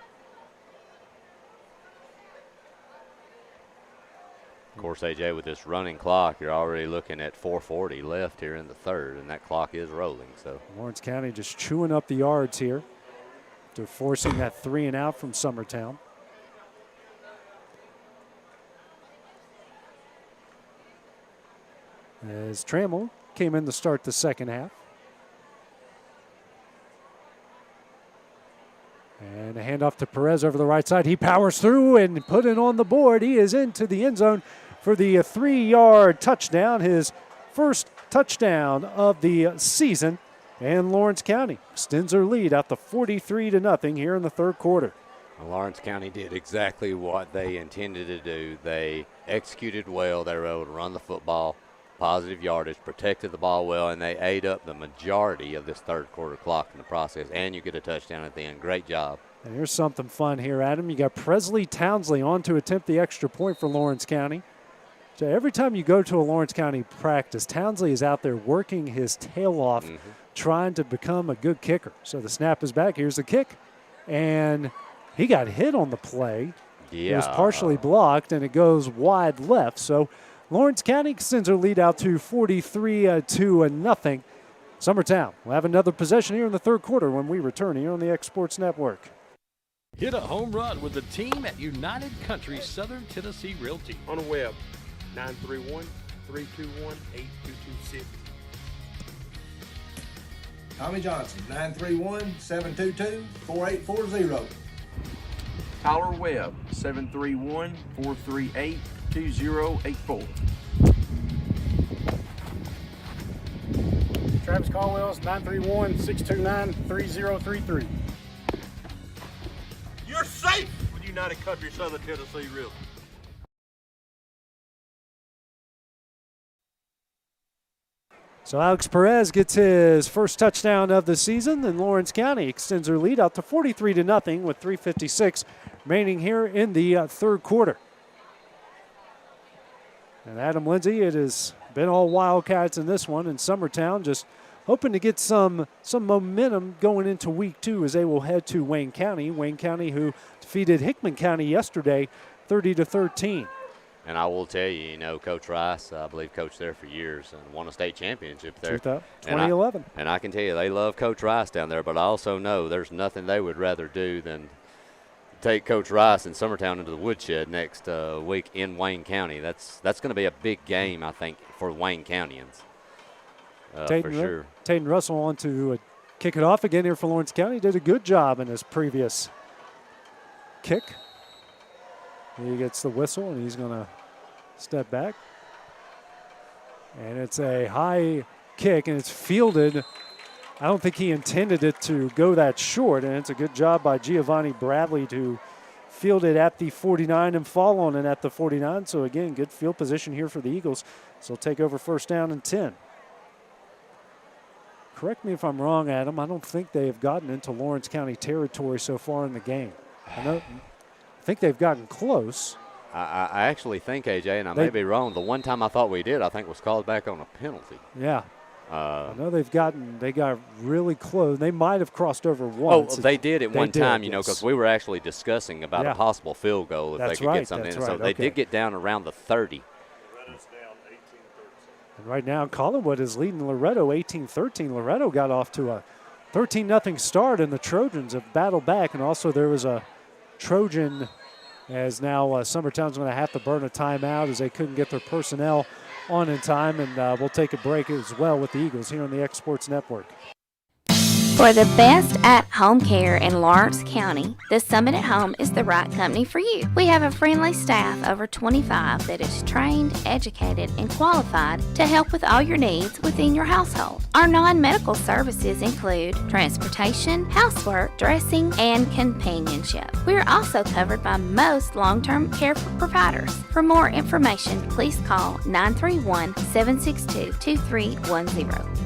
Of course, AJ, with this running clock, you're already looking at 4:40 left here in the third, and that clock is rolling. So Lawrence County just chewing up the yards here. They're forcing that 3 and out from Summertown. As Trammell came in to start the second half. And a handoff to Perez over the right side. He powers through and put it on the board. He is into the end zone for the 3-yard touchdown, his first touchdown of the season. And Lawrence County extends their lead out to 43-0 here in the third quarter. Well, Lawrence County did exactly what they intended to do. They executed well. They were able to run the football, positive yardage, protected the ball well, and they ate up the majority of this third quarter clock in the process. And you get a touchdown at the end. Great job. And here's something fun here, Adam. You got Presley Townsley on to attempt the extra point for Lawrence County. So every time you go to a Lawrence County practice, Townsley is out there working his tail off, trying to become a good kicker. So the snap is back. Here's the kick. And he got hit on the play. It was partially blocked, and it goes wide left. So Lawrence County extends their lead out to 43-0. Summertown will have another possession here in the third quarter when we return here on the X Sports Network. Hit a home run with the team at United Country Southern Tennessee Realty. On the web, 931-321-8226. Tommy Johnson, 931-722-4840. Tyler Webb, 731-438-2084. Travis Caldwell's 931-629-3033. You're safe with United Country Southern Tennessee Realty. So Alex Perez gets his first touchdown of the season, and Lawrence County extends their lead out to 43-0 with 3:56 remaining here in the third quarter. And Adam Lindsay, it has been all Wildcats in this one, and Summertown just hoping to get some momentum going into week 2 as they will head to Wayne County. Wayne County, who defeated Hickman County yesterday, 30-13. And I will tell you, Coach Rice, I believe, coached there for years and won a state championship there. 2011. And I can tell you, they love Coach Rice down there, but I also know there's nothing they would rather do than take Coach Rice and Summertown into the woodshed next week in Wayne County. That's going to be a big game, I think, for Wayne Countyans. For sure. Taden Russell on to kick it off again here for Lawrence County. Did a good job in his previous kick. He gets the whistle, and he's going to step back. And it's a high kick, and it's fielded. I don't think he intended it to go that short, and it's a good job by Giovanni Bradley to field it at the 49 and fall on it at the 49. So, again, good field position here for the Eagles. So, take over first down and 10. Correct me if I'm wrong, Adam. I don't think they have gotten into Lawrence County territory so far in the game. I think they've gotten close. I actually think, AJ, and I may be wrong, the one time I thought we did, I think was called back on a penalty. Yeah. I know they got really close. They might have crossed over once. Oh, they did at one time, because we were actually discussing about a possible field goal if they could get something in. So they did get down around the 30. And right now, Collinwood is leading Loretto 18-13. Loretto got off to a 13-0 start, and the Trojans have battled back. And also there was a Trojan, as now Summertown's going to have to burn a timeout as they couldn't get their personnel on in time. And we'll take a break as well with the Eagles here on the X Sports Network. For the best at-home care in Lawrence County, the Summit at Home is the right company for you. We have a friendly staff over 25 that is trained, educated, and qualified to help with all your needs within your household. Our non-medical services include transportation, housework, dressing, and companionship. We are also covered by most long-term care providers. For more information, please call 931-762-2310.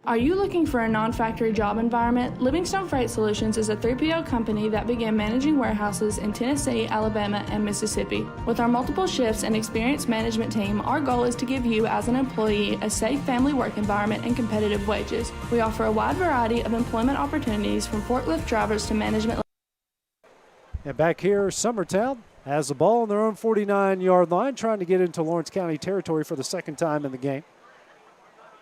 Are you looking for a non-factory job environment? Livingstone Freight Solutions is a 3PL company that began managing warehouses in Tennessee, Alabama, and Mississippi. With our multiple shifts and experienced management team, our goal is to give you, as an employee, a safe family work environment and competitive wages. We offer a wide variety of employment opportunities from forklift drivers to management. And back here, Summertown has the ball on their own 49-yard line, trying to get into Lawrence County territory for the second time in the game.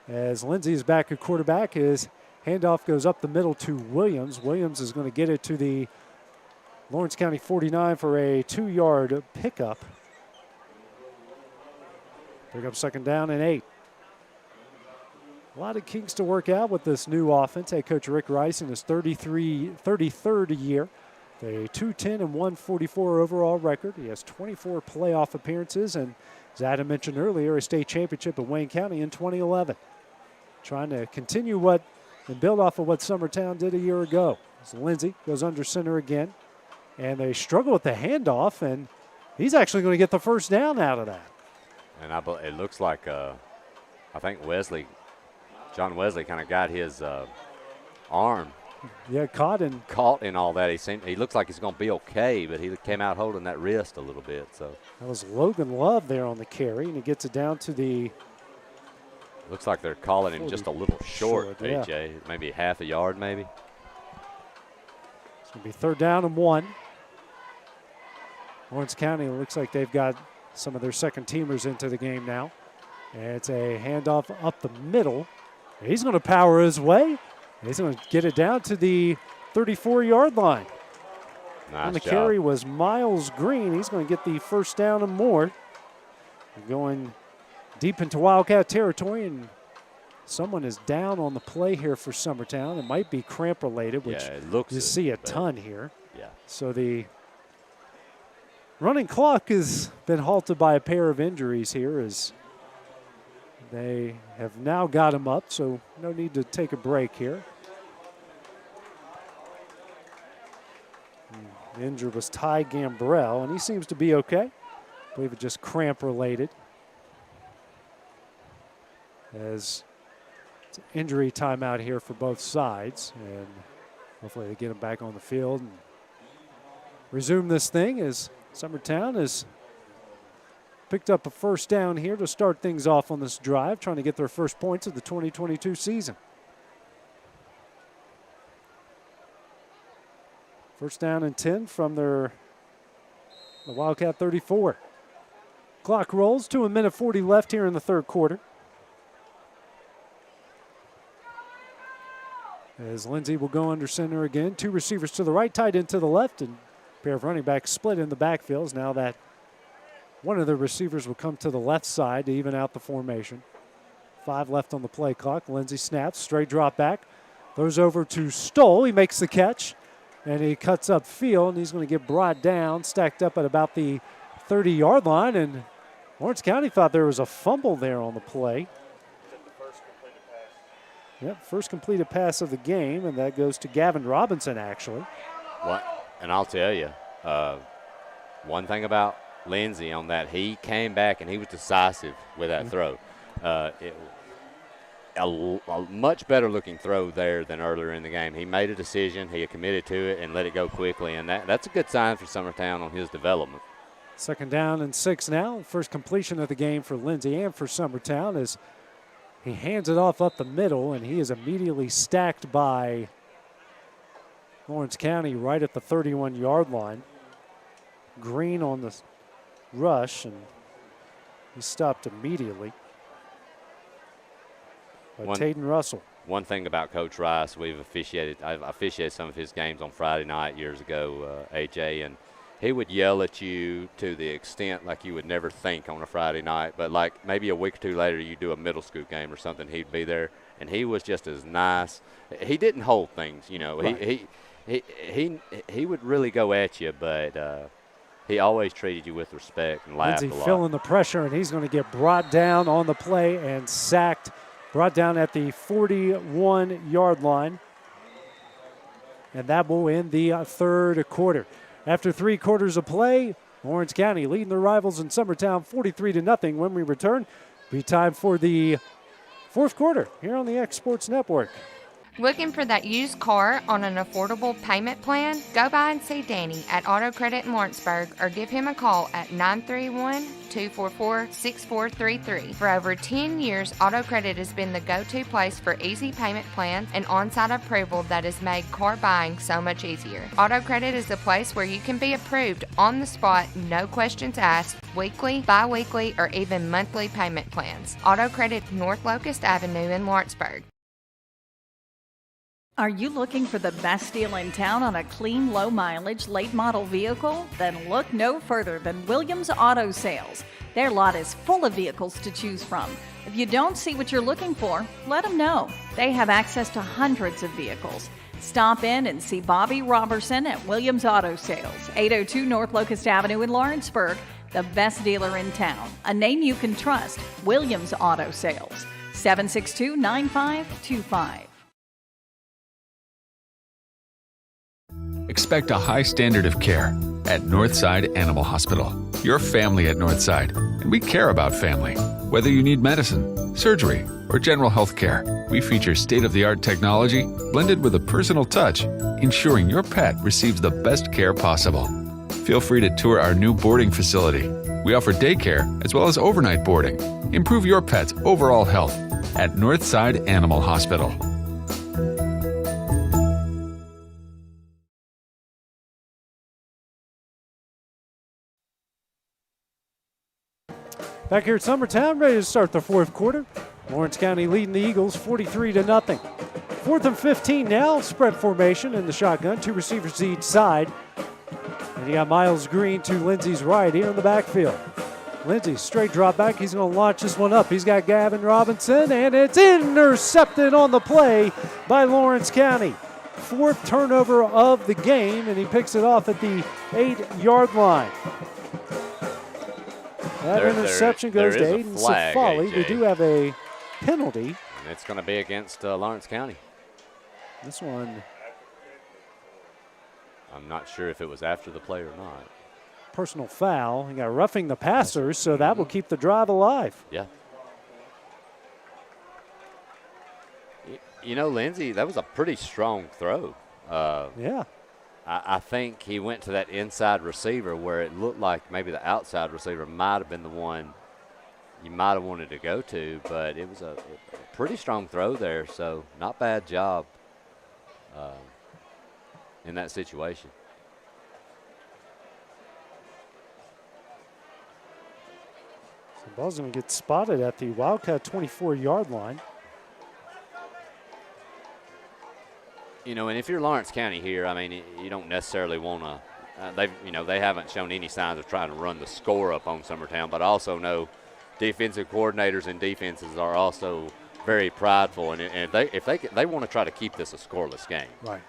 As Lindsey is back at quarterback, his handoff goes up the middle to Williams. Williams is going to get it to the Lawrence County 49 for a 2-yard pickup. Pick up second down and 8. A lot of kinks to work out with this new offense. Head coach Rick Rice in his 33rd year. A 210 and 144 overall record. He has 24 playoff appearances, and as Adam mentioned earlier, a state championship at Wayne County in 2011. Trying to continue and build off of what Summertown did a year ago. So Lindsey goes under center again, and they struggle with the handoff, and he's actually going to get the first down out of that. And it looks like I think John Wesley kind of got his arm. Yeah, caught in all that. He looks like he's going to be okay, but he came out holding that wrist a little bit. So that was Logan Love there on the carry, and he gets it down to the. Looks like they're calling him just a little short, AJ. Yeah. Maybe half a yard, maybe. It's going to be third down and 1. Lawrence County looks like they've got some of their second teamers into the game now. And it's a handoff up the middle. He's going to power his way. He's going to get it down to the 34-yard line. Nice on the job. carry was Miles Green. He's going to get the first down and more. Going deep into Wildcat territory, and someone is down on the play here for Summertown. It might be cramp related, which you see a ton here. Yeah. So the running clock has been halted by a pair of injuries here as they have now got him up, so no need to take a break here. The injured was Ty Gambrell, and he seems to be okay. I believe it's just cramp related. As it's an injury timeout here for both sides, and hopefully they get him back on the field and resume this thing as Summertown has picked up a first down here to start things off on this drive, trying to get their first points of the 2022 season. First down and 10 from the Wildcat 34. Clock rolls, 2 minute 40 left here in the third quarter. As Lindsay will go under center again. 2 receivers to the right, tight end to the left, and a pair of running backs split in the backfields. Now that one of the receivers will come to the left side to even out the formation. 5 left on the play clock. Lindsay snaps, straight drop back. Throws over to Stoll. He makes the catch, and he cuts up field, and he's going to get brought down, stacked up at about the 30-yard line, and Lawrence County thought there was a fumble there on the play. Yep, first completed pass of the game, and that goes to Gavin Robinson, actually. What? And I'll tell you, one thing about Lindsay on that, he came back and he was decisive with that throw. A much better looking throw there than earlier in the game. He made a decision, he committed to it, and let it go quickly, and that's a good sign for Summertown on his development. Second down and 6 now. First completion of the game for Lindsay and for Summertown as he hands it off up the middle, and he is immediately stacked by Lawrence County right at the 31-yard line. Green on the rush, and he stopped immediately by Taden Russell. One thing about Coach Rice, I've officiated some of his games on Friday night years ago, AJ, and he would yell at you to the extent like you would never think on a Friday night, but like maybe a week or two later you do a middle school game or something, he'd be there, and he was just as nice. He didn't hold things, you know. Right. He would really go at you, but he always treated you with respect and laughed a lot. Feeling the pressure, and he's going to get brought down on the play and sacked, brought down at the 41-yard line, and that will end the third quarter. After 3 quarters of play, Lawrence County leading their rivals in Summertown 43-0. When we return, it'll be time for the fourth quarter here on the X Sports Network. Looking for that used car on an affordable payment plan? Go by and see Danny at Auto Credit in Lawrenceburg or give him a call at 931-244-6433. For over 10 years, Auto Credit has been the go-to place for easy payment plans and on-site approval that has made car buying so much easier. Auto Credit is a place where you can be approved on the spot, no questions asked, weekly, bi-weekly, or even monthly payment plans. Auto Credit, North Locust Avenue in Lawrenceburg. Are you looking for the best deal in town on a clean, low-mileage, late-model vehicle? Then look no further than Williams Auto Sales. Their lot is full of vehicles to choose from. If you don't see what you're looking for, let them know. They have access to hundreds of vehicles. Stop in and see Bobby Robertson at Williams Auto Sales, 802 North Locust Avenue in Lawrenceburg, the best dealer in town. A name you can trust, Williams Auto Sales, 762-9525. Expect a high standard of care at Northside Animal Hospital. Your family at Northside, and we care about family. Whether you need medicine, surgery, or general health care, we feature state-of-the-art technology blended with a personal touch, ensuring your pet receives the best care possible. Feel free to tour our new boarding facility. We offer daycare as well as overnight boarding. Improve your pet's overall health at Northside Animal Hospital. Back here at Summertown, ready to start the fourth quarter. Lawrence County leading the Eagles 43-0. 4th and 15 now, spread formation in the shotgun. 2 receivers to each side. And you got Miles Green to Lindsay's right here in the backfield. Lindsay, straight drop back. He's going to launch this one up. He's got Gavin Robinson, and it's intercepted on the play by Lawrence County. 4th turnover of the game, and he picks it off at the 8-yard line. That interception goes to Aiden Safali. We do have a penalty. And it's going to be against Lawrence County. This one, I'm not sure if it was after the play or not. Personal foul. He got roughing the passer, so that will keep the drive alive. Yeah. You know, Lindsay, that was a pretty strong throw. Yeah. I think he went to that inside receiver where it looked like maybe the outside receiver might have been the one you might have wanted to go to, but it was a pretty strong throw there, so not bad job in that situation. So the ball's going to get spotted at the Wildcat 24-yard line. You know, and if you're Lawrence County here, I mean, you don't necessarily want to. They haven't shown any signs of trying to run the score up on Summertown, but I also know defensive coordinators and defenses are also very prideful, and if they want to try to keep this a scoreless game. Right.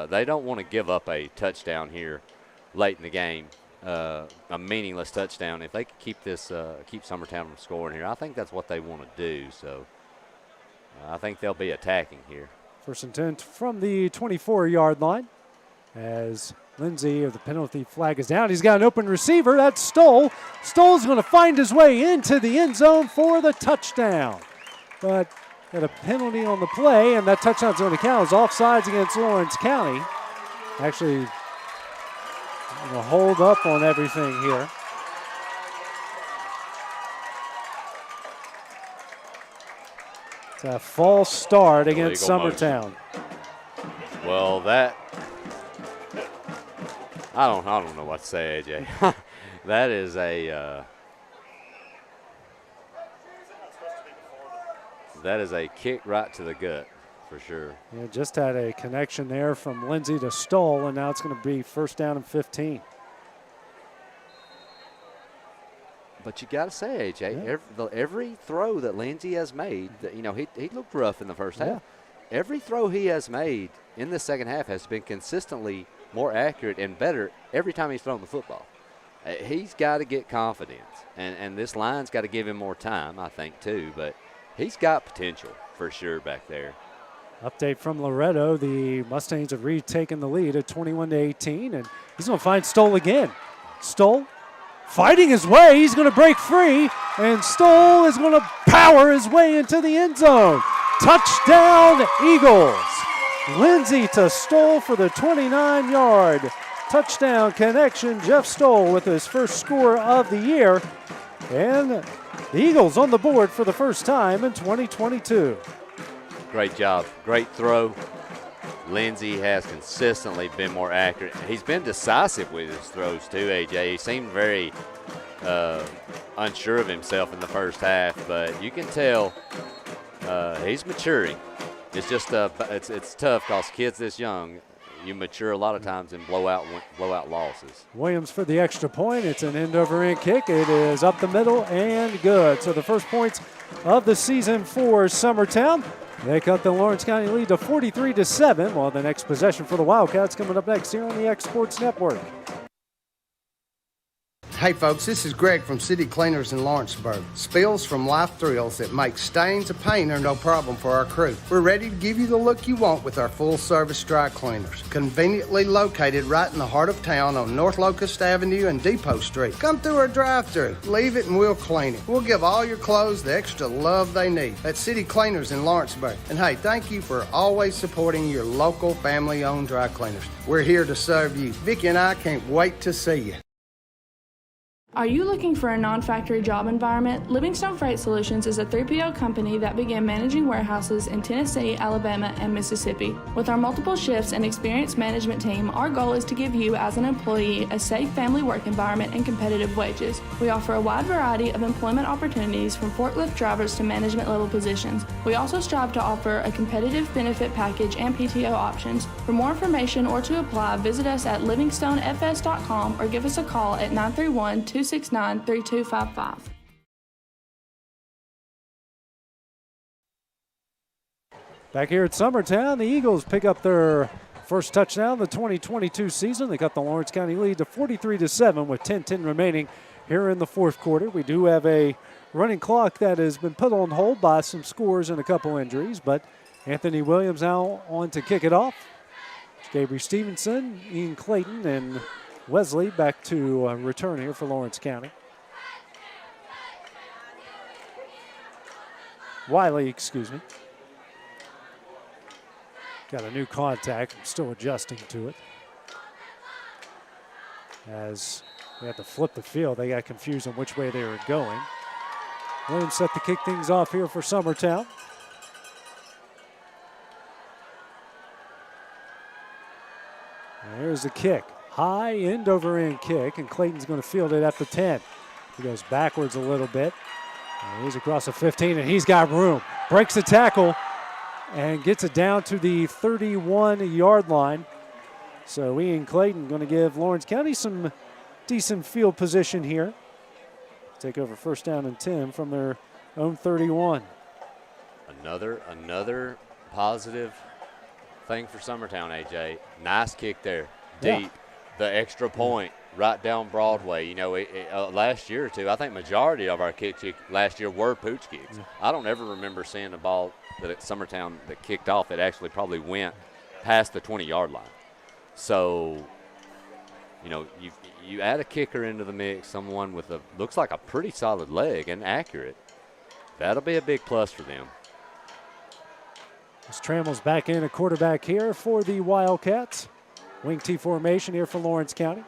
They don't want to give up a touchdown here late in the game, a meaningless touchdown. If they could keep Summertown from scoring here, I think that's what they want to do. So I think they'll be attacking here. First and 10 from the 24-yard line as Lindsey, the penalty flag is down. He's got an open receiver. That's Stoll. Stoll's going to find his way into the end zone for the touchdown. But got a penalty on the play, and that touchdown's going to count as offsides against Lawrence County. Actually, going to hold up on everything here. It's a false start against Summertown. Well, I don't know what to say, AJ. That is a kick right to the gut for sure. Yeah, just had a connection there from Lindsey to Stoll, and now it's going to be first down and 15. But you got to say, AJ, every throw that Lindsey has made, he looked rough in the first half. Every throw he has made in the second half has been consistently more accurate and better every time he's thrown the football. He's got to get confidence, and this line's got to give him more time, I think, too. But he's got potential for sure back there. Update from Loretto. The Mustangs have retaken the lead at 21-18, and he's going to find Stoll again. Stoll fighting his way. He's going to break free, and Stoll is going to power his way into the end zone. Touchdown, Eagles. Lindsey to Stoll for the 29-yard touchdown connection. Jeff Stoll with his first score of the year. And the Eagles on the board for the first time in 2022. Great job. Great throw. Lindsey has consistently been more accurate. He's been decisive with his throws too, AJ. He seemed very unsure of himself in the first half, but you can tell he's maturing. It's just it's tough because kids this young, you mature a lot of times in blowout losses. Williams for the extra point. It's an end-over-end kick. It is up the middle and good. So the first points of the season for Summertown. They cut the Lawrence County lead to 43-7. While the next possession for the Wildcats coming up next here on the X Sports Network. Hey folks, this is Greg from City Cleaners in Lawrenceburg. Spills from Life Thrills that make stains of paint are no problem for our crew. We're ready to give you the look you want with our full-service dry cleaners. Conveniently located right in the heart of town on North Locust Avenue and Depot Street. Come through our drive-thru, leave it and we'll clean it. We'll give all your clothes the extra love they need. That's City Cleaners in Lawrenceburg. And hey, thank you for always supporting your local family-owned dry cleaners. We're here to serve you. Vicki and I can't wait to see you. Are you looking for a non-factory job environment? Livingstone Freight Solutions is a 3PL company that began managing warehouses in Tennessee, Alabama, and Mississippi. With our multiple shifts and experienced management team, our goal is to give you, as an employee, a safe family work environment and competitive wages. We offer a wide variety of employment opportunities from forklift drivers to management level positions. We also strive to offer a competitive benefit package and PTO options. For more information or to apply, visit us at livingstonefs.com or give us a call at 931-269-3255. Back here at Summertown, the Eagles pick up their first touchdown of the 2022 season. They cut the Lawrence County lead to 43-7 with 10:10 remaining here in the fourth quarter. We do have a running clock that has been put on hold by some scores and a couple injuries, but Anthony Williams now on to kick it off. Gabriel Stevenson, Ian Clayton, and Wesley back to return here for Lawrence County. Wiley, excuse me. Got a new contact. I'm still adjusting to it. As they had to flip the field, they got confused on which way they were going. Williams set to kick things off here for Summertown. There's the kick. High end over end kick, and Clayton's going to field it at the 10. He goes backwards a little bit. And he's across the 15, and he's got room. Breaks the tackle and gets it down to the 31-yard line. So Ian Clayton going to give Lawrence County some decent field position here. Take over first down and 10 from their own 31. Another positive thing for Summertown, AJ. Nice kick there, deep. Yeah. The extra point right down Broadway. You know, last year or two, I think majority of our kicks last year were pooch kicks. I don't ever remember seeing a ball that at Summertown that kicked off that actually probably went past the 20-yard line. So, you know, you add a kicker into the mix, someone with looks like a pretty solid leg and accurate. That'll be a big plus for them. As Trammell's back in a quarterback here for the Wildcats. Wing T formation here for Lawrence County.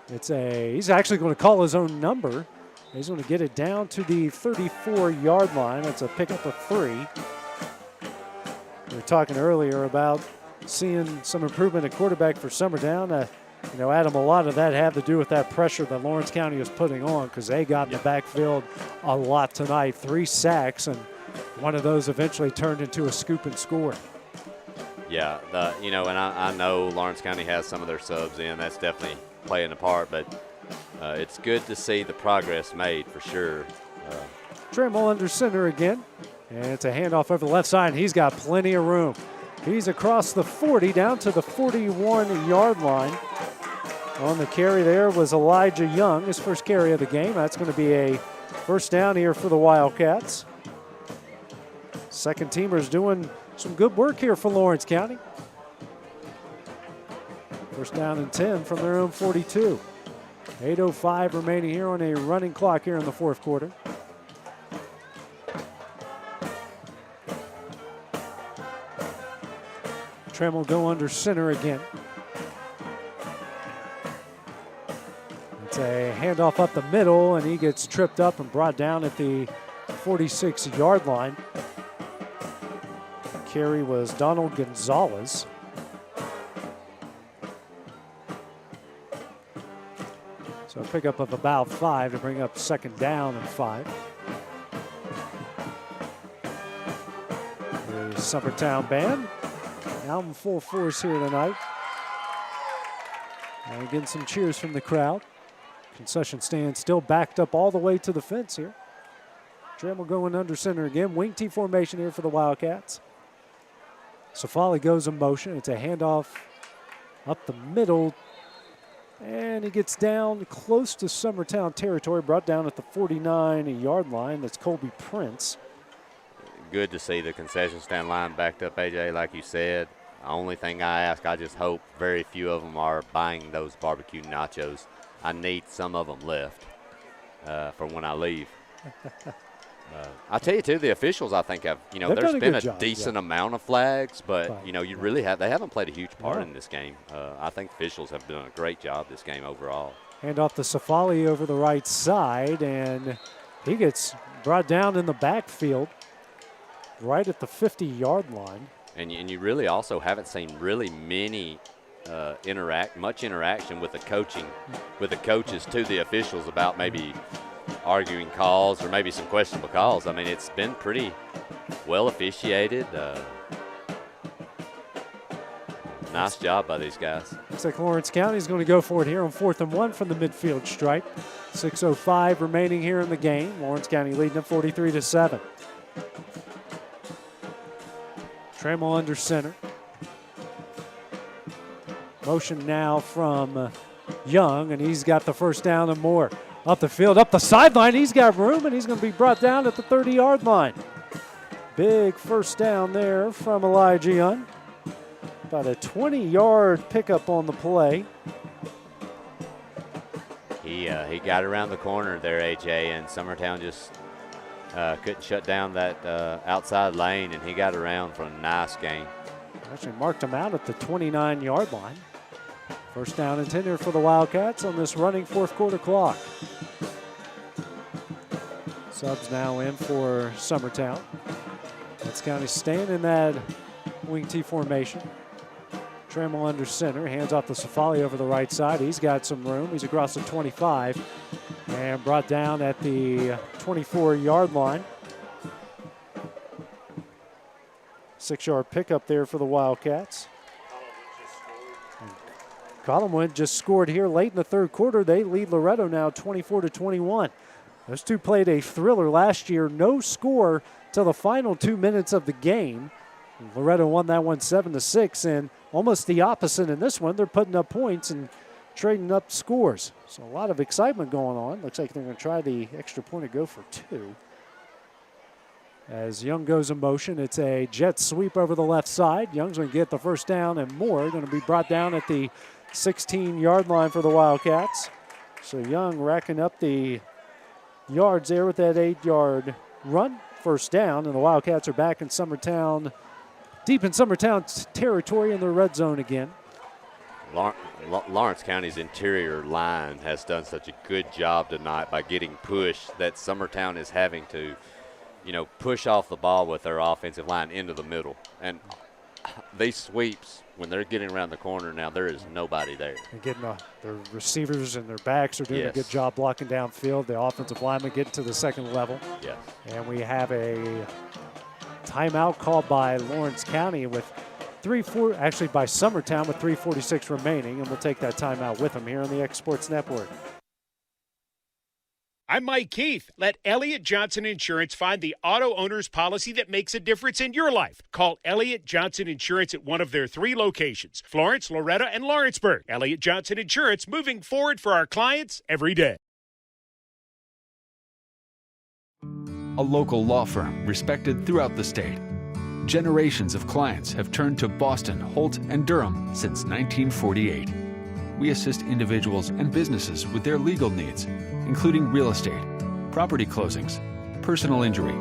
He's actually going to call his own number. He's going to get it down to the 34-yard line. That's a pickup of 3. We were talking earlier about seeing some improvement at quarterback for Summertown. You know, Adam, a lot of that had to do with that pressure that Lawrence County was putting on because they got in the backfield a lot tonight. 3 sacks, and one of those eventually turned into a scoop and score. Yeah, you know, and I know Lawrence County has some of their subs in. That's definitely playing a part, but it's good to see the progress made for sure. Trammell under center again, and it's a handoff over the left side, and he's got plenty of room. He's across the 40 down to the 41-yard line. On the carry there was Elijah Young, his first carry of the game. That's going to be a first down here for the Wildcats. Second teamers doing some good work here for Lawrence County. First down and 10 from their own 42. 8:05 remaining here on a running clock here in the fourth quarter. Trammell go under center again. It's a handoff up the middle, and he gets tripped up and brought down at the 46-yard line. Carry was Donald Gonzalez. So a pickup of about 5 to bring up second down and 5. The Summertown band out in full force here tonight. And getting some cheers from the crowd. Concession stand still backed up all the way to the fence here. Trammell going under center again. Wing T formation here for the Wildcats. Safali goes in motion. It's a handoff up the middle. And he gets down close to Summertown territory, brought down at the 49-yard line. That's Colby Prince. Good to see the concession stand line backed up, AJ, like you said. The only thing I ask, I just hope very few of them are buying those barbecue nachos. I need some of them left for when I leave. I tell you, too, the officials, I think, have, you know, there's been a decent amount of flags, but, you know, they haven't played a huge part in this game. I think officials have done a great job this game overall. Hand off to Safali over the right side, and he gets brought down in the backfield right at the 50-yard line. And you really also haven't seen really many much interaction with the coaches to the officials about maybe arguing calls or maybe some questionable calls. I mean, it's been pretty well officiated. Nice job by these guys. Looks like Lawrence County is going to go for it here on 4th and 1 from the midfield stripe. 6:05 remaining here in the game. Lawrence County leading at 43-7. Trammell under center. Motion now from Young, and he's got the first down and more. Up the field, up the sideline, he's got room, and he's going to be brought down at the 30-yard line. Big first down there from Elijah Young. About a 20-yard pickup on the play. He got around the corner there, AJ, and Summertown just couldn't shut down that outside lane, and he got around for a nice gain. Actually marked him out at the 29-yard line. First down and 10 here for the Wildcats on this running fourth quarter clock. Subs now in for Summertown. Let's County staying in that wing T formation. Trammell under center, hands off to Safali over the right side. He's got some room. He's across the 25 and brought down at the 24-yard line. 6-yard pickup there for the Wildcats. Collinwood just scored here late in the third quarter. They lead Loretto now 24-21. Those two played a thriller last year. No score till the final 2 minutes of the game. Loretto won that one 7-6, and almost the opposite in this one. They're putting up points and trading up scores. So a lot of excitement going on. Looks like they're going to try the extra point and go for two. As Young goes in motion, it's a jet sweep over the left side. Young's going to get the first down and more. Going to be brought down at the 16-yard line for the Wildcats. So Young racking up the yards there with that 8-yard run. First down, and the Wildcats are back in Summertown, deep in Summertown territory in the red zone again. Lawrence County's interior line has done such a good job tonight by getting pushed that Summertown is having to, push off the ball with their offensive line into the middle. And these sweeps, when they're getting around the corner now, there is nobody there. And getting their receivers and their backs are doing a good job blocking downfield. The offensive linemen getting to the second level. Yes. And we have a timeout called by Lawrence County with by Summertown with 3:46 remaining, and we'll take that timeout with them here on the X Sports Network. I'm Mike Keith. Let Elliott Johnson Insurance find the auto owner's policy that makes a difference in your life. Call Elliott Johnson Insurance at one of their 3 locations, Florence, Loretto, and Lawrenceburg. Elliott Johnson Insurance, moving forward for our clients every day. A local law firm respected throughout the state. Generations of clients have turned to Boston, Holt, and Durham since 1948. We assist individuals and businesses with their legal needs, including real estate, property closings, personal injury,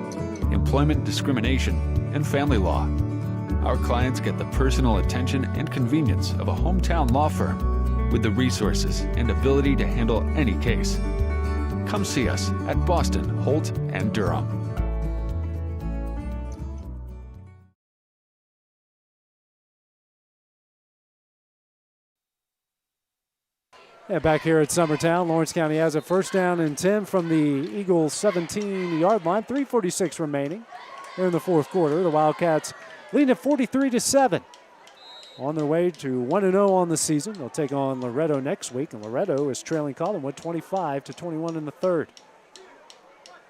employment discrimination, and family law. Our clients get the personal attention and convenience of a hometown law firm with the resources and ability to handle any case. Come see us at Boston, Holt, and Durham. Yeah, back here at Summertown, Lawrence County has a first down and 10 from the Eagles' 17-yard line. 3:46 remaining here in the fourth quarter. The Wildcats leading at 43-7. On their way to 1-0 on the season. They'll take on Loretto next week, and Loretto is trailing Collinwood 25-21 in the third.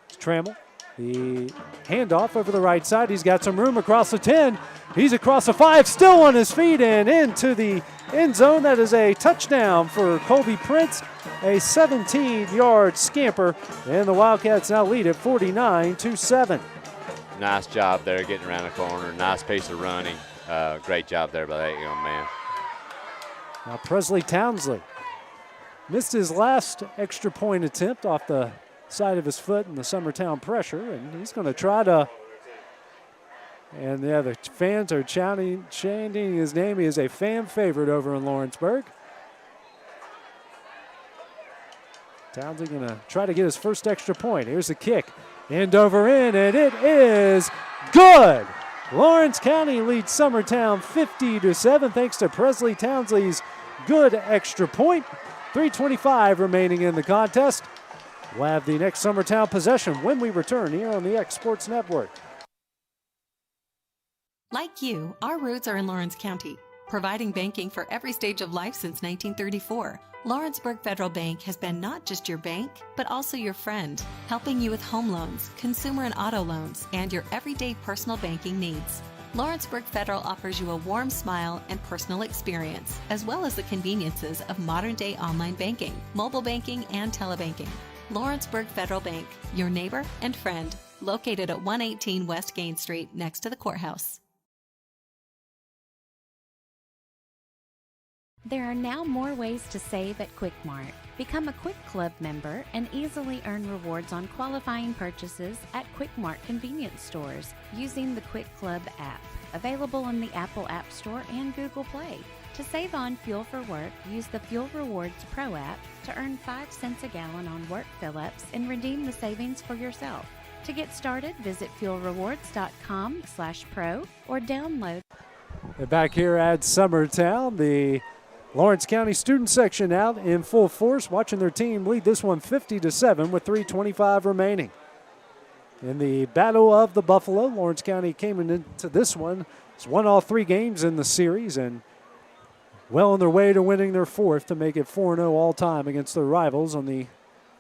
It's Trammell. The handoff over the right side. He's got some room across the 10. He's across the 5, still on his feet and into the end zone. That is a touchdown for Colby Prince, a 17-yard scamper, and the Wildcats now lead at 49-7. Nice job there getting around the corner. Nice piece of running. Great job there by that young man. Now Presley Townsley missed his last extra point attempt off the side of his foot in the Summertown pressure, and he's going to try to, and yeah, the fans are chanting his name. He is a fan favorite over in Lawrenceburg. Townsley going to try to get his first extra point. Here's the kick, end over end, and it is good. Lawrence County leads Summertown 50-7 thanks to Presley Townsley's good extra point. 3:25 remaining in the contest. We'll have the next Summertown possession when we return here on the X Sports Network. Like you, our roots are in Lawrence County, providing banking for every stage of life since 1934. Lawrenceburg Federal Bank has been not just your bank, but also your friend, helping you with home loans, consumer and auto loans, and your everyday personal banking needs. Lawrenceburg Federal offers you a warm smile and personal experience, as well as the conveniences of modern-day online banking, mobile banking, and telebanking. Lawrenceburg Federal Bank, your neighbor and friend, located at 118 West Gain Street next to the courthouse. There are now more ways to save at Quick Mart. Become a Quick Club member and easily earn rewards on qualifying purchases at Quick Mart convenience stores using the Quick Club app, available in the Apple App Store and Google Play. To save on fuel for work, use the Fuel Rewards Pro app to earn 5 cents a gallon on work fill-ups and redeem the savings for yourself. To get started, visit fuelrewards.com/pro or download. Back here at Summertown, the Lawrence County student section out in full force, watching their team lead this one 50-7 with 3:25 remaining. In the Battle of the Buffalo, Lawrence County came into this one. It's won all 3 games in the series and well on their way to winning their 4th to make it 4-0 all time against their rivals on the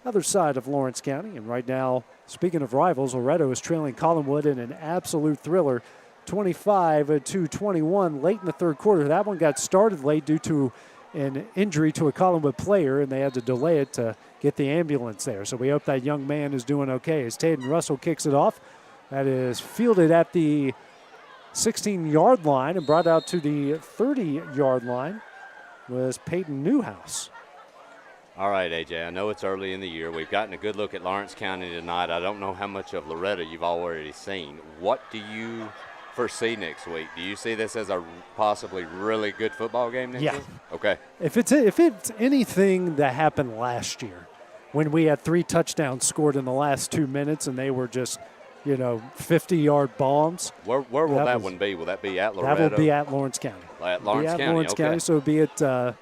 other side of Lawrence County. And right now, speaking of rivals, Loretto is trailing Collinwood in an absolute thriller, 25-21 late in the third quarter. That one got started late due to an injury to a Collinwood player, and they had to delay it to get the ambulance there. So we hope that young man is doing okay. As Taden Russell kicks it off, that is fielded at the 16-yard line and brought out to the 30-yard line was Peyton Newhouse. All right, AJ, I know it's early in the year. We've gotten a good look at Lawrence County tonight. I don't know how much of Loretto you've already seen. What do you foresee next week? Do you see this as a possibly really good football game next week? Okay. If it's anything that happened last year when we had 3 touchdowns scored in the last 2 minutes and they were just, 50-yard bombs. Where will that one be? Will that be at Loretto? That will be at Lawrence County. At Lawrence County, Lawrence County, so it'll be at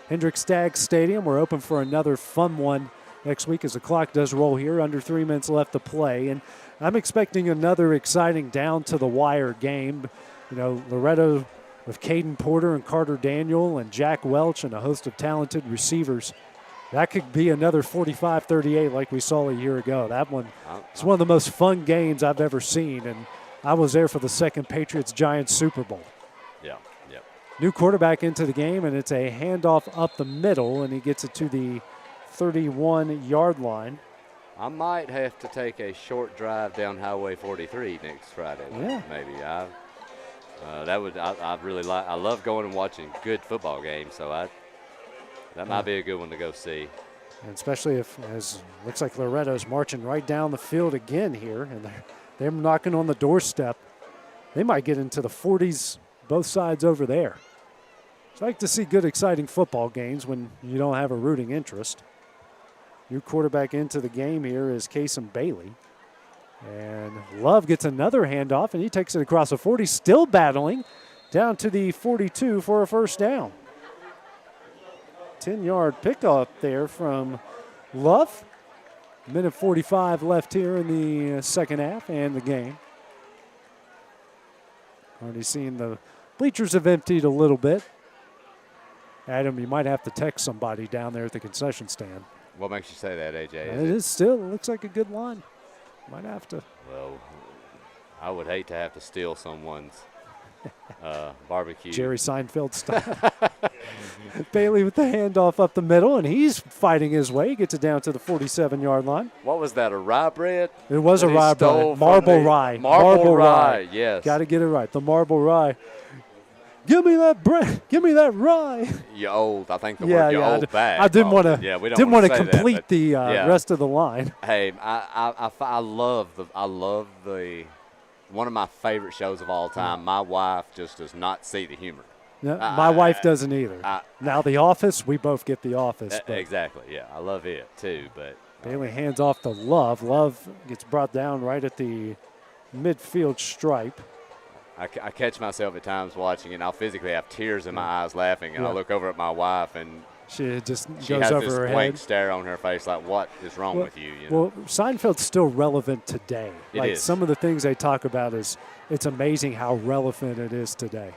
Hendrick Staggs Stadium. We're open for another fun one next week as the clock does roll here. Under 3 minutes left to play. And I'm expecting another exciting down-to-the-wire game. Loretto with Caden Porter and Carter Daniel and Jack Welch and a host of talented receivers. That could be another 45-38 like we saw a year ago. That one is one of the most fun games I've ever seen, and I was there for the second Patriots-Giants Super Bowl. Yeah. New quarterback into the game, and it's a handoff up the middle, and he gets it to the 31-yard line. I might have to take a short drive down Highway 43 next Friday. Yeah. Maybe. I really like. I love going and watching good football games, so that might be a good one to go see. And especially if, as looks like Loretto's marching right down the field again here, and they're knocking on the doorstep. They might get into the 40s, both sides over there. It's like to see good, exciting football games when you don't have a rooting interest. New quarterback into the game here is Kason Bailey. And Love gets another handoff, and he takes it across the 40, still battling down to the 42 for a first down. 10-yard pickup there from Love. Minute 45 left here in the second half and the game. Already seeing the bleachers have emptied a little bit. Adam, you might have to text somebody down there at the concession stand. What makes you say that, AJ? It looks like a good line. Might have to. Well, I would hate to have to steal someone's barbecue. Jerry Seinfeld style. Bailey with the handoff up the middle, and he's fighting his way. He gets it down to the 47-yard line. What was that, a rye bread? It was a rye bread. Marble rye. Marble rye, yes. Got to get it right. The marble rye. Give me that bread. Give me that rye. You're old. I think the word you're old back. I didn't want to. Yeah, we don't didn't want to say complete that, the rest of the line. Hey, I love the one of my favorite shows of all time. My wife just does not see the humor. No, my wife doesn't either. Now The Office, we both get The Office. Exactly. Yeah, I love it too. But Bailey hands off to Love. Love gets brought down right at the midfield stripe. I catch myself at times watching it, and I'll physically have tears in my eyes laughing, and I look over at my wife, and she just she goes has over this her blank head. stare on her face like, what is wrong with you? Well, Seinfeld's still relevant today. It is. Some of the things they talk about it's amazing how relevant it is today.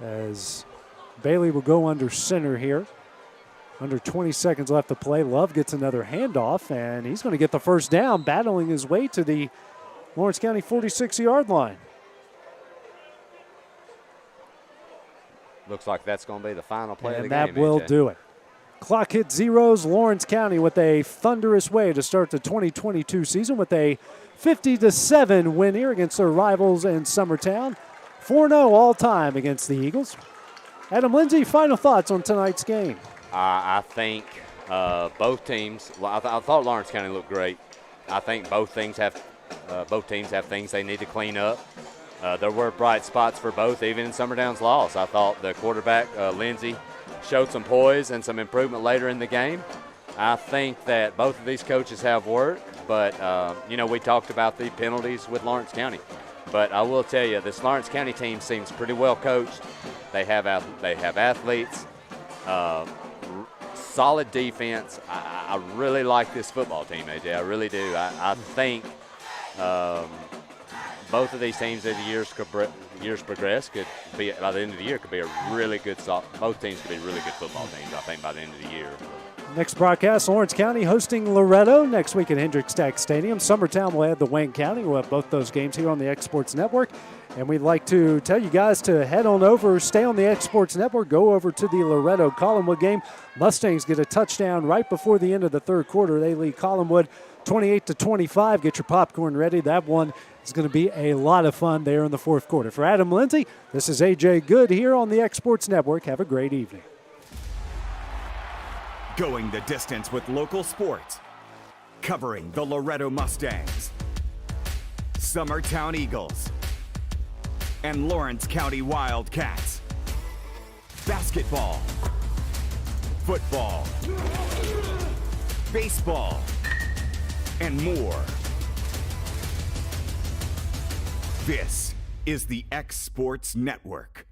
As Bailey will go under center here. Under 20 seconds left to play. Love gets another handoff, and he's going to get the first down, battling his way to the Lawrence County 46-yard line. Looks like that's going to be the final play of the And game. that will AJ. do it. Clock hit zeros. Lawrence County with a thunderous way to start the 2022 season with a 50-7 win here against their rivals in Summertown. 4-0 all-time against the Eagles. Adam Lindsay, final thoughts on tonight's game. I think both teams. Well, I thought Lawrence County looked great. I think both teams have things they need to clean up. there were bright spots for both, even in Summertown's loss. I thought the quarterback, Lindsey, showed some poise and some improvement later in the game. I think that both of these coaches have work, but, we talked about the penalties with Lawrence County. But I will tell you, this Lawrence County team seems pretty well coached. They have athletes, solid defense. I really like this football team, AJ. I really do. I think both of these teams as the years progress could be, by the end of the year, could be a really good both teams could be really good football teams, I think, by the end of the year. Next broadcast, Lawrence County hosting Loretto next week at Hendrick Stack Stadium. Summertown will add the Wayne County. We'll have both those games here on the X Sports Network. And we'd like to tell you guys to head on over, stay on the X Sports Network, go over to the Loretto-Collinwood game. Mustangs get a touchdown right before the end of the third quarter. They lead Collinwood 28-25. Get your popcorn ready. That one is going to be a lot of fun there in the fourth quarter. For Adam Lindsay, this is AJ Good here on the X Sports Network. Have a great evening. Going the distance with local sports. Covering the Loretto Mustangs, Summertown Eagles, and Lawrence County Wildcats. Basketball, football, baseball, and more. This is the X Sports Network.